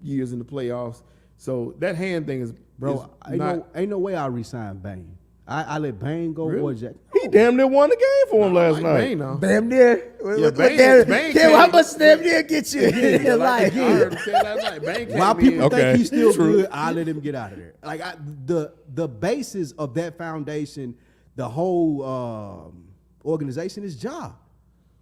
S1: years in the playoffs. So that hand thing is
S3: Bro,
S1: is not,
S3: ain't no way I resign Bane. I let Bane go or Jack.
S2: He damn near won the game for him last night.
S1: Bane, no.
S4: Damn near.
S1: Yeah, Bane
S4: Kim, how much damn near get you?
S1: I
S4: Like,
S1: heard him say last night. Bane came
S3: While people
S1: in.
S3: think he's still
S2: True.
S3: good, I let him get out of there. Like the basis of that foundation, the whole organization is Ja.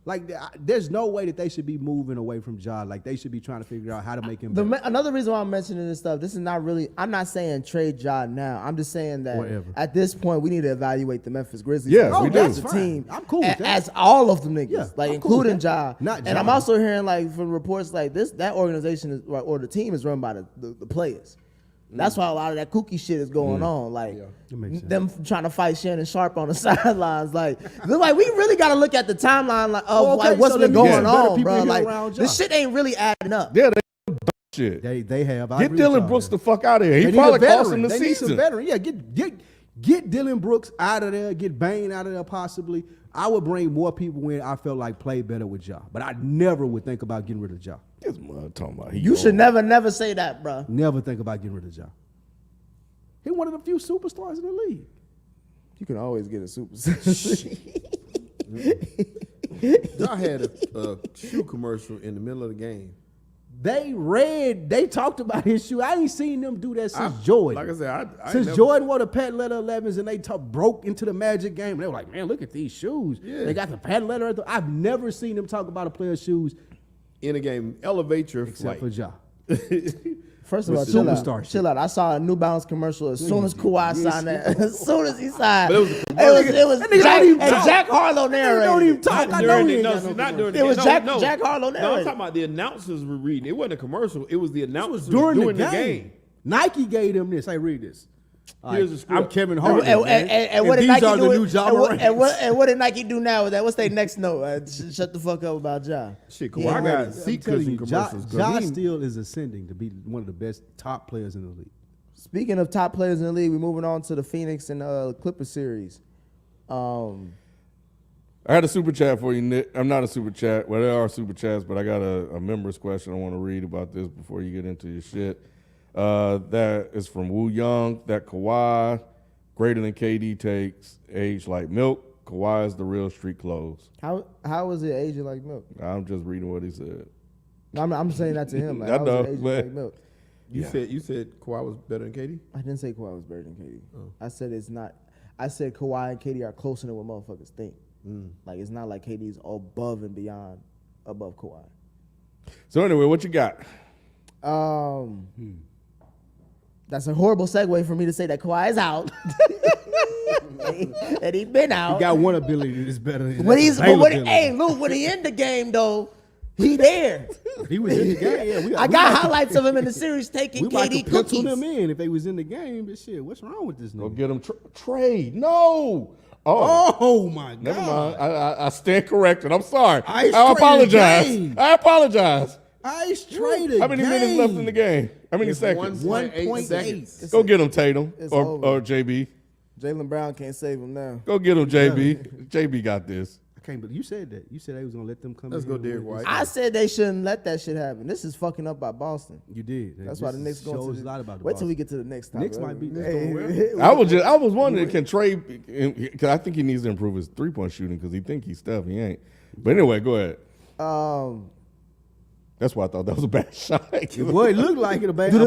S3: Like there's no way that they should be moving away from Ja. Like they should be trying to figure out how to make him better.
S4: Another reason why I'm mentioning this stuff, this is not really, I'm not saying trade Ja now. I'm just saying that
S3: Whatever.
S4: at this point, we need to evaluate the Memphis Grizzlies.
S2: Yeah, we do.
S4: as a
S3: Fine.
S4: team.
S3: I'm cool with that.
S4: As all of them niggas,
S3: Yeah,
S4: like
S3: I'm cool with
S4: including
S3: that.
S4: Ja.
S3: Not
S4: And I'm
S3: Ja.
S4: also hearing like from reports like this, that organization is, or the team is run by the players. That's why a lot of that kooky shit is going on. Like
S3: That makes sense.
S4: them trying to fight Shannon Sharp on the sidelines. Like we really got to look at the timeline of
S3: Well, okay,
S4: like what's
S3: so
S4: been
S3: then you
S4: going
S3: get better
S4: on,
S3: people
S4: bro.
S3: in here
S4: Like
S3: around Ja.
S4: this shit ain't really adding up.
S2: Yeah, they shit.
S3: They have. I
S2: Get
S3: agree with
S2: Dylan
S3: y'all
S2: Brooks
S3: there.
S2: the fuck out of here.
S3: They
S2: He
S3: need
S2: probably
S3: a
S2: cost
S3: veteran.
S2: him the
S3: They need some
S2: season.
S3: veteran. Yeah, get Dylan Brooks out of there. Get Bane out of there possibly. I would bring more people in I felt like played better with Ja. But I never would think about getting rid of Ja.
S2: This mother talking about he
S4: You should
S2: old.
S4: never say that, bro.
S3: Never think about getting rid of Ja. He one of the few superstars in the league.
S4: You can always get a super.
S1: Y'all had a shoe commercial in the middle of the game.
S3: They talked about his shoe. I ain't seen them do that since Jordan.
S1: Like I said, I
S3: Since
S1: never,
S3: Jordan wore the patent leather 11s and they broke into the Magic game, and they were like, man, look at these shoes.
S1: Yeah.
S3: They got the patent leather. I've never seen them talk about a player's shoes
S1: in a game, elevate your
S3: except
S1: flight.
S3: for Ja.
S4: First of all,
S3: With
S4: chill
S3: superstar
S4: out.
S3: shit.
S4: Chill out. I saw a New Balance commercial as soon as Kawhi signed that. As soon as he signed,
S1: But it was a
S4: it was
S3: That nigga
S4: Jack,
S3: don't even
S4: and
S3: talk.
S4: Jack Harlow narrated.
S3: don't even talk. I know he ain't
S1: no,
S3: got
S1: see,
S3: no
S1: not during the
S4: It was
S1: game.
S4: Jack Harlow
S1: No, I'm
S4: narrated.
S1: talking about the announcers were reading. It wasn't a commercial. It was the announcers
S3: During
S1: doing
S3: the game. Nike gave them this. Hey, read this.
S1: Here's the script.
S3: I'm Kevin Harlan.
S4: And what did
S3: these
S4: Nike
S3: are
S4: do?
S3: the new Ja Morants.
S4: And what did Nike do now with that? What's their next note? Shut the fuck up about Ja.
S1: Shit,
S4: Yeah,
S1: Kawhi
S4: I'm
S1: got
S3: I'm
S1: seat
S3: telling
S1: cushion
S3: you,
S1: commercials. 'cause
S3: Ja
S1: he-
S3: still is ascending to be one of the best top players in the league.
S4: Speaking of top players in the league, we're moving on to the Phoenix and Clippers series.
S2: I had a super chat for you, Nick. I'm not a super chat. Well, there are super chats, but I got a members question I want to read about this before you get into your shit. That is from Woo Young. That Kawhi, greater than KD, takes age like milk. Kawhi is the real street clothes.
S4: How was it aging like milk?
S2: I'm just reading what he said.
S4: I'm saying that to him. Like,
S2: I
S4: how
S2: know,
S4: was it aging
S2: but-
S4: like milk?
S1: You said Kawhi was better than KD?
S4: I didn't say Kawhi was better than KD. I said it's not. I said Kawhi and KD are closer than what motherfuckers think. Like it's not like KD's above and beyond above Kawhi.
S2: So anyway, what you got?
S4: That's a horrible segue for me to say that Kawhi is out. That he been out.
S3: He got one ability that's better than
S4: When he's, but when,
S3: availability.
S4: hey, Luke, when he in the game though, he there.
S3: He was in the game. Yeah,
S4: I got highlights of him in the series taking
S3: We might
S4: KD
S3: could pencil
S4: cookies.
S3: them in if they was in the game. But shit, what's wrong with this
S2: Go
S3: nigga?
S2: get him. Trade. No. Oh.
S3: Oh my god!
S2: Never mind. I stand corrected. I'm sorry.
S3: Ice
S2: I
S3: trade
S2: apologize.
S3: game.
S2: I apologize.
S3: Ice traded.
S2: How many minutes left in the game? How many
S1: It's
S2: seconds?
S3: 1.8
S1: seconds.
S2: Go get him, Tatum
S4: It's
S2: or
S4: over.
S2: JB.
S4: Jaylen Brown can't save him now.
S2: Go get him, JB. JB got this.
S3: I can't believe you said that. You said they was gonna let them come.
S1: Let's
S3: in
S1: go,
S3: here
S1: Derrick
S3: and
S1: White.
S4: I said they shouldn't let that shit happen. This is fucking up by Boston.
S3: You did.
S4: That's why the Knicks going
S3: shows
S4: to
S3: a lot about the
S4: wait till we
S3: Boston.
S4: get to the next time.
S3: Knicks might beat this
S2: I was wondering, can Trey? Because I think he needs to improve his 3-point shooting because he think he's Steph. He ain't. But anyway, go ahead. That's why I thought that was a bad shot.
S3: Boy, it looked like it a bad shot.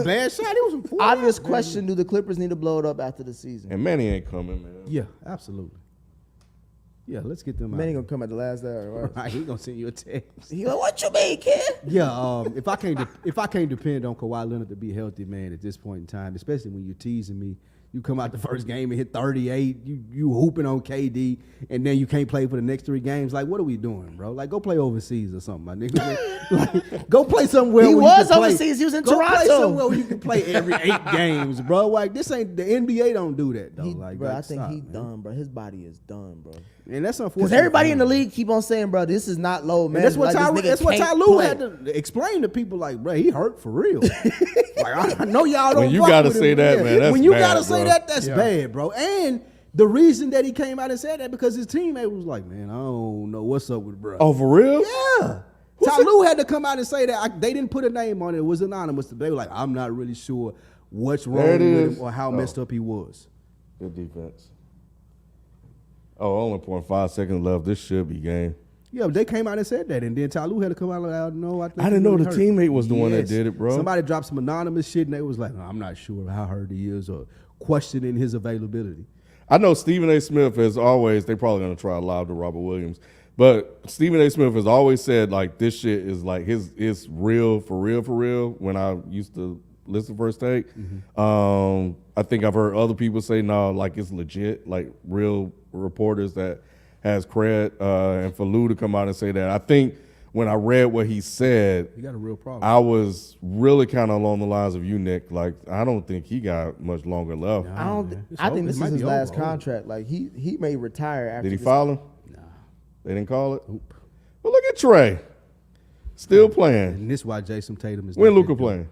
S3: It was important.
S4: Obvious question: do the Clippers need to blow it up after the season?
S2: And Manny ain't coming, man.
S3: Yeah, absolutely. Yeah, let's get them out.
S4: Man, he gonna come at the last hour. Right?
S3: Right, he gonna send you a text.
S4: He like, what you mean, kid?
S3: Yeah, if I can't depend on Kawhi Leonard to be a healthy man at this point in time, especially when you're teasing me, you come out the first game and hit 38, you hooping on KD, and then you can't play for the next 3 games. Like, what are we doing, bro? Like, go play overseas or something, my nigga. Like, go play somewhere.
S4: He
S3: where
S4: was
S3: you can play.
S4: overseas. He was in
S3: Go play
S4: Toronto.
S3: somewhere where you can play every 8 games, bro. Like, this ain't the NBA. Don't do that though.
S4: Bro, I think he's done, bro. His body is done, bro.
S3: and that's unfortunate.
S4: Because everybody
S3: for
S4: in the
S3: him.
S4: league keep on saying, bro, this is not low, man.
S3: And that's what
S4: like,
S3: Ty Lue had to explain to people, like, bro, he hurt for real. Like, I know y'all don't.
S2: When you
S3: fuck
S2: gotta
S3: with him,
S2: say
S3: but
S2: that,
S3: yeah.
S2: man, that's
S3: when you
S2: bad,
S3: gotta say
S2: bro.
S3: that, that's bad, bro. And the reason that he came out and said that because his teammate was like, man, I don't know what's up with bro.
S2: Oh, for real?
S3: Yeah. Ty Lue had to come out and say that. They didn't put a name on it. It was anonymous. They were like, I'm not really sure what's wrong
S2: There it
S3: with
S2: is.
S3: him or how messed up he was.
S2: Good defense. Oh, only 0.5 seconds left. This should be game.
S3: Yeah, but they came out and said that, and then Ty Lue had to come out like, no, I think
S2: I didn't know
S3: he
S2: the
S3: hurt.
S2: teammate was the one that did it, bro.
S3: Somebody dropped some anonymous shit, and they was like, no, I'm not sure how hurt he is or questioning his availability.
S2: I know Stephen A. Smith, as always, they probably going to try live to Robert Williams. But Stephen A. Smith has always said, like, this shit is like it's real, for real, when I used to listen First Take. I think I've heard other people say, no, like it's legit, like real reporters that has cred. And for Lou to come out and say that, I think when I read what he said,
S3: He got a real problem.
S2: I was really kind of along the lines of you, Nick. Like, I don't think he got much longer left.
S4: I don't. I think this is his last contract. Like he may retire after.
S2: Did he
S4: this.
S2: file him? Nah. They didn't call it? Well, look at Trae. Still playing.
S3: And this is why Jason Tatum is
S2: When
S3: not
S2: Luka
S3: that dude.
S2: playing?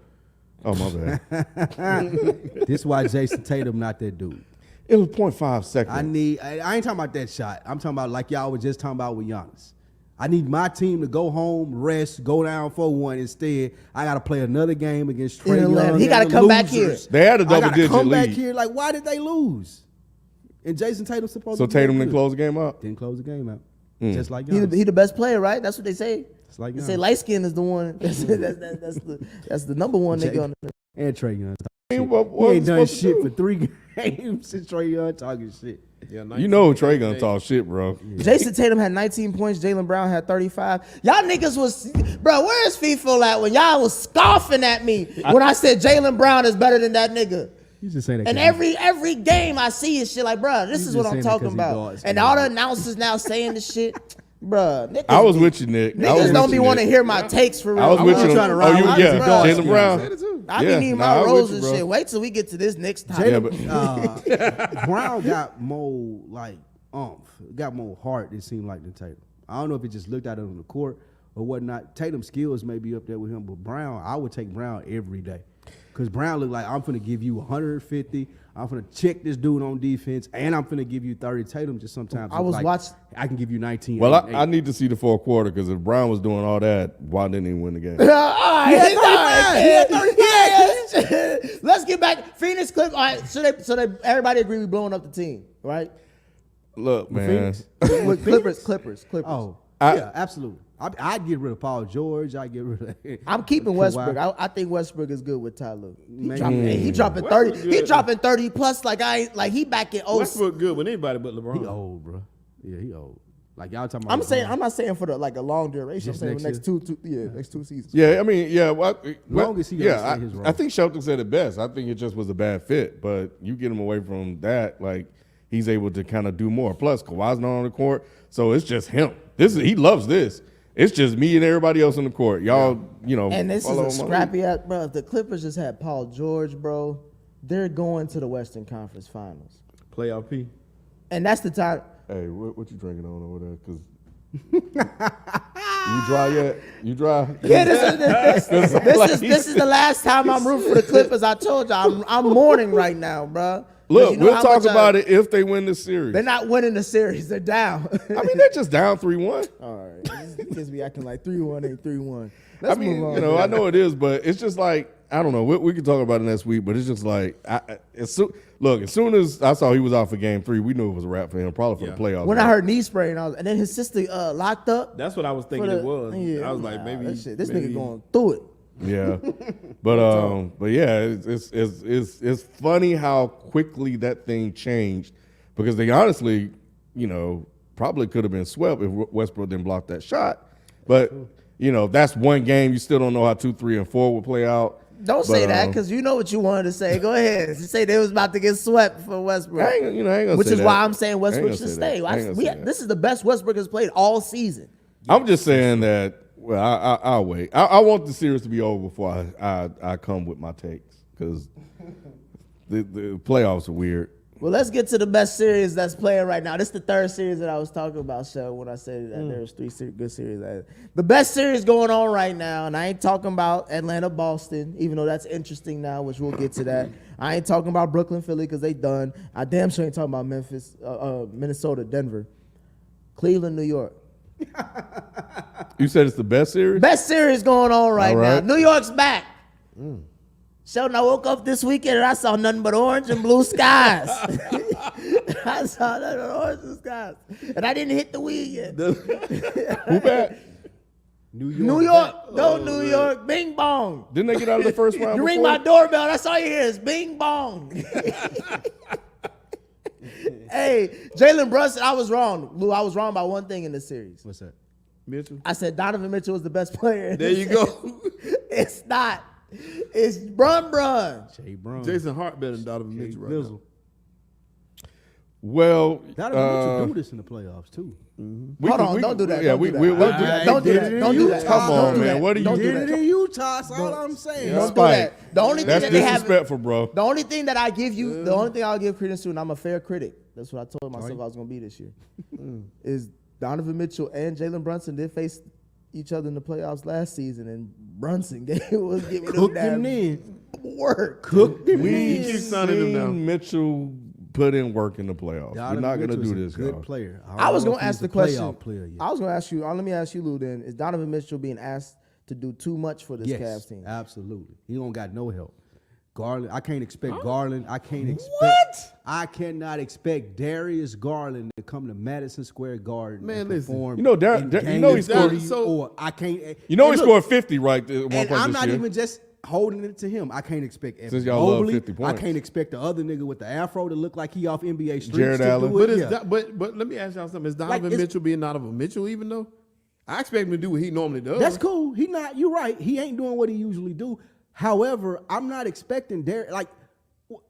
S2: Oh, my bad.
S3: This is why Jason Tatum not that dude.
S2: It was 0.5 seconds.
S3: I ain't talking about that shot. I'm talking about like y'all was just talking about with Giannis. I need my team to go home, rest, go down 4-1. Instead, I got to play another game against Trae Young.
S4: He got to come back here.
S2: They had a double-digit
S3: come back
S2: lead.
S3: here. Like, why did they lose? And Jason Tatum's supposed
S2: So
S3: to be
S2: Tatum
S3: good.
S2: didn't close the game out?
S3: Didn't close the game out. Just like Giannis.
S4: He the best player, right? That's what they say.
S3: It's like
S4: They say
S3: Giannis.
S4: light skin is the one. That's the number one nigga on the.
S3: And Trae Young.
S2: He
S3: He ain't done shit for 3 games since Trae Young talking shit.
S1: Yeah,
S2: You know Trae gonna talk shit, bro.
S4: Jason Tatum had 19 points. Jaylen Brown had 35. Y'all niggas was, bro. Where's FIFA at when y'all was scoffing at me when I said Jaylen Brown is better than that nigga?
S3: You just saying that.
S4: And every game I see is shit like, bro, this
S3: You
S4: is
S3: just
S4: what I'm
S3: saying that
S4: talking
S3: 'cause he
S4: about.
S3: guards
S4: And
S3: me.
S4: all the announcers now saying this shit, bro. Niggas,
S2: I was with you, Nick. I was
S4: niggas
S2: with
S4: don't
S2: you,
S4: be want to
S2: Nick.
S4: hear my takes for real.
S2: I was with you.
S3: trying to
S2: Oh,
S3: ride
S2: you,
S3: with
S2: yeah.
S3: you, dog.
S2: Jaylen Brown.
S4: I
S2: Yeah,
S4: be needing
S2: nah,
S4: my
S2: I was
S4: roles
S2: with
S4: and
S2: you, bro.
S4: shit. Wait till we get to this next time.
S2: Yeah, but
S3: Brown got more like got more heart. It seemed like than Tatum. I don't know if it just looked at it on the court or whatnot. Tatum's skills may be up there with him, but Brown, I would take Brown every day because Brown looked like I'm finna give you 150. I'm finna check this dude on defense, and I'm finna give you 30. Tatum just sometimes.
S4: I was
S3: like,
S4: watching.
S3: I can give you 19.
S2: well,
S3: 8,
S2: I need to see the fourth quarter because if Brown was doing all that, why didn't he win the game?
S4: All right, let's get back. Phoenix Clip. All right, so they everybody agree we blowing up the team, right?
S2: Look, man.
S3: Phoenix?
S4: With Clippers.
S3: Oh,
S2: I-
S3: yeah, absolutely. I'd get rid of Paul George. I'd get rid of.
S4: I'm keeping
S3: Kawhi.
S4: Westbrook. I think Westbrook is good with Tyler.
S3: Man.
S4: He dropping 30. He dropping 30 plus. Like he back in 0.
S1: Westbrook good with anybody but LeBron.
S3: He old, bro. Yeah, he old. Like y'all talking about.
S4: I'm not saying for the like a long duration. I'm
S3: Just
S4: saying the
S3: next
S4: next two seasons.
S2: Yeah, I mean, yeah.
S3: Long as he
S2: yeah,
S3: understand his role.
S2: I think Shelton said it best. I think it just was a bad fit, but you get him away from that, like he's able to kind of do more. Plus, Kawhi's not on the court, so it's just him. He loves this. It's just me and everybody else on the court. Y'all, you know.
S4: And this
S2: follow
S4: is a
S2: my
S4: scrappy ass, bro. If the Clippers just had Paul George, bro, they're going to the Western Conference Finals,
S1: Playoff P.
S4: and that's the time.
S2: Hey, what you drinking on over there? Because you dry yet? You dry?
S4: Yeah, this is the last time I'm rooting for the Clippers. I told you, I'm mourning right now, bro.
S2: Look,
S4: You know
S2: we'll
S4: how
S2: talk
S4: much
S2: about it if they win this series.
S4: They're not winning the series. They're down.
S2: I mean, they're just down 3-1.
S4: All right, this gets me acting like 3-1 ain't 3-1.
S2: I
S4: Let's
S2: mean,
S4: move on.
S2: you know, I know it is, but it's just like, I don't know. We can talk about it next week, but it's just like, as soon as I saw he was out for game 3, we knew it was a wrap for him, probably for the playoffs.
S4: When I heard knee sprain, and then his sister locked up.
S1: That's what I was thinking it was. I was like, maybe
S4: this
S1: maybe-
S4: nigga going through it.
S2: Yeah, but yeah, it's funny how quickly that thing changed because they honestly, you know, probably could have been swept if Westbrook didn't block that shot. But you know, that's one game. You still don't know how 2, 3, and 4 will play out.
S4: Don't say that because you know what you wanted to say. Go ahead. You say they was about to get swept for Westbrook.
S2: I ain't gonna
S4: Which
S2: say
S4: is
S2: that.
S4: why I'm saying
S2: I ain't
S4: Westbrook
S2: gonna
S4: should
S2: say
S4: stay.
S2: that. I ain't gonna say that.
S4: This is the best Westbrook has played all season.
S2: I'm just saying that. Well, I'll wait. I want the series to be over before I come with my takes because the playoffs are weird.
S4: Well, let's get to the best series that's playing right now. This is the third series that I was talking about, Shell, when I said that there was 3 good series. The best series going on right now, and I ain't talking about Atlanta-Boston, even though that's interesting now, which we'll get to that. I ain't talking about Brooklyn-Philly because they done. I damn sure ain't talking about Memphis, Minnesota-Denver. Cleveland-New York.
S2: You said it's the best series?
S4: Best series going on right
S2: All right.
S4: now. New York's back. Sheldon, I woke up this weekend and I saw nothing but orange and blue skies. I saw that on Orange Skies. And I didn't hit the weed yet.
S2: Who back?
S4: New York. Go New York. Bing bong.
S2: Didn't they get out of the first round?
S4: You ring my doorbell. That's all you hear is bing bong. Hey, Jalen Brunson, I was wrong. Lou, I was wrong about one thing in this series.
S3: What's that?
S1: Mitchell.
S4: I said Donovan Mitchell was the best player.
S1: There you go.
S4: It's not. It's Brun.
S3: Jay Brown.
S1: Jason Hart better than Donovan Mitchell right now.
S2: Well,
S3: Donovan Mitchell do this in the playoffs too.
S4: Hold on, don't do that.
S2: Yeah,
S4: Don't do that.
S2: we'll do
S4: Don't
S2: that.
S4: Don't do that. Don't do that.
S2: Come on, man.
S4: that.
S2: What are you
S4: Don't do
S3: Did
S4: that.
S3: it in Utah. That's all I'm saying.
S4: Don't do
S2: Spike.
S4: that. The only thing
S2: That's
S4: that they have.
S2: disrespectful, bro.
S4: The only thing that I give you, the only thing I'll give credence to, and I'm a fair critic. That's what I told myself I was going to be this year. Is Donovan Mitchell and Jalen Brunson did face each other in the playoffs last season, and Brunson was giving them
S3: Cooked
S4: that
S3: him in.
S4: work.
S3: Cooked him
S2: We
S3: in.
S1: keep signing him now.
S2: seen Mitchell put in work in the playoffs. We're not going to do this,
S3: Good
S2: y'all.
S3: player.
S4: I was
S3: don't
S4: going
S3: know
S4: to
S3: if
S4: ask
S3: he's
S4: the
S3: a
S4: question.
S3: playoff player yet.
S4: I was going to ask you. Let me ask you, Lou. Then is Donovan Mitchell being asked to do too much for this Cavs team?
S3: Absolutely. He don't got no help. Garland, I can't expect Garland. I can't expect.
S4: What?
S3: I cannot expect Darius Garland to come to Madison Square Garden
S1: Man,
S3: and
S1: listen.
S3: perform.
S2: You know, he scored.
S3: Or I can't.
S2: You know,
S3: and
S2: he
S3: look,
S2: scored 50 right there. One
S3: And
S2: point
S3: I'm
S2: this
S3: not
S2: year.
S3: even just holding it to him. I can't expect Evan
S2: Since y'all love
S3: Mobley.
S2: 50
S3: I
S2: points.
S3: can't expect the other nigga with the afro to look like he off NBA streets.
S2: Jared
S3: to
S2: Allen.
S3: do
S1: But,
S3: it.
S1: is that, but let me ask y'all something. Is Donovan Mitchell being Donovan Mitchell even though? I expect him to do what he normally does.
S3: That's cool. He not. You're right. He ain't doing what he usually do. However, I'm not expecting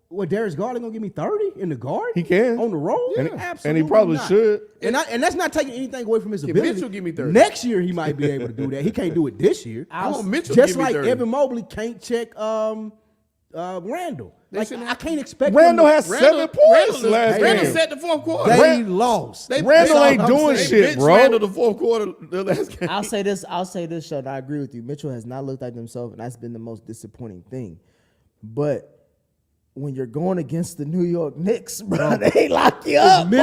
S3: what Darius Garland gonna give me 30 in the guard?
S2: He can.
S3: On the road?
S2: And,
S3: Absolutely
S2: and he probably
S3: not.
S2: should.
S3: And that's not taking anything away from his
S1: Can
S3: ability.
S1: Mitchell give me 30?
S3: Next year he might be able to do that. He can't do it this year.
S1: I want Mitchell to
S3: Just
S1: give me
S3: like
S1: 30.
S3: Evan Mobley can't check Randall. Like
S1: shouldn't
S3: I can't expect
S2: Randall
S3: him to-
S2: has 7 points last
S1: Randall
S2: game.
S1: set the fourth quarter.
S3: They lost.
S2: Randall ain't doing
S1: They
S2: shit,
S1: benched
S2: bro.
S1: Randall the fourth quarter the last game.
S4: I'll say this, Sheldon. I agree with you. Mitchell has not looked like himself, and that's been the most disappointing thing. But when you're going against the New York Knicks, bro, they lock you up. They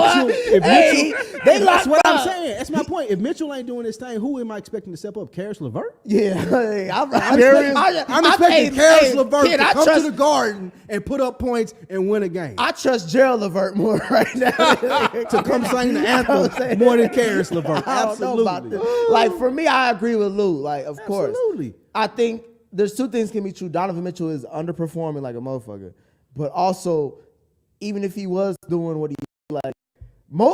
S4: lock
S3: That's what I'm
S4: up.
S3: saying. That's my point. If Mitchell ain't doing this thing, who am I expecting to step up? Karis LeVert?
S4: Yeah,
S3: I'm expecting Karis LeVert
S4: kid,
S3: to
S4: I
S3: come
S4: trust,
S3: to the Garden and put up points and win a game.
S4: I trust Gerald LeVert more right now.
S3: To come sing the anthem more than Karis LeVert.
S4: I don't know about
S3: Absolutely.
S4: this. Like, for me, I agree with Lou. Like, of course.
S3: Absolutely.
S4: I think there's two things can be true. Donovan Mitchell is underperforming like a motherfucker. But also, even if he was doing what he like,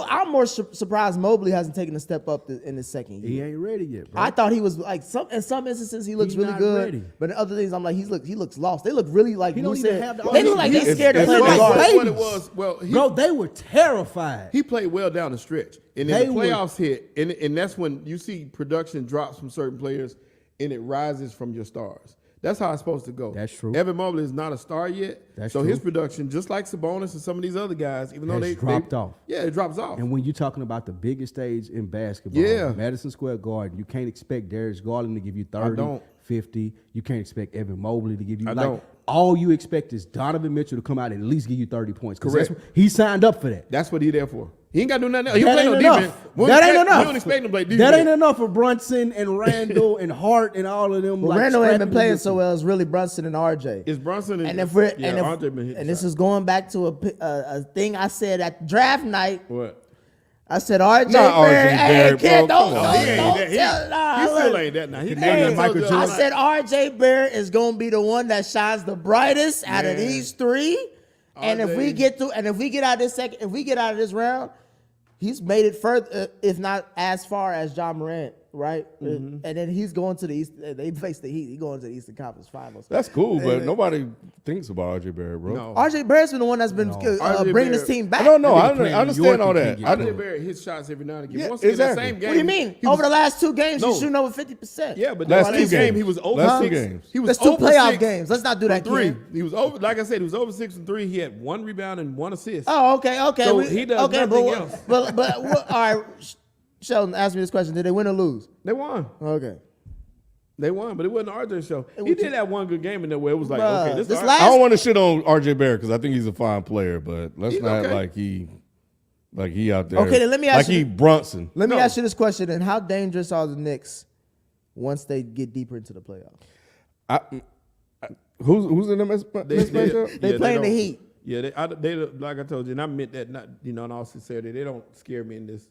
S4: I'm more surprised Mobley hasn't taken a step up in his second year.
S3: He ain't ready yet, bro.
S4: I thought he was like in some instances he looks
S3: He's
S4: really
S3: not
S4: good,
S3: ready.
S4: but in other things I'm like he looks lost. They look really like
S3: He
S4: you
S3: don't even
S4: said.
S3: have the-
S4: They look like they're scared to
S2: it's
S4: play the
S2: like
S4: guard.
S3: babies.
S1: What it was, well,
S3: Bro, they were terrified.
S1: he played well down the stretch. And
S3: They
S1: then the
S3: were-
S1: playoffs hit, and that's when you see production drops from certain players and it rises from your stars. That's how it's supposed to go.
S3: That's true.
S1: Evan Mobley is not a star yet.
S3: That's
S1: so
S3: true.
S1: his production, just like Sabonis and some of these other guys, even though
S3: Has
S1: they
S3: dropped off.
S1: Yeah, it drops off.
S3: And when you're talking about the biggest stage in basketball,
S1: Yeah.
S3: Madison Square Garden, you can't expect Darius Garland to give you 30,
S1: don't.
S3: 50. You can't expect Evan Mobley to give you
S1: I
S3: like
S1: don't.
S3: all you expect is Donovan Mitchell to come out and at least give you 30 points. 'Cause
S1: Correct.
S3: that's what- He signed up for that.
S1: That's what he there for. He ain't got to do nothing else. He
S3: That
S1: play no
S3: ain't
S1: defense.
S3: enough.
S1: We don't
S3: That ain't
S1: expect-
S3: enough.
S1: We don't expect him to play defense.
S3: That ain't enough for Brunson and Randall and Hart and all of them.
S4: But
S3: like,
S4: Randall ain't been
S3: scrapping
S4: playing
S3: the
S4: so well. It's really Brunson and RJ.
S1: It's Brunson and
S4: And if we're
S1: yeah,
S4: and, if,
S1: Andre been hitting
S4: and this
S1: shots.
S4: is going back to a thing I said at draft night.
S1: What?
S4: I said RJ
S2: Not RJ
S4: Barrett. Hey,
S2: Barrett,
S4: kid,
S2: bro.
S4: don't
S2: Come on.
S1: He ain't
S4: don't
S1: that.
S4: tell. Nah,
S1: He still
S4: look.
S1: ain't that now. He
S3: Hey,
S1: ain't
S3: Michael
S1: Michael
S3: Jordan.
S4: I said RJ Barrett is gonna be the one that shines the brightest out of
S1: Man.
S4: these three. And if we
S1: RJ.
S4: get out of this round, he's made it further, if not as far as John Morant, right? And then he's going to the East. They face the Heat. He's going to the Eastern Conference Finals.
S2: That's cool, but nobody thinks about RJ Barrett, bro.
S1: No.
S4: RJ Barrett's been the one that's been
S1: RJ
S4: bringing this
S1: Barrett-
S4: team back.
S2: I don't know.
S3: That nigga
S2: I
S3: playing in New
S2: understand
S3: York,
S2: all
S3: he
S2: that.
S3: can't get
S2: I
S1: RJ
S2: didn't-
S1: Barrett hits shots every now and again.
S2: Yeah,
S1: Once again, that
S2: exactly.
S1: same game.
S4: What do you mean?
S1: he was-
S4: Over the last 2 games,
S1: No.
S4: he's shooting over 50%.
S1: Yeah, but
S2: Last
S1: that
S2: two
S1: last game
S2: games.
S1: he was over
S2: Last two
S1: 6.
S2: games.
S1: He was
S4: That's 2
S1: over
S4: playoff
S1: 6
S4: games. Let's not do that,
S1: from 3.
S4: kid.
S1: He was over, like I said, he was over 6 from 3. He had 1 rebound and 1 assist.
S4: Oh, okay.
S1: So he does nothing else.
S4: But what, all right, Sheldon, ask me this question: did they win or lose?
S1: They won.
S4: Okay.
S1: They won, but it wasn't RJ's show. He did have one good game in there where it was like,
S4: Bruh,
S1: okay,
S4: this
S1: this
S4: last-
S2: I don't want to shit on RJ Barrett because I think he's a fine player, but let's
S1: He's
S2: not
S1: okay.
S2: like he out there.
S4: Okay, then let me ask
S2: like
S4: you-
S2: he Brunson.
S4: Let me
S1: No.
S4: ask you this question: and how dangerous are the Knicks once they get deeper into the playoffs?
S2: Who's in the this
S1: They-
S2: matchup?
S4: They
S1: Yeah,
S4: playing the
S1: don't-
S4: Heat.
S1: Yeah, they like I told you, and I meant that not in all sincerity. They don't scare me in this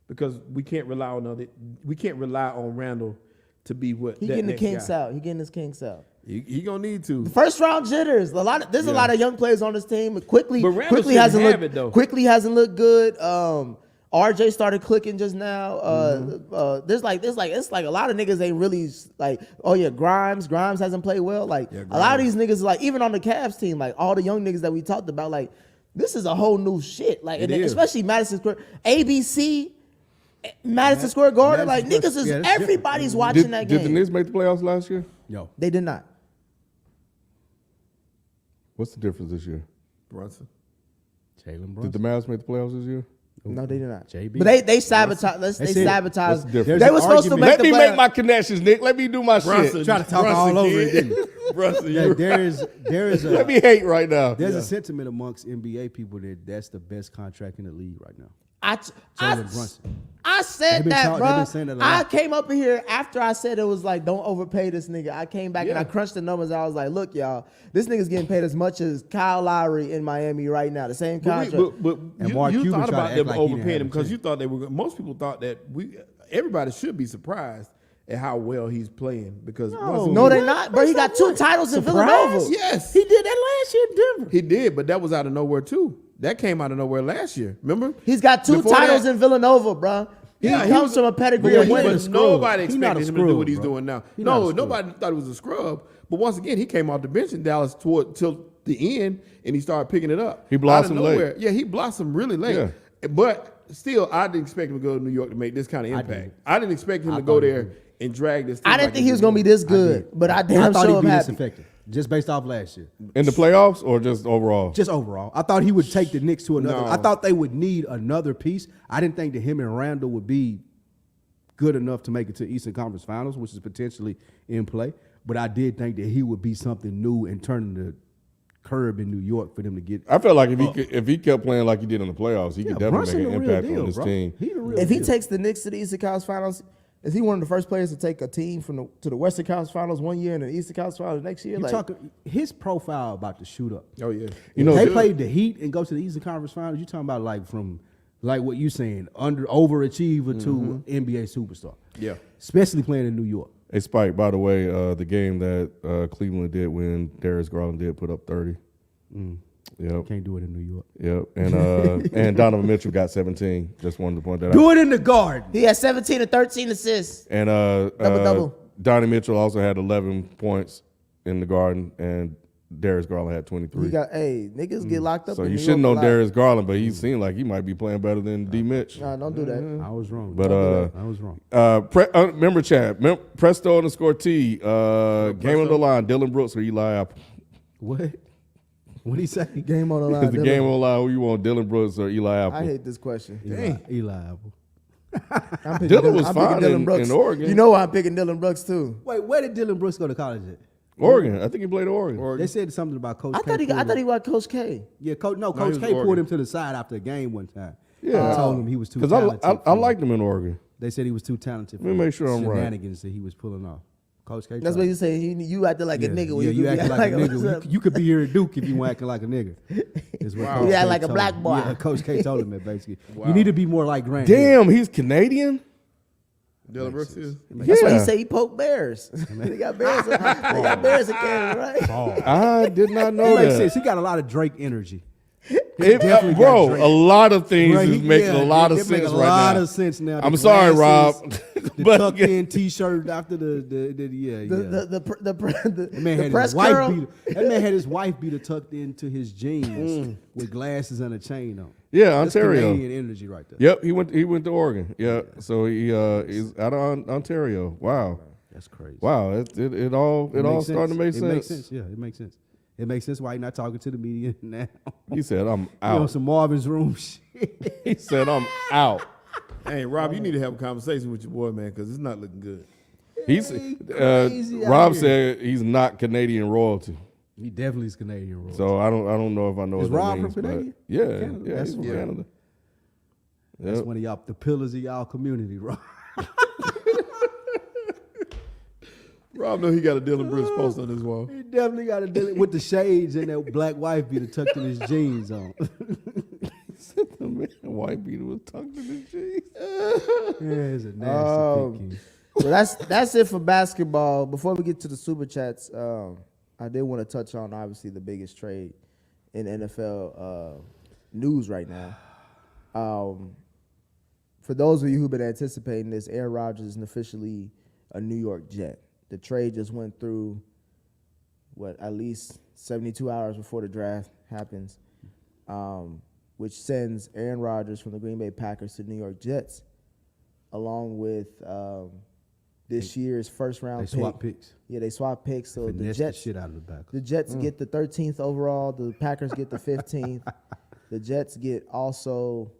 S1: because we can't rely on Randall to be what
S4: He
S1: that
S4: getting the
S1: next
S4: kinks
S1: guy.
S4: out. He getting his kinks out.
S1: He gonna need to.
S4: The first round jitters. There's a lot of young players on this team. Quickly,
S1: But Randall
S4: quickly
S1: shouldn't
S4: hasn't
S1: have
S4: looked.
S1: it, though.
S4: Quickly hasn't looked good. RJ started clicking just now. There's like it's like a lot of niggas ain't really like. Oh yeah, Grimes hasn't played well. Like a lot of these niggas, like even on the Cavs team, like all the young niggas that we talked about, like this is a whole new shit. Like especially Madison Square, ABC, Madison Square Garden. Like niggas is everybody's watching that game.
S2: Did the Knicks make the playoffs last year?
S3: Yo,
S4: They did not.
S2: What's the difference this year?
S1: Brunson.
S3: Jalen Brunson.
S2: Did the Mavs make the playoffs this year?
S4: No, they did not.
S3: JB.
S4: But they sabotaged. They
S3: That's it.
S4: sabotaged.
S2: What's the difference?
S4: They were supposed to
S3: argument.
S4: make
S2: Let
S4: the
S2: me
S4: playoffs.
S2: make my connections, Nick. Let me do my shit.
S3: Try to talk all over it, didn't you?
S1: Brunson,
S3: Yeah, there is
S2: Let
S3: a
S2: me hate right now.
S3: there's a sentiment amongst NBA people that's the best contract in the league right now. Jalen Brunson.
S4: I said
S3: They've been
S4: that,
S3: they've
S4: bro.
S3: been saying that a
S4: I
S3: lot.
S4: came up in here after I said it was like, don't overpay this nigga. I came back and I crunched the numbers. I was like, look, y'all, this nigga's getting paid as much as Kyle Lowry in Miami right now. The same contract.
S1: But
S3: And Mark
S1: you
S3: Cuban
S1: thought
S3: tried to
S1: about
S3: act
S1: them
S3: like he didn't
S1: overpaying
S3: have
S1: him
S3: a
S1: because
S3: chance.
S1: you thought they were. Most people thought that everybody should be surprised at how well he's playing because
S4: No, they not, bro. He got 2 titles in Villanova.
S1: Yes,
S3: He did that last year in Denver.
S1: he did, but that was out of nowhere too. That came out of nowhere last year. Remember?
S4: He's got 2
S1: Before
S4: titles
S1: that-
S4: in Villanova, bro. He comes from a pedigree of
S1: But
S4: winners.
S1: nobody
S3: He not a
S1: expected him to do what
S3: scrub,
S1: he's
S3: bro.
S1: doing now.
S3: He not a
S1: No,
S3: scrub.
S1: nobody thought he was a scrub. But once again, he came off the bench in Dallas till the end, and he started picking it up.
S2: He blossomed
S1: out of nowhere.
S2: late.
S1: Yeah, he blossomed really late.
S2: Yeah.
S1: But still, I didn't expect him to go to New York to make this kind of impact. I didn't expect him to go
S3: thought he
S1: there
S3: would.
S1: and drag this team.
S4: I didn't
S1: like
S4: think he was gonna be this good, but I
S3: I
S4: damn
S3: thought
S4: sure
S3: he'd
S4: am
S3: be this
S4: happy.
S3: effective, just based off last year.
S2: In the playoffs or just overall?
S3: Just overall, I thought he would take the Knicks to another.
S1: No.
S3: I thought they would need another piece. I didn't think that him and Randall would be good enough to make it to Eastern Conference Finals, which is potentially in play. But I did think that he would be something new and turning the curb in New York for them to get.
S2: I felt like if he kept playing like he did in the playoffs, he could definitely
S3: Brunson
S2: make an
S3: the real
S2: impact
S3: deal,
S2: on this
S3: bro.
S2: team.
S3: He the real
S4: If he
S3: deal.
S4: takes the Knicks to the Eastern Conference Finals, is he one of the first players to take a team to the Western Conference Finals one year and the Eastern Conference Finals next year?
S3: You
S4: Like,
S3: talking his profile about to shoot up.
S1: Oh yeah.
S2: You know,
S3: They
S2: good.
S3: played the Heat and go to the Eastern Conference Finals. You talking about like from like what you saying overachiever to NBA superstar.
S1: Yeah.
S3: Especially playing in New York.
S2: Hey, Spike, by the way, the game that Cleveland did when Darius Garland did put up 30. Yep.
S3: Can't do it in New York.
S2: Yep. And Donovan Mitchell got 17. Just wanted to point that out.
S3: Do it in the Garden.
S4: he had 17 and 13 assists.
S2: And
S4: Double-double.
S2: Donnie Mitchell also had 11 points in the Garden, and Darius Garland had 23.
S4: Niggas get locked up.
S2: So
S4: in
S2: you
S4: New
S2: should
S4: York
S2: know
S4: a lot.
S2: Darius Garland, but he seemed like he might be playing better than D. Mitch.
S4: Nah, don't do that.
S3: I was wrong.
S2: But
S3: I was wrong.
S2: remember Chad, Presto _ T, game on the line, Dylan Brooks or Eli Apple.
S3: What? What'd he say?
S4: Game on the line.
S2: Is the
S4: Dylan.
S2: game on the line? Who you want, Dylan Brooks or Eli Apple?
S4: I hate this question.
S3: Eli Apple.
S4: I'm picking
S2: Dylan was
S4: I'm
S2: fine
S4: picking Dylan
S2: in
S4: Brooks.
S2: Oregon.
S4: You know why I'm picking Dylan Brooks too?
S3: Wait, where did Dylan Brooks go to college at?
S2: Oregon. I think he played at Oregon.
S3: They said something about Coach
S4: I
S3: K.
S4: thought he was Coach K.
S3: Yeah, Coach
S1: he
S3: Coach
S1: was
S3: K pulled
S1: Oregon.
S3: him to the side after a game one time.
S2: Yeah.
S3: And told him he was too
S2: Because
S3: talented.
S2: I liked him in Oregon.
S3: They said he was too talented for
S2: Let me make sure I'm right.
S3: shenanigans that he was pulling off. Coach K.
S4: That's
S3: tried.
S4: what you say. You acted like a nigga.
S3: Yeah,
S4: when
S3: you
S4: could be
S3: acting like a
S4: what's
S3: nigga.
S4: up?
S3: You could be here at Duke if you were acting like a nigga. Is what
S1: Wow.
S3: Coach
S4: You act
S3: K
S4: like a
S3: told
S4: black
S3: him.
S4: boy.
S3: Yeah, Coach K told him that basically. You need to be more like Grant.
S2: Damn, he's Canadian?
S1: Dylan Brooks is.
S4: That's why
S2: Yeah.
S4: he say he poked bears. They got bears. They got bears in Canada, right?
S2: I did not know
S3: It makes
S2: that.
S3: sense. He got a lot of Drake energy.
S2: Bro,
S3: definitely got Drake.
S2: a lot of things
S3: Bro,
S2: is making a lot of
S3: they make
S2: sense
S3: a
S2: right
S3: lot
S2: now.
S3: of sense now. The
S2: I'm sorry, Rob.
S3: glasses, The
S2: But-
S3: tucked in T-shirt after yeah.
S4: The
S3: That man, had
S4: press
S3: his wife
S4: curl.
S3: that man had his wife beater tucked into his jeans with glasses and a chain on.
S2: Yeah,
S3: That's
S2: Ontario.
S3: Canadian energy right there.
S2: Yep, he went to Oregon. Yeah, so he's out of Ontario. Wow,
S3: That's crazy.
S2: wow, it all
S3: makes
S2: starting to make
S3: It
S2: sense.
S3: makes sense. Yeah, it makes sense. It makes sense why you're not talking to the media now.
S2: He said, "I'm
S3: You know,
S2: out."
S3: some Marvin's Room shit.
S2: He said, "I'm out."
S1: Hey, Rob, you need to have a conversation with your boy, man, because it's not looking good.
S2: He's
S3: crazy out
S2: Rob
S3: here.
S2: said he's not Canadian royalty.
S3: He definitely is Canadian royalty.
S2: So I don't know if I know
S3: Is
S2: what
S3: Rob
S2: that
S3: from
S2: means. but
S3: Canada?
S2: Yeah,
S3: Canada?
S2: yeah,
S3: That's
S2: he's from
S3: right.
S2: Canada.
S3: That's
S2: Yep.
S3: one of y'all, the pillars of y'all community, Rob.
S1: Rob know he got a Dylan Brooks post on his wall.
S3: He definitely got to deal with the shades and that black wife beater tucked in his jeans on.
S2: The man, white beater was tucked in his jeans.
S3: Yeah, it's a nasty pick.
S4: So that's it for basketball. Before we get to the super chats, I did want to touch on obviously the biggest trade in NFL news right now. For those of you who've been anticipating this, Aaron Rodgers is officially a New York Jet. The trade just went through, at least 72 hours before the draft happens, which sends Aaron Rodgers from the Green Bay Packers to the New York Jets, along with this year's first-round pick.
S3: They swap picks.
S4: Yeah, they swap picks. So
S3: Finesse the shit out of the back.
S4: The Jets get the 13th overall. The Packers get the 15th. The Jets get also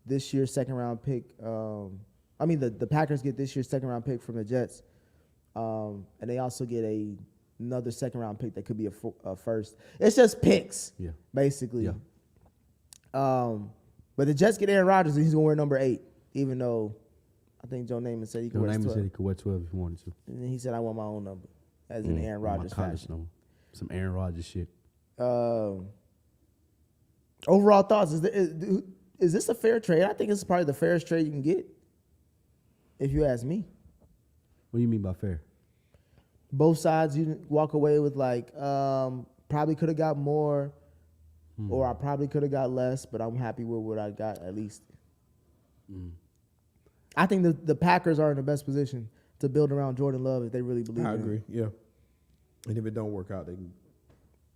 S4: this year's second-round pick. The Packers get this year's second-round pick from the Jets. And they also get another second-round pick that could be a first. It's just picks, basically.
S3: Yeah.
S4: But the Jets get Aaron Rodgers, and he's going to wear number 8, even though I think Joe Namath said he could wear 12.
S3: Said he could wear 12 if he wanted to.
S4: And then he said, I want my own number, as in Aaron Rodgers fashion.
S3: Number. Some Aaron Rodgers shit.
S4: Overall thoughts, is this a fair trade? I think this is probably the fairest trade you can get, if you ask me.
S3: What do you mean by fair?
S4: Both sides, you walk away with probably could have got more, or I probably could have got less, but I'm happy with what I got at least. I think the Packers are in the best position to build around Jordan Love if they really believe in him.
S1: I agree, yeah. And if it don't work out, they can.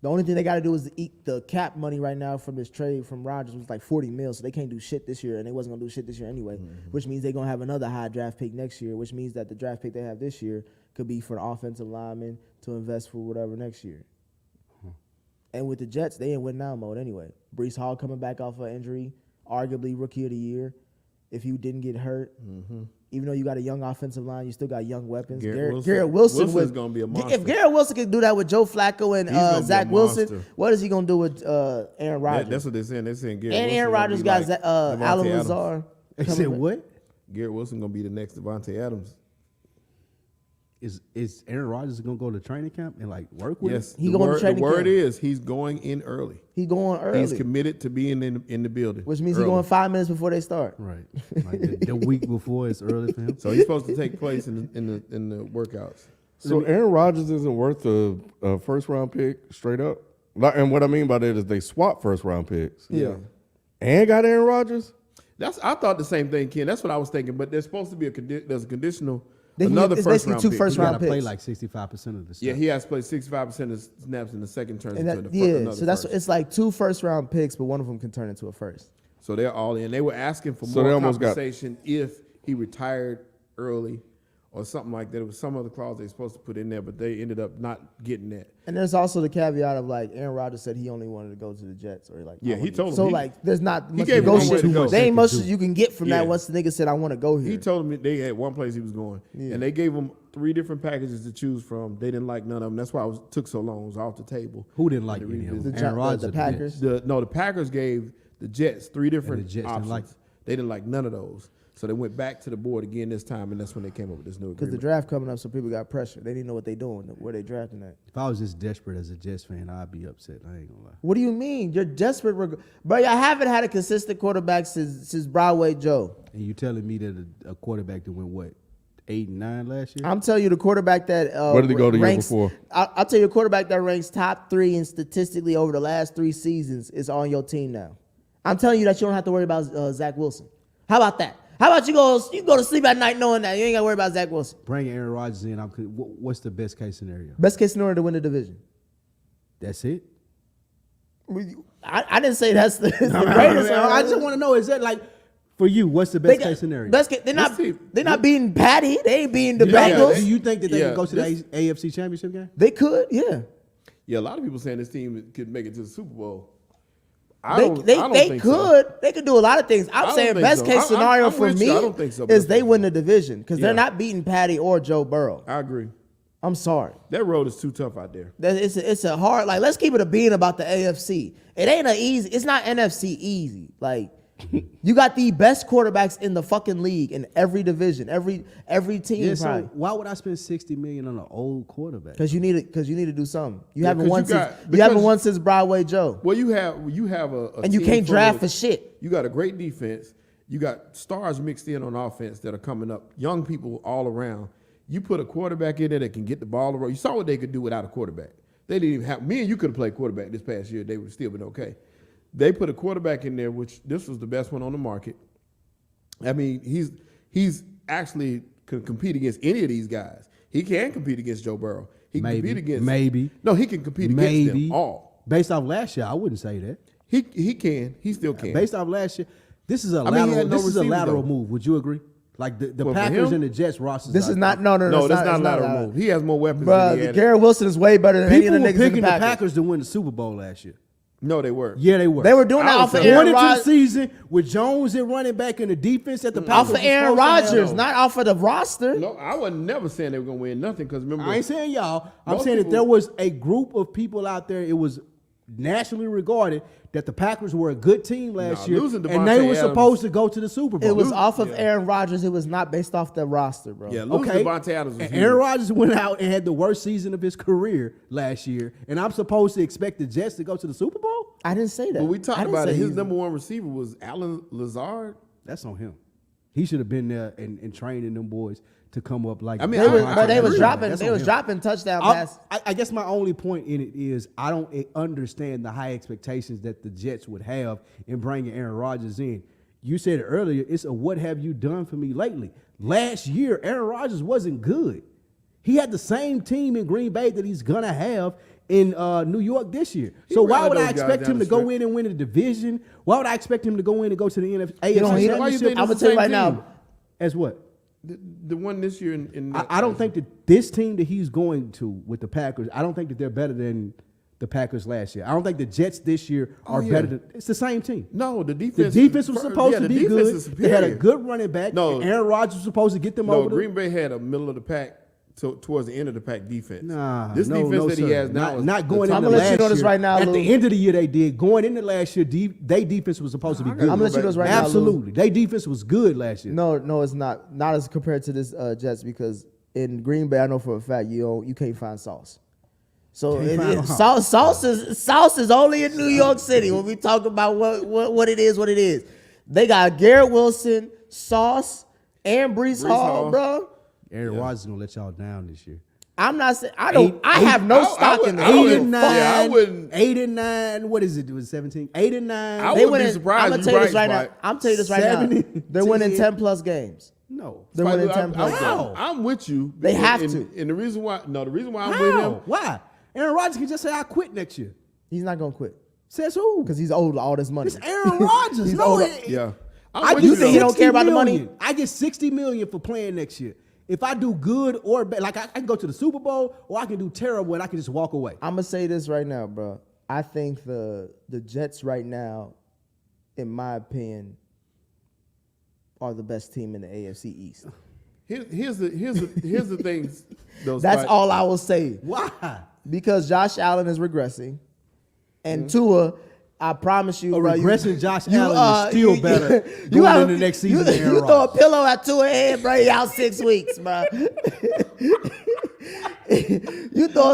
S4: The only thing they got to do is eat the cap money right now from this trade from Rodgers was like $40 million, so they can't do shit this year, and they wasn't going to do shit this year anyway, which means they're going to have another high draft pick next year, which means that the draft pick they have this year could be for an offensive lineman to invest for whatever next year. And with the Jets, they in win-now mode anyway. Breece Hall coming back off an injury, arguably rookie of the year. If you didn't get hurt, even though you got a young offensive line, you still got young weapons. Garrett Wilson
S1: is going to be a monster.
S4: If Garrett Wilson can do that with Joe Flacco and Zach Wilson, what is he going to do with Aaron Rodgers?
S1: That's what they're saying. They're saying Garrett
S4: and
S1: Wilson
S4: Aaron Rodgers got Alan Lazar.
S3: They said what?
S1: Garrett Wilson going to be the next Devontae Adams.
S3: Is Aaron Rodgers going to go to training camp and work with?
S1: Yes,
S4: he going to training camp.
S1: The word is he's going in early.
S4: He going early.
S1: He's committed to being in the building,
S4: which means he's going 5 minutes before they start.
S3: Right, the week before it's early for him.
S1: So he's supposed to take place in the workouts.
S2: So Aaron Rodgers isn't worth a first-round pick straight up. And what I mean by that is they swap first-round picks.
S1: Yeah,
S2: and got Aaron Rodgers.
S1: I thought the same thing, Ken. That's what I was thinking. But there's supposed to be there's a conditional.
S4: It's basically 2 first-round picks.
S3: Play like 65% of the stuff.
S1: Yeah, he has to play 65% of snaps in the second turn.
S4: So that's it's like 2 first-round picks, but one of them can turn into a first.
S1: So they're all in. They were asking for more compensation if he retired early or something like that. It was some other clause they were supposed to put in there, but they ended up not getting that.
S4: And there's also the caveat of Aaron Rodgers said he only wanted to go to the Jets, or
S1: he told him.
S4: So there's not much
S1: gave him
S4: negotiation.
S1: to go.
S4: There ain't much you can get from that once the nigga said I want to go here.
S1: He told him they had one place he was going, and they gave him 3 different packages to choose from. They didn't like none of them. That's why it took so long. It was off the table.
S3: Who didn't like any of them?
S4: Aaron Rodgers, the Packers.
S1: The Packers gave the Jets 3 different
S3: Jets
S1: options. They didn't like none of those. So they went back to the board again this time, and that's when they came up with this new agreement.
S4: Because the draft coming up, so people got pressure. They didn't know what they doing, where they drafting at.
S3: If I was this desperate as a Jets fan, I'd be upset. I ain't gonna lie.
S4: What do you mean? You're desperate, bro. I haven't had a consistent quarterback since Broadway Joe.
S3: And you telling me that a quarterback that went 8 and 9 last year?
S4: I'm telling you, the quarterback that
S2: where did he go the year before?
S4: I'll tell you, a quarterback that ranks top 3 and statistically over the last 3 seasons is on your team now. I'm telling you that you don't have to worry about Zach Wilson. How about that? How about you go to sleep at night knowing that you ain't got to worry about Zach Wilson?
S3: Bring Aaron Rodgers in. What's the best case scenario?
S4: Best case scenario to win the division.
S3: That's it?
S4: I didn't say that's the greatest.
S3: I just want to know, is that for you, what's the best case scenario?
S4: They're not beating Patty. They ain't beating the Bengals.
S3: Do you think that they can go to the AFC Championship game?
S4: They could, yeah.
S1: Yeah, a lot of people saying this team could make it to the Super Bowl.
S4: They could. They could do a lot of things. I'm saying best case scenario for me is they win the division because they're not beating Patty or Joe Burrow.
S1: I agree.
S4: I'm sorry.
S1: That road is too tough out there.
S4: It's a hard, let's keep it a bean about the AFC. It ain't easy. It's not NFC easy. You got the best quarterbacks in the fucking league in every division, every team.
S3: Yeah, so
S4: probably.
S3: why would I spend $60 million on an old quarterback?
S4: Because you need to do something. You
S1: Yeah,
S4: haven't
S1: 'cause
S4: won
S1: you
S4: since
S1: got-
S4: you haven't
S1: because-
S4: won since Broadway Joe,
S1: Well, you have a
S4: and you
S1: team
S4: can't
S1: full
S4: draft
S1: of-
S4: for shit.
S1: You got a great defense. You got stars mixed in on offense that are coming up. Young people all around. You put a quarterback in there that can get the ball around. You saw what they could do without a quarterback. They didn't even have me and you could have played quarterback this past year. They would still been okay. They put a quarterback in there, which this was the best one on the market. I mean, he's actually could compete against any of these guys. He can compete against Joe Burrow. He can compete against No, he can compete against them all.
S3: Based off last year, I wouldn't say that.
S1: He can. He still can.
S3: Based off last year, this is a
S1: mean, he
S3: lateral.
S1: had no
S3: This is a
S1: receivers,
S3: lateral
S1: though.
S3: move. Would you agree? Like the
S1: Well, for
S3: Packers
S1: him?
S3: and the Jets rosters.
S4: This is not no.
S1: No, that's not a
S4: it's
S1: lateral move. He has more weapons
S4: Bro,
S1: than he had.
S4: Garrett Wilson is way better than any
S3: People
S4: of the
S3: were
S4: niggas in
S3: picking
S4: the
S3: the
S4: Packers.
S3: Packers to win the Super Bowl last year.
S1: No, they were.
S3: Yeah, they were.
S4: They were doing
S1: I
S4: that
S1: would
S4: off of
S1: say-
S3: Going
S4: Aaron
S3: into the
S4: Rodgers.
S3: season with Jones at running back and the defense at the Packers.
S4: Off of
S3: was
S4: Aaron
S3: supposed to have-
S4: Rodgers, not off of the roster.
S1: No, I was never saying they were gonna win nothing because remember,
S3: I ain't saying y'all. I'm
S1: Most
S3: saying that
S1: people-
S3: there was a group of people out there. It was nationally regarded that the Packers were a good team last
S1: Nah,
S3: year,
S1: losing
S3: and they
S1: Devontae
S3: were
S1: Adams-
S3: supposed to go to the Super Bowl.
S4: It was
S1: Lose-
S4: off of
S1: yeah.
S4: Aaron Rodgers. It was not based off the roster, bro.
S1: yeah, losing
S3: Okay.
S1: Devontae Adams was
S3: And
S1: huge.
S3: Aaron Rodgers went out and had the worst season of his career last year, and I'm supposed to expect the Jets to go to the Super Bowl?
S4: I didn't say that.
S1: But we
S4: I
S1: talked
S4: didn't
S1: about
S4: say
S1: it. His
S4: he's-
S1: number one receiver was Alan Lazard.
S3: That's on him. He should have been there and training them boys to come up like.
S1: I mean,
S4: They
S1: I-
S4: was,
S1: I
S4: but they was
S1: agree.
S4: dropping.
S3: That's
S4: They
S3: on
S4: was
S3: him.
S4: dropping touchdown
S3: I,
S4: passes.
S3: I guess my only point in it is I don't understand the high expectations that the Jets would have in bringing Aaron Rodgers in. You said it earlier. It's a what have you done for me lately? Last year, Aaron Rodgers wasn't good. He had the same team in Green Bay that he's gonna have in New York this year. So why
S1: ran
S3: would
S1: those
S3: I
S1: guys
S3: expect
S1: down
S3: him
S1: the
S3: to go
S1: stretch.
S3: in and win a division? Why would I expect him to go in and go to the AFC
S4: You know, he-
S1: Why you think
S4: I'm gonna
S1: this is
S4: tell you
S1: the
S4: right
S1: same
S4: now.
S1: team?
S3: As what?
S1: The one this year in
S3: I don't think that this team that he's going to with the Packers, I don't think that they're better than the Packers last year. I don't think the Jets this year are
S1: yeah.
S3: better than. It's the same team.
S1: No, the
S3: The
S1: defense.
S3: defense was supposed
S1: yeah,
S3: to
S1: the
S3: be
S1: defense
S3: good.
S1: is
S3: They had a
S1: superior.
S3: good running back.
S1: No.
S3: and Aaron Rodgers was supposed to get them
S1: No,
S3: over.
S1: Green Bay had a middle of the pack towards the end of the pack defense.
S3: Nah,
S1: this
S3: no,
S1: defense
S3: no,
S1: that he
S3: sir.
S1: has now is
S3: not
S1: the
S3: going
S1: top.
S3: into
S4: I'ma let you
S3: last
S4: know this
S3: year.
S4: right now,
S3: At
S4: Lou.
S3: the end of the year, they did. Going into last year, they defense was supposed to be good.
S1: I'm
S4: gonna let you know this right now, Lou.
S3: Absolutely, they defense was good last year.
S4: No, it's not. Not as compared to this Jets because in Green Bay, I know for a fact you can't find sauce. So
S3: Can't find
S4: sauce is only in New York City when we talk about what it is. What it is. They got Garrett Wilson, Sauce, and Brees Hall,
S1: Hall.
S4: bro.
S3: Aaron Rodgers is gonna let y'all down this year.
S4: I'm not saying I don't. I have no stock in
S1: I
S4: them.
S1: would-
S3: Eight and nine.
S1: yeah, I wouldn't-
S3: 8 and 9. What is it? It was 17. 8 and 9.
S1: I
S4: They
S1: wouldn't be
S4: winning.
S1: surprised
S4: I'm gonna
S1: if
S4: tell
S1: you
S4: you this
S1: right,
S4: right now.
S1: Spike.
S4: I'm telling you this right now.
S3: 7,
S4: They're winning
S3: 10.
S4: 10+ games.
S3: No.
S4: They're winning
S1: Spike,
S4: 10+ games.
S3: Wow.
S1: I'm with you.
S4: They have
S1: and,
S4: to.
S1: And the reason why I'm with him.
S3: How? Why? Aaron Rodgers can just say I quit next year.
S4: He's not gonna quit
S3: Says who?
S4: because he's owed all this money.
S3: It's Aaron Rodgers.
S4: He's
S3: no,
S4: owed.
S1: Yeah. I'm
S3: I
S1: with
S3: get
S4: You think he
S1: though.
S4: don't care about the
S3: 60
S4: money?
S3: million. I get $60 million for playing next year. If I do good or bad, like I can go to the Super Bowl, or I can do terrible and I can just walk away.
S4: I'm gonna say this right now, bro. I think the Jets right now, in my opinion, are the best team in the AFC East.
S1: Here's the things.
S4: That's all I will say.
S3: Why?
S4: Because Josh Allen is regressing, and Tua, I promise you,
S3: A
S4: bro,
S3: regressing Josh Allen is still better
S4: you
S3: going
S4: have-
S3: into next season
S4: You,
S3: than Aaron
S4: you throw a
S3: Rodgers.
S4: pillow at Tua head, bro. He out 6 weeks, bro. You throw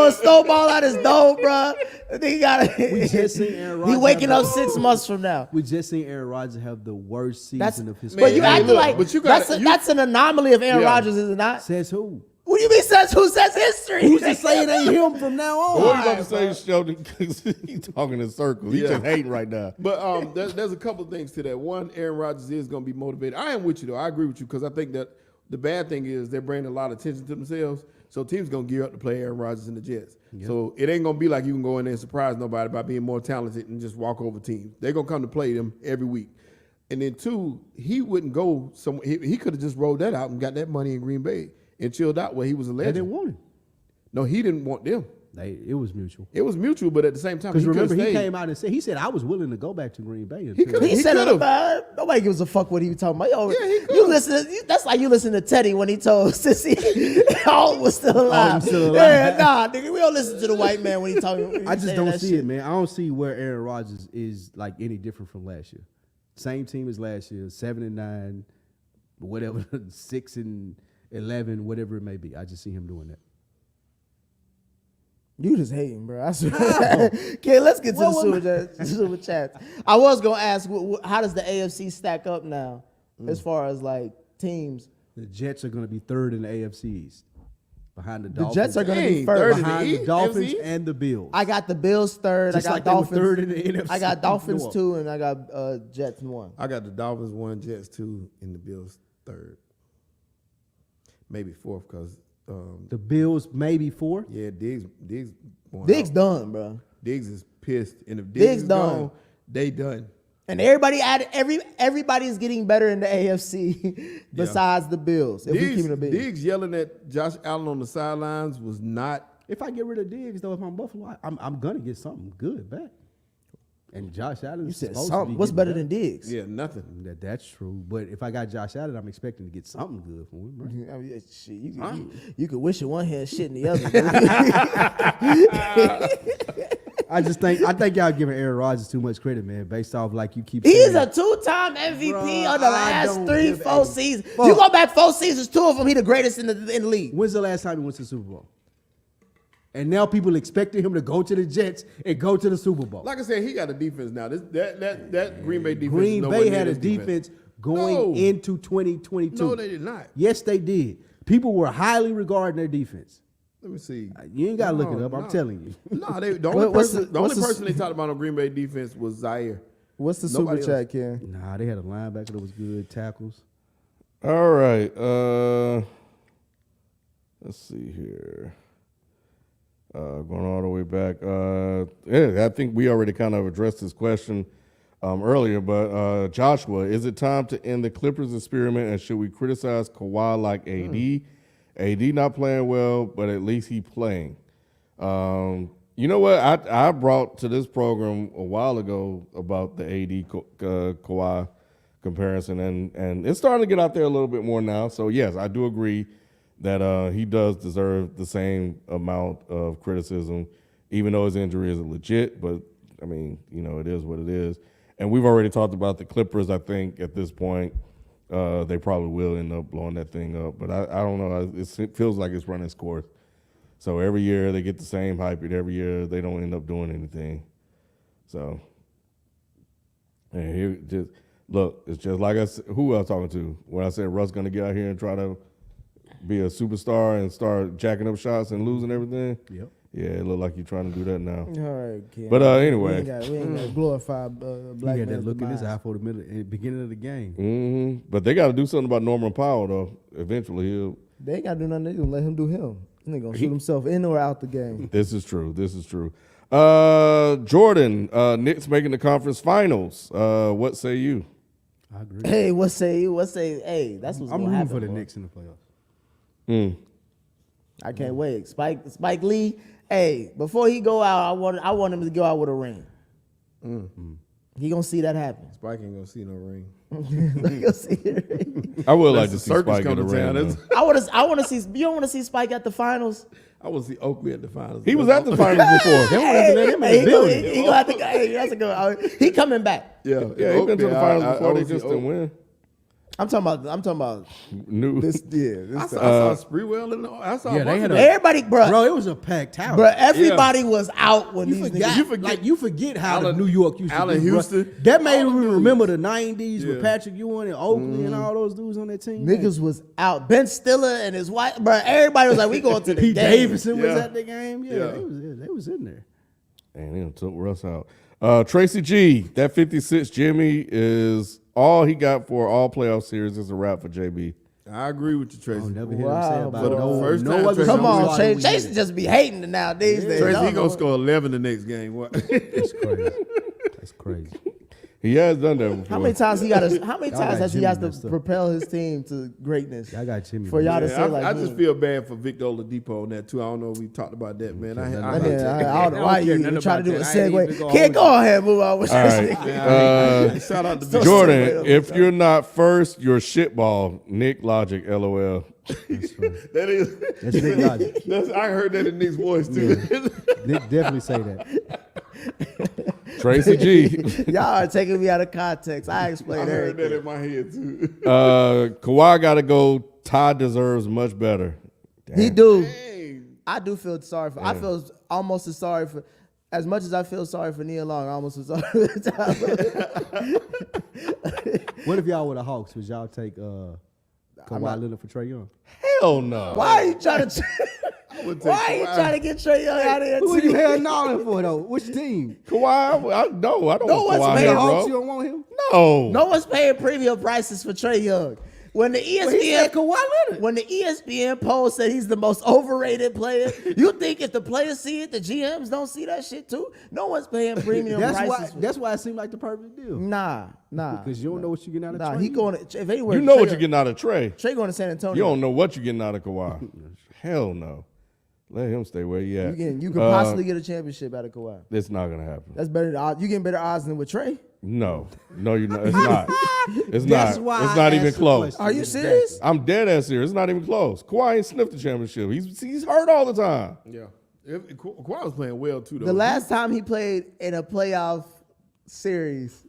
S4: a snowball at his dome, bro. He got
S3: We just seen Aaron Rodgers.
S4: He waking
S3: have
S4: up
S3: the-
S4: 6 months from now.
S3: We just seen Aaron Rodgers have the worst season
S4: That's
S3: of his
S1: Man,
S4: but you
S1: hey,
S4: acting
S1: look,
S4: like
S1: but you gotta-
S4: that's an anomaly of Aaron
S1: Yeah.
S4: Rodgers, is it not?
S3: Says who?
S4: What do you mean says who says history?
S3: Who's to say it ain't him from now on?
S2: What are you about to say, Sheldon? Because he's talking in circles. He's
S1: Yeah.
S2: just hating right now.
S1: But there's a couple of things to that. One, Aaron Rodgers is going to be motivated. I am with you, though. I agree with you because I think that the bad thing is they're bringing a lot of attention to themselves. So teams going to gear up to play Aaron Rodgers and the Jets. Yep. So it ain't going to be like you can go in there and surprise nobody by being more talented and just walk over teams. They're going to come to play them every week. And then, two, he wouldn't go somewhere. He could have just rolled that out and got that money in Green Bay and chilled out where he was a
S3: They
S1: legend.
S3: didn't want him.
S1: No, he didn't want them.
S3: It was mutual.
S1: It was mutual, but at the same time,
S3: Because remember,
S1: could've
S3: he
S1: stayed.
S3: came out and said, I was willing to go back to Green Bay.
S1: He could've.
S4: He said it
S1: could've.
S4: about nobody gives a fuck what he was talking about. Yo,
S1: Yeah, he
S4: you
S1: could've.
S4: listen. That's like you listen to Teddy when he told Sissy all was still alive.
S3: still alive.
S4: Yeah, nah, nigga, we don't listen to the white man when he talking.
S3: I just don't see it, man. I don't see where Aaron Rodgers is like any different from last year. Same team as last year, 7-9, whatever, 6-11, whatever it may be. I just see him doing that.
S4: You just hating, bro. I swear. Okay, let's get to the super chats. I was gonna ask, how does the AFC stack up now, as far as like teams?
S3: The Jets are going to be third in the AFC East, behind the
S4: The
S3: Dolphins.
S4: Jets are gonna be
S1: Dang,
S4: first.
S1: third in the
S3: behind the
S1: East?
S3: Dolphins
S1: AFC?
S3: and the Bills.
S4: I got the Bills third.
S3: Just
S4: I got
S3: like they were
S4: Dolphins
S3: third in the NFC
S4: I got Dolphins
S3: North.
S4: 2, and I got Jets 1.
S1: I got the Dolphins 1, Jets 2, and the Bills 3rd. Maybe 4th because
S3: the Bills maybe fourth.
S1: yeah, Diggs going
S4: Diggs
S1: out.
S4: done, bro.
S1: Diggs is pissed, and if
S4: Diggs
S1: Diggs is
S4: done.
S1: gone, they done.
S4: And everybody's getting better in the AFC besides the Bills. If we keep it a big.
S1: Diggs yelling at Josh Allen on the sidelines was not.
S3: If I get rid of Diggs, though, if I'm Buffalo, I'm going to get something good back. And Josh Allen
S4: You
S3: is
S4: said
S3: supposed to
S4: something.
S3: be
S4: What's
S3: getting
S4: better
S3: better.
S4: than Diggs?
S1: Yeah, nothing.
S3: That's true. But if I got Josh Allen, I'm expecting to get something good from him. Right?
S4: I mean, shit, you could wish in one hand, shit in the other.
S3: I think y'all giving Aaron Rodgers too much credit, man, based off like you keep
S4: He's
S3: saying.
S4: a 2-time MVP
S3: Bruh,
S4: on the
S3: I
S4: last
S3: don't
S4: 3,
S3: give
S4: 4
S3: a
S4: seasons.
S3: fuck.
S4: You go back 4 seasons, 2 of them, he the greatest in the league.
S3: When's the last time he went to the Super Bowl? And now people expecting him to go to the Jets and go to the Super Bowl.
S1: Like I said, he got a defense now. That Green Bay defense.
S3: Green
S1: is nowhere
S3: Bay
S1: near
S3: had a
S1: this
S3: defense going
S1: No.
S3: into 2022.
S1: No, they did not.
S3: Yes, they did. People were highly regarding their defense.
S1: Let me see.
S3: You ain't gotta look
S1: No,
S3: it up. I'm
S1: no.
S3: telling you.
S1: No, the only
S4: What's
S1: person,
S4: the- what's the-
S1: person they talked about on Green Bay defense was Zaire.
S4: What's the
S1: Nobody
S4: super
S1: else.
S4: chat, Ken?
S3: Nah, they had a linebacker that was good, tackles.
S2: All right. Let's see here. Going all the way back. Yeah, I think we already kind of addressed this question earlier, but Joshua, is it time to end the Clippers experiment, and should we criticize Kawhi like AD? AD not playing well, but at least he playing. You know what? I brought to this program a while ago about the AD Kawhi comparison, and it's starting to get out there a little bit more now. So yes, I do agree that he does deserve the same amount of criticism, even though his injury isn't legit. But I mean, you know, it is what it is. And we've already talked about the Clippers. I think at this point, they probably will end up blowing that thing up. But I don't know. It feels like it's running its course. So every year they get the same hype, and every year they don't end up doing anything. So, and here, just look, it's just like who I was talking to when I said Russ going to get out here and try to be a superstar and start jacking up shots and losing everything.
S3: Yep.
S2: Yeah, it look like you're trying to do that now.
S4: All right, Ken.
S2: But anyway.
S4: we ain't got to glorify black
S3: He had that
S4: man's
S3: look in his
S4: demise.
S3: eye for the beginning of the game.
S2: Mm-hmm. But they got to do something about Norman Powell though. Eventually,
S4: They ain't got to do nothing. They gonna let him do him. He gonna shoot himself in or out the game.
S2: This is true. This is true. Jordan, Knicks making the conference finals. What say you?
S3: I agree.
S4: Hey, what say you? What say? Hey, that's what's
S3: I'm
S4: gonna
S3: rooting
S4: happen.
S3: for the
S4: boy.
S3: Knicks in the playoffs.
S4: I can't wait. Spike Lee. Hey, before he go out, I want him to go out with a ring. He gonna see that happen.
S1: Spike ain't gonna see no ring.
S4: He gonna see it.
S2: I would like
S1: Unless
S2: to
S1: the
S2: see
S1: circus
S2: Spike
S1: come
S2: in the
S1: to town.
S2: ring.
S1: That's-
S2: though.
S4: I want to see. You don't want to see Spike at the finals.
S1: I want to see Oakley at the finals.
S2: He was at the finals before.
S3: They won't have to let him in the building.
S4: He gonna have to go. Hey, that's a good. He coming back.
S1: Yeah,
S2: Yeah, he been to the finals before.
S1: I
S2: They
S1: would see
S2: just didn't
S1: Oakley.
S2: win.
S4: I'm talking about
S2: New.
S4: this. Yeah,
S1: I
S4: this.
S1: saw Spreewell in the. I saw.
S3: Yeah, they had a-
S4: Everybody, bro.
S3: Bro, it was a packed house.
S4: Bro, everybody was out when
S3: You
S4: these
S3: forgot,
S4: niggas.
S3: you forget how
S1: Allen-
S3: New York used to
S1: Allen
S3: be, bro.
S1: Houston.
S3: That made
S1: All
S3: me
S1: the
S3: remember the 90s
S1: Yeah.
S3: with Patrick Ewing and Oakley and all those dudes on that team.
S4: Niggas was out. Ben Stiller and his wife, bro. Everybody was like, "We going to the
S3: Pete
S4: game."
S3: Davidson was
S1: Yeah.
S3: at the game. Yeah,
S1: Yeah.
S3: They was in there.
S2: And he took Russ out. Tracy G, that 56 Jimmy is all he got for all playoff series is a wrap for JB.
S1: I agree with you, Tracy.
S3: I'll never hear him
S4: Wow,
S3: say about
S1: for the
S3: no,
S1: first
S3: no
S1: time,
S3: other
S1: Tracy-
S4: Come on,
S3: superstar
S4: Chase.
S3: we
S4: Chase
S3: did.
S4: just be hating now these days.
S1: Tracy,
S4: I
S1: he
S4: don't
S1: gonna
S4: know.
S1: score 11 the next game. What?
S3: That's crazy. That's crazy.
S2: He has done that before.
S4: How many times he got? How many
S3: Y'all
S4: times
S3: got
S4: has he
S3: Jimmy
S4: has to
S3: messed up.
S4: propel his team to greatness?
S3: I got Jimmy.
S4: For y'all to
S1: Yeah,
S4: say like,
S1: I just
S4: man,
S1: feel bad for Victor Oladipo on that too. I don't know if we talked about that, man.
S4: I don't know why
S3: care
S4: you
S3: nothing
S4: even try to
S3: about
S4: do a
S3: that. I ain't even
S4: segue.
S3: gonna
S4: Can't
S3: hold
S4: go ahead, move on with
S2: All
S4: this.
S2: right.
S1: Shout out to
S4: So-
S1: Victor.
S2: Jordan, if you're not first, you're shitball. Nick Logic, LOL.
S1: That is.
S3: That's Nick Logic.
S1: I heard that in Nick's voice too.
S3: Nick definitely say that.
S2: Tracy G.
S4: Y'all are taking me out of context. I
S1: I
S4: explained
S1: heard that
S4: everything.
S1: in my head too.
S2: Kawhi got to go. Ty deserves much better.
S4: He do.
S1: Dang.
S4: I do feel sorry for. I feel almost as sorry for. As much as I feel sorry for Nia Long, I almost as sorry for Tyler.
S3: What if y'all were the Hawks? Would y'all take Kawhi Leonard for Trae Young?
S2: Hell no.
S4: Why are you trying to?
S1: would take
S4: Why are you
S1: Kawhi.
S4: trying to get Trae Young out of here?
S3: Who would you
S4: too?
S3: have Nolan for though? Which team?
S2: Kawhi, I don't
S4: No
S2: want
S4: one's
S2: Kawhi
S4: paying
S2: here,
S3: Hawks, you
S2: bro.
S3: don't want him?
S2: No.
S4: No one's paying premium prices for Trae Young. When the
S3: He
S4: ESPN
S3: said Kawhi Leonard.
S4: when the ESPN poll said he's the most overrated player, you think if the players see it, the GMs don't see that shit too? No one's paying premium prices.
S3: That's why it seemed like the perfect deal.
S4: Nah.
S3: Because you don't know what you're getting out of
S4: Nah,
S3: Trae.
S4: he going to if anywhere.
S2: You know what
S4: Trae-
S2: you're getting out of Trey.
S4: Trae going to San Antonio.
S2: You don't know what you're getting out of Kawhi. Hell no. Let him stay where he at.
S4: You can possibly get a championship out of Kawhi.
S2: It's not gonna happen.
S4: That's better. You getting better odds than with Trae.
S2: No, you're not. It's not. It's
S3: That's
S2: not.
S3: why
S2: It's
S3: I
S2: not
S3: asked
S2: even
S3: the
S2: close.
S3: question.
S4: Are you serious?
S2: I'm dead ass serious. It's not even close. Kawhi ain't sniffed the championship. He's hurt all the time.
S1: Yeah. Kawhi was playing well too though.
S4: The last time he played in a playoff series,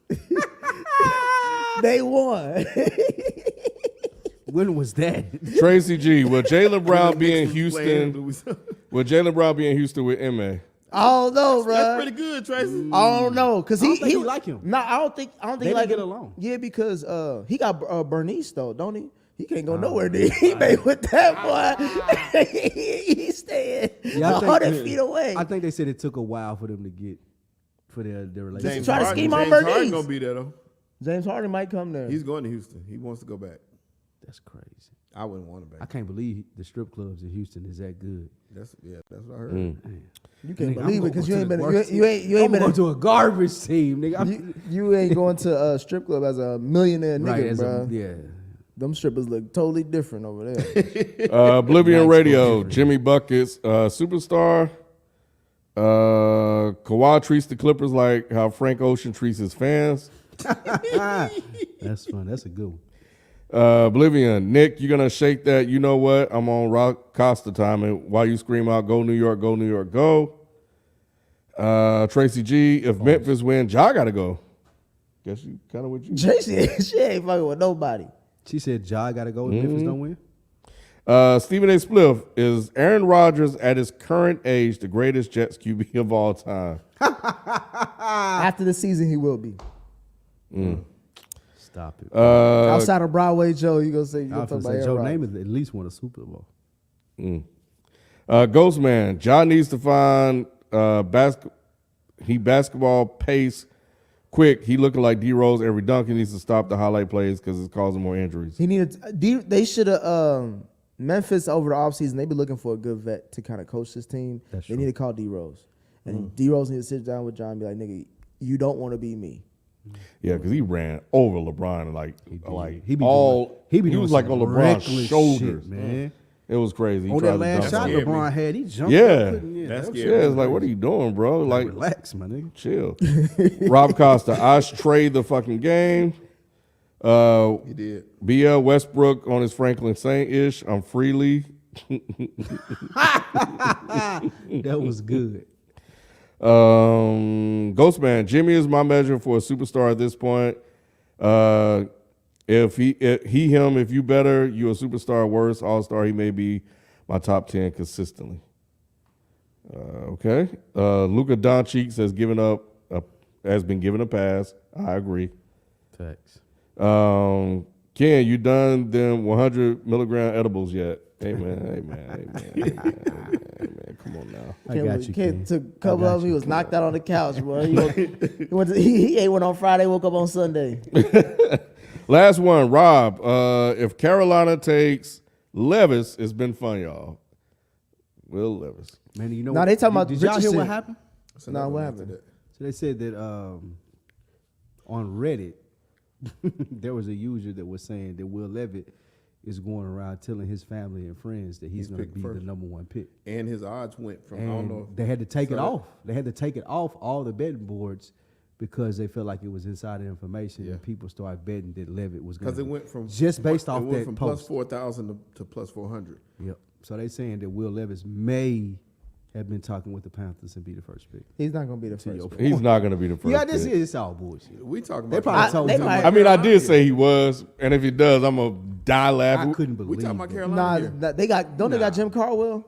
S4: they won.
S3: When was that?
S2: Tracy G. Will Jaylen Brown be in
S1: Knicks was playing,
S2: Houston? Will Jaylen Brown be in Houston with MA?
S4: I don't know, bro.
S1: That's pretty good, Tracy.
S4: I don't know, cause
S3: I don't
S4: he
S3: think he like him.
S4: No, I don't think
S3: They
S4: he like
S3: didn't
S4: him.
S3: get along.
S4: Yeah, because he got Bernice though, don't he? He can't go nowhere. Dude. He made with that boy. He's staying
S3: Yeah, I think-
S4: 100 feet away.
S3: I think they said it took a while for them to get for their relationship.
S4: Just try to scheme on
S1: James Harden
S4: Bernice.
S1: gonna be there though.
S4: James Harden might come there.
S1: He's going to Houston. He wants to go back.
S3: That's crazy.
S1: I wouldn't want him
S3: I
S1: back.
S3: can't believe the strip clubs in Houston is that good.
S1: That's what I heard.
S4: You can't
S3: Nigga, I'm
S4: believe it
S3: gonna
S4: because
S3: go
S4: you
S3: to
S4: ain't
S3: the
S4: been
S3: worst
S4: you ain't
S3: I'm
S4: been
S3: going to a garbage team, nigga.
S4: you ain't going to a strip club as a millionaire
S3: right,
S4: nigga,
S3: as
S4: bro.
S3: yeah.
S4: Them strippers look totally different over there.
S2: Oblivion
S3: Nice
S2: Radio.
S3: different.
S2: Jimmy Buckets. Superstar. Kawhi treats the Clippers like how Frank Ocean treats his fans.
S3: That's fun. That's a good one.
S2: Oblivion. Nick, you're going to shake that. You know what? I'm on Rock Costa time. And while you scream out, go New York, go New York, go. Tracy G, if Memphis win, Ja got to go. Guess you kind of what you.
S4: JC, she ain't fucking with nobody.
S3: She said Ja got to go if Memphis don't win.
S2: Stephen A. Spliff, is Aaron Rodgers at his current age the greatest Jets QB of all time?
S4: After the season, he will be.
S3: Stop it.
S4: Outside of Broadway Joe, you gonna say you
S3: I
S4: gonna
S3: was
S4: talk
S3: gonna
S4: about
S3: say Joe
S4: Aaron Rodgers.
S3: Namath at least won a Super Bowl.
S2: Ghostman, Ja needs to find basketball pace quick. He looking like D-Rose every dunk. He needs to stop the highlight plays because it's causing more injuries.
S4: He needed. They should have. Memphis over the offseason, they be looking for a good vet to kind of coach this team.
S3: That's
S4: They
S3: true.
S4: need to call D Rose, and D Rose need to sit down with John and be like, "Nigga, you don't want to be me."
S2: Yeah, because he ran over LeBron like
S3: He be
S2: all.
S3: doing,
S2: He was like on LeBron's
S3: reckless
S2: shoulders,
S3: shit, man.
S2: It was crazy. He
S3: On
S2: tried
S3: that
S2: to
S3: last
S2: dunk
S3: shot
S2: on him.
S1: scared me.
S3: LeBron had, he jumped.
S2: Yeah.
S3: up, couldn't-
S1: That's
S3: that was-
S1: scary.
S2: Yeah, it's like, what are you doing, bro? Like,
S3: relax, my nigga.
S2: chill. Rob Costa, I trade the fucking game.
S1: He did.
S2: BL Westbrook on his Franklin Saint-ish. I'm freely.
S3: That was good.
S2: Ghostman, Jimmy is my measure for a superstar at this point. If you better, you a superstar. Worse, all-star, he may be my top 10 consistently. Okay. Luka Doncic has been given a pass. I agree.
S3: Facts.
S2: Ken, you done them 100 milligram edibles yet? Hey man. Come on now.
S3: I got you, Ken.
S4: Took a couple of them. He was knocked out on the couch, bro. He ate one on Friday, woke up on Sunday.
S2: Last one, Rob. If Carolina takes Levis, it's been fun, y'all. Will Levis.
S3: Man, you know
S4: Nah,
S3: what?
S4: they talking about
S3: Did y'all hear
S4: Richardson.
S3: what happened?
S1: So
S4: Nah,
S1: now
S4: what
S1: after
S4: happened?
S1: that.
S3: So they said that on Reddit, there was a user that was saying that Will Levitt is going around telling his family and friends that he's going to
S1: picked
S3: be
S1: first.
S3: the number 1 pick.
S1: And his odds went from, I
S3: And
S1: don't know.
S3: they had to take it
S1: So-
S3: off. They had to take it off all the betting boards because they felt like it was insider information,
S1: Yeah.
S3: and people started betting that Levitt was going
S1: Because it went from
S3: just based off
S1: it went
S3: that
S1: from
S3: post.
S1: plus 4,000 to plus 400.
S3: Yep. So they saying that Will Levis may have been talking with the Panthers and be the first pick.
S4: He's not gonna be the
S3: To your
S4: first.
S3: point.
S2: He's not going to be the first.
S3: Yeah, this
S2: pick.
S3: is all bullshit.
S1: We talking
S3: They
S1: about
S3: probably
S4: I-
S3: told
S4: they
S3: him.
S4: might-
S2: I mean, I did say he was, and if he does, I'm gonna die
S3: I
S2: laughing.
S3: couldn't
S1: We
S3: believe
S1: talking about
S3: that.
S1: Carolina
S4: Nah,
S1: here.
S4: they got. Don't they got Jim Caldwell?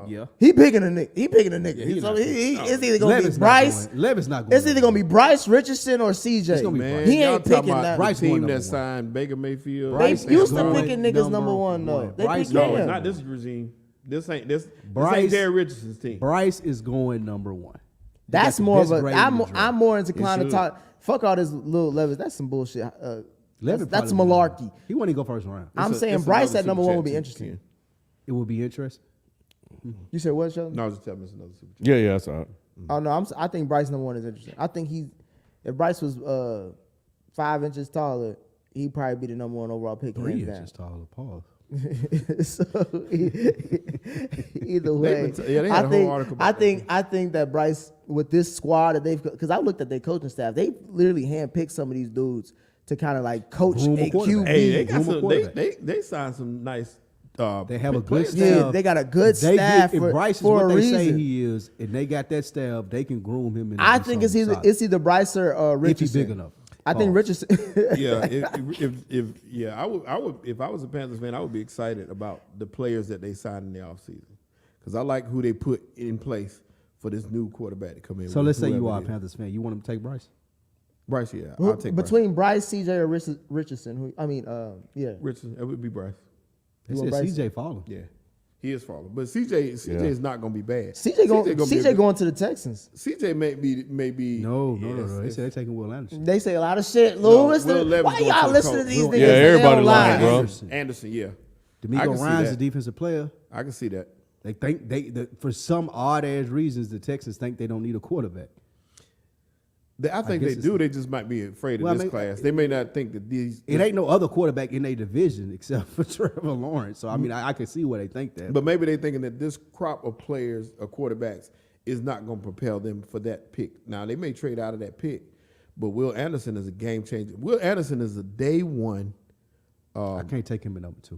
S3: Yeah.
S4: He picking a nigga. He picking a nigga.
S3: he
S4: so
S3: not
S4: it's either gonna
S3: Levis
S4: be
S3: not
S4: Bryce.
S3: going- Levis not going.
S4: It's either gonna be Bryce Richardson or CJ.
S3: It's gonna be
S1: Man,
S4: He
S1: y'all
S4: ain't
S1: talking
S4: picking
S1: about
S4: that.
S1: the
S3: Bryce
S1: team
S3: going
S1: that
S3: number
S1: signed Baker Mayfield.
S4: They
S3: Bryce
S4: used
S3: is
S4: to
S3: going
S4: picking niggas number
S3: number
S4: 1 though.
S3: one.
S4: They
S3: Bryce
S4: pick
S1: No,
S4: him.
S1: not this regime. This ain't
S3: Bryce-
S1: Terry Richardson's team.
S3: Bryce is going number 1. He
S4: That's
S3: got the
S4: more of
S3: best
S4: a.
S3: grade in the draft.
S4: I'm more inclined to
S1: should.
S4: talk. Fuck all this little Levis. That's some bullshit.
S3: Levis
S4: That's
S3: probably
S4: malarkey.
S3: He wouldn't go first round.
S4: I'm
S1: It's a-
S4: saying
S1: it's
S4: Bryce
S1: another
S4: at number
S1: Super
S4: 1 would be
S1: Chat
S4: interesting.
S1: 10.
S3: It would be interesting.
S4: You said what, Sheldon?
S1: No, I was just telling you it's another Super Chat.
S2: Yeah, that's all right.
S4: Oh no, I think Bryce number 1 is interesting. I think if Bryce was 5 inches taller, he'd probably be the number 1 overall pick.
S3: 3
S4: hands
S3: inches taller. Pause.
S4: down. So either way,
S1: they had a whole article about
S4: I think that Bryce with this squad that because I looked at their coaching staff, they literally handpicked some of these dudes to kind of like coach
S3: Groom a
S4: a
S3: quarterback.
S4: QB.
S1: Hey, they got
S3: Groom a
S1: some.
S3: quarterback.
S1: They signed some nice.
S3: They have a good
S1: players.
S3: staff.
S4: Yeah, they got a good
S3: They
S4: staff
S3: if
S4: for-
S3: Bryce is
S4: for
S3: what
S4: a
S3: they say
S4: reason.
S3: he is, and they got that staff, they can groom him.
S4: I think it's either Bryce or
S3: if he's
S4: Richardson.
S3: big enough.
S4: I think
S3: Pause.
S4: Richardson.
S1: Yeah, I would if I was a Panthers fan, I would be excited about the players that they signed in the offseason. Because I like who they put in place for this new quarterback to come in.
S3: So
S1: with
S3: let's say you
S1: whoever
S3: are a
S1: it is.
S3: Panthers fan. You want him to take Bryce?
S1: Bryce, yeah, I'll take
S4: Between Bryce, CJ, or Richardson. Yeah.
S1: Bryce. Richardson. It would be Bryce.
S3: They
S4: You
S3: said
S4: want Bryce?
S3: CJ falling.
S1: Yeah, he is falling, but CJ is not going to be bad.
S4: CJ
S1: gonna
S4: going to the Texans.
S1: CJ may be
S3: No.
S1: yes,
S3: They
S1: yes.
S3: said they're taking Will Anderson.
S4: They say a lot of shit, Lewis.
S1: Will Levis
S4: Why
S1: going
S4: y'all
S1: to the
S4: listening to
S1: coach.
S4: these
S3: Will-
S4: niggas?
S2: Yeah,
S4: They
S2: everybody
S4: don't
S2: lying,
S4: lie.
S2: bro.
S1: Anderson, yeah. I
S3: D'Amico
S1: can see
S3: Ryan's a
S1: that.
S3: defensive player.
S1: I can see that.
S3: They think for some odd ass reasons the Texans think they don't need a quarterback.
S1: I think
S3: guess
S1: they
S3: it's-
S1: do. They just might be afraid of
S3: Well, I
S1: this
S3: mean,
S1: class. They may not think that these.
S3: It ain't no other quarterback in their division except for Trevor Lawrence. So I mean, I can see where they think that.
S1: But maybe they're thinking that this crop of players or quarterbacks is not going to propel them for that pick. Now, they may trade out of that pick, but Will Anderson is a game changer. Will Anderson is a day one.
S3: I can't take him at number 2.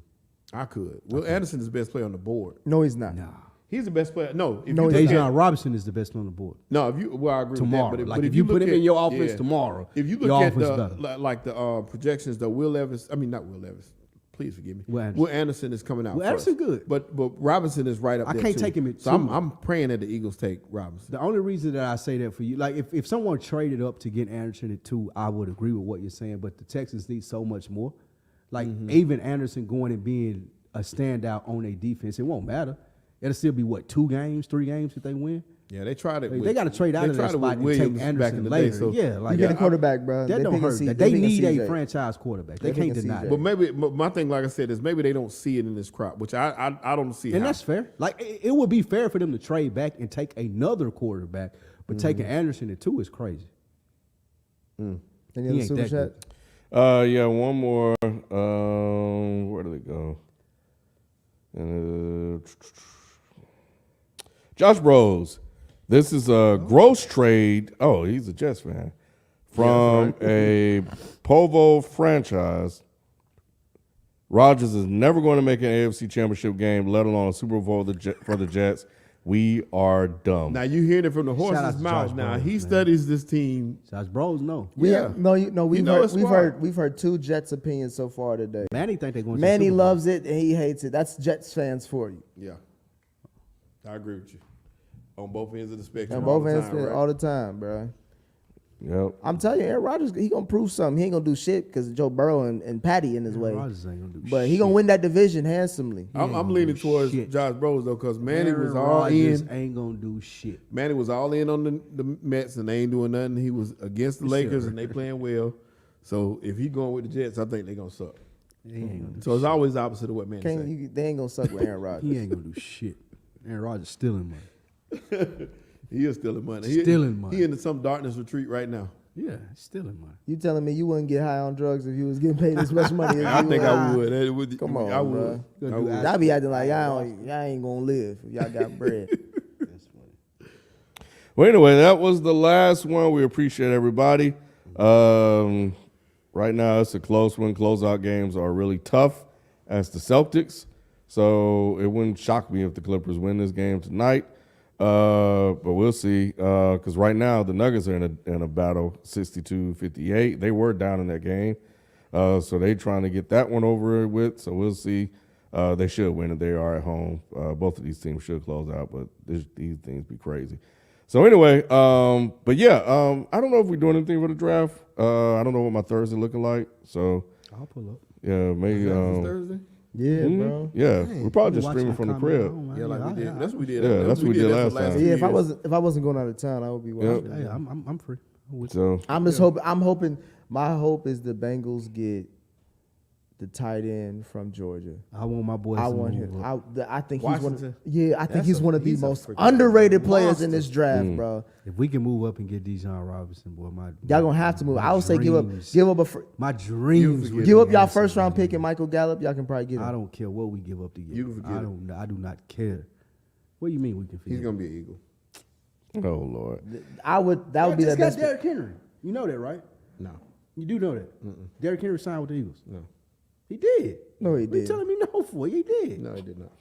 S1: I could. Will Anderson is the best player on the board.
S4: No, he's not.
S3: Nah.
S1: He's the best player. No, if
S4: No,
S1: you
S4: he's
S1: look
S3: Dejan
S1: at,
S3: Robinson is the best on the board.
S1: no, if you well, I agree
S3: Tomorrow.
S1: with that.
S3: Like,
S1: But
S3: if you
S1: look
S3: put him
S1: at-
S3: in your offense tomorrow,
S1: if you
S3: your
S1: look at
S3: offense
S1: the
S3: better.
S1: like the projections, though, Will Levis. I mean, not Will Levis. Please forgive me.
S3: Will
S1: Anderson is coming out.
S3: Will
S1: first.
S3: Anderson good.
S1: but Robinson is right up
S3: I
S1: there.
S3: can't
S1: too.
S3: take him at
S1: So
S3: 2.
S1: I'm praying that the Eagles take Robinson.
S3: The only reason that I say that for you, like if someone traded up to get Anderson at 2, I would agree with what you're saying. But the Texans need so much more. Like even Anderson going and being a standout on a defense, it won't matter. It'll still be 2 games, 3 games if they win.
S1: Yeah, they tried it.
S3: Like,
S1: with-
S3: they gotta trade out
S1: they
S3: of that
S1: tried it
S3: spot
S1: with
S3: and
S1: Williams
S3: take
S1: back in
S3: Anderson
S1: the
S3: later.
S1: day. So
S3: Yeah, like-
S4: You get a
S1: I-
S4: quarterback, bro.
S3: That
S4: They
S3: don't
S4: picking
S3: hurt.
S4: C-
S3: That
S4: they
S3: they
S4: picking
S3: need
S4: CJ.
S3: a franchise quarterback. They
S4: They
S3: can't
S4: picking
S3: deny
S4: CJ.
S3: that.
S1: But maybe my thing, like I said, is maybe they don't see it in this crop, which I don't see.
S3: And
S1: how.
S3: that's fair. Like it would be fair for them to trade back and take another quarterback, but taking Anderson at 2 is crazy.
S4: Any
S3: He
S4: other
S3: ain't
S4: super
S3: that
S4: chat?
S2: Yeah, one more. Where did it go? Josh Bros. This is a gross trade. Oh, he's a Jets fan. From a Povo franchise. Rodgers is never going to make an AFC Championship game, let alone a Super Bowl for the Jets. We are dumb.
S1: Now you hearing it from the
S3: Shout out
S1: horse's
S3: to
S1: mouth.
S3: Josh
S1: Now
S3: Brolin,
S1: he
S3: man.
S1: studies this team.
S3: Josh Bros, no.
S4: We
S1: Yeah.
S4: have, no, we've
S1: know
S4: heard
S1: it's
S4: we've
S1: smart.
S4: heard we've heard 2 Jets opinions so far today.
S3: Manny think they're going to
S4: Manny
S3: the Super Bowl.
S4: loves it and he hates it. That's Jets fans for you.
S1: Yeah, I agree with you on both ends of the spectrum.
S4: And
S1: all
S4: both
S1: the
S4: ends
S1: time, right?
S4: all the time, bro.
S2: Yep.
S4: I'm telling you, Aaron Rodgers, he gonna prove something. He ain't gonna do shit because Joe Burrow and Patty in his way.
S3: Rodgers ain't gonna do
S4: But he
S3: shit.
S4: gonna win that division handsomely.
S1: I'm leaning towards
S3: shit.
S1: Josh Bros though, because Manny
S3: Aaron
S1: was all
S3: Rodgers
S1: in.
S3: ain't gonna do shit.
S1: Manny was all in on the Mets, and they ain't doing nothing. He was against the Lakers, and they playing well. So if he going with the Jets, I think they gonna suck.
S3: He ain't gonna do
S1: So it's always the opposite of what Manny
S4: Can't
S1: say.
S4: they ain't gonna suck with Aaron Rodgers.
S3: He ain't gonna do shit. Aaron Rodgers stealing money.
S1: He is stealing money.
S3: Stealing money.
S1: He in some darkness retreat right now.
S3: Yeah, stealing money.
S4: You telling me you wouldn't get high on drugs if you was getting paid as much money as
S1: I
S4: you
S1: think
S4: were?
S1: I would. That would.
S4: Come on,
S1: I
S4: bro.
S1: would. I would.
S4: Y'all be acting like y'all ain't gonna live if y'all got bread.
S3: That's funny.
S2: Well, anyway, that was the last one. We appreciate everybody. Right now, it's a close one. Closeout games are really tough as the Celtics. So it wouldn't shock me if the Clippers win this game tonight. But we'll see. Because right now, the Nuggets are in a battle, 62-58. They were down in that game. So they're trying to get that one over with. So we'll see. They should win if they are at home. Both of these teams should close out, but these things be crazy. So anyway, but yeah, I don't know if we're doing anything for the draft. I don't know what my Thursday looking like. So
S3: I'll pull up.
S2: yeah, maybe.
S1: This Thursday.
S4: Yeah, bro.
S2: Yeah,
S3: Dang,
S2: we're probably
S3: you
S2: just
S3: watching
S2: streaming from the
S3: comment
S2: crib.
S3: at home, man.
S1: Yeah, like we did. That's what we did.
S2: Yeah, that's what we did last
S1: for
S2: time.
S1: few
S4: Yeah, if
S1: years.
S4: I wasn't going out of town, I would be watching.
S3: Hey, I'm free. I'm with
S2: So
S4: I'm hoping. My hope is the Bengals get the tight end from Georgia.
S3: I want my boys.
S4: I
S3: to
S4: want
S3: move
S4: him.
S3: up.
S4: I think he's one.
S1: Washington.
S4: I think he's one of the
S1: he's a
S4: most
S1: freaking
S4: underrated players
S1: monster.
S4: in this draft, bro.
S3: If we can move up and get Dijon Robinson, boy,
S4: Y'all gonna have to move. I would say give up
S3: my dreams. would
S4: give up
S3: be
S4: y'all
S3: handsome,
S4: first round
S3: man.
S4: pick and Michael Gallup. Y'all can probably get him.
S3: I don't care what we give up to get.
S1: You can forget it.
S3: I do not care. What do you mean we can?
S1: He's gonna be an Eagle.
S2: oh Lord,
S4: That would be the
S3: just
S4: best.
S3: got Derrick Henry. You know that, right?
S1: No.
S3: You do know that. Derrick Henry signed with the Eagles.
S1: No.
S3: He did.
S4: No, he
S3: What you
S4: did.
S3: telling me no for? He did.
S1: No, he did not.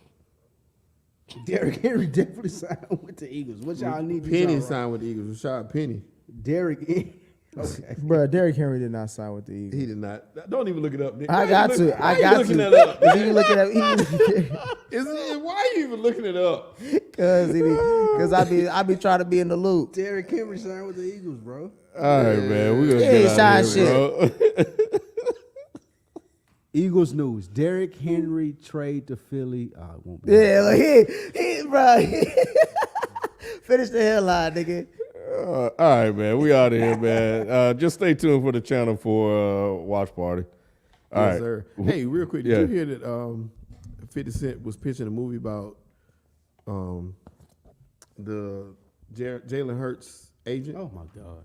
S3: Derrick Henry definitely signed with the Eagles. What y'all need?
S1: Penny signed with the Eagles. Rashad Penny.
S3: Derrick. Okay.
S4: Bro, Derrick Henry did not sign with the Eagles.
S1: He did not. Don't even look it up, Nick.
S4: I
S1: Why
S4: got
S1: you
S4: to.
S1: look-
S4: I
S1: why
S4: got
S1: you looking
S4: to.
S1: that up?
S4: If you look at
S1: Why are you even looking it up?
S4: because I be trying to be in the loop.
S3: Derrick Henry signed with the Eagles, bro.
S2: all right, man, we're gonna
S4: He ain't
S2: get out of
S4: shine
S2: here, bro.
S3: Eagles news: Derrick Henry trade to Philly. It won't be.
S4: Yeah, like bro. Finish the headline, nigga.
S2: All right, man, we out of here, man. Just stay tuned for the channel for watch party. All
S1: Yes,
S2: right,
S1: sir. Hey, real quick,
S2: Yeah.
S1: did you hear that 50 Cent was pitching a movie about the Jalen Hurts agent?
S3: Oh my God.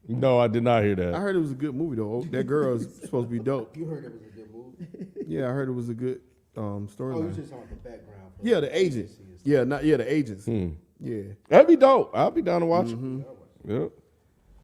S2: No, I did not hear
S1: I
S2: that.
S1: heard it was a good movie, though. That girl is supposed to be dope.
S3: You heard it was a good movie.
S1: Yeah, I heard it was a good
S3: Oh,
S1: storyline.
S3: you just talking about the background. For
S1: Yeah, the agent. Yeah, the agents. Yeah.
S2: That'd be dope. I'll be down to watch it. Yep.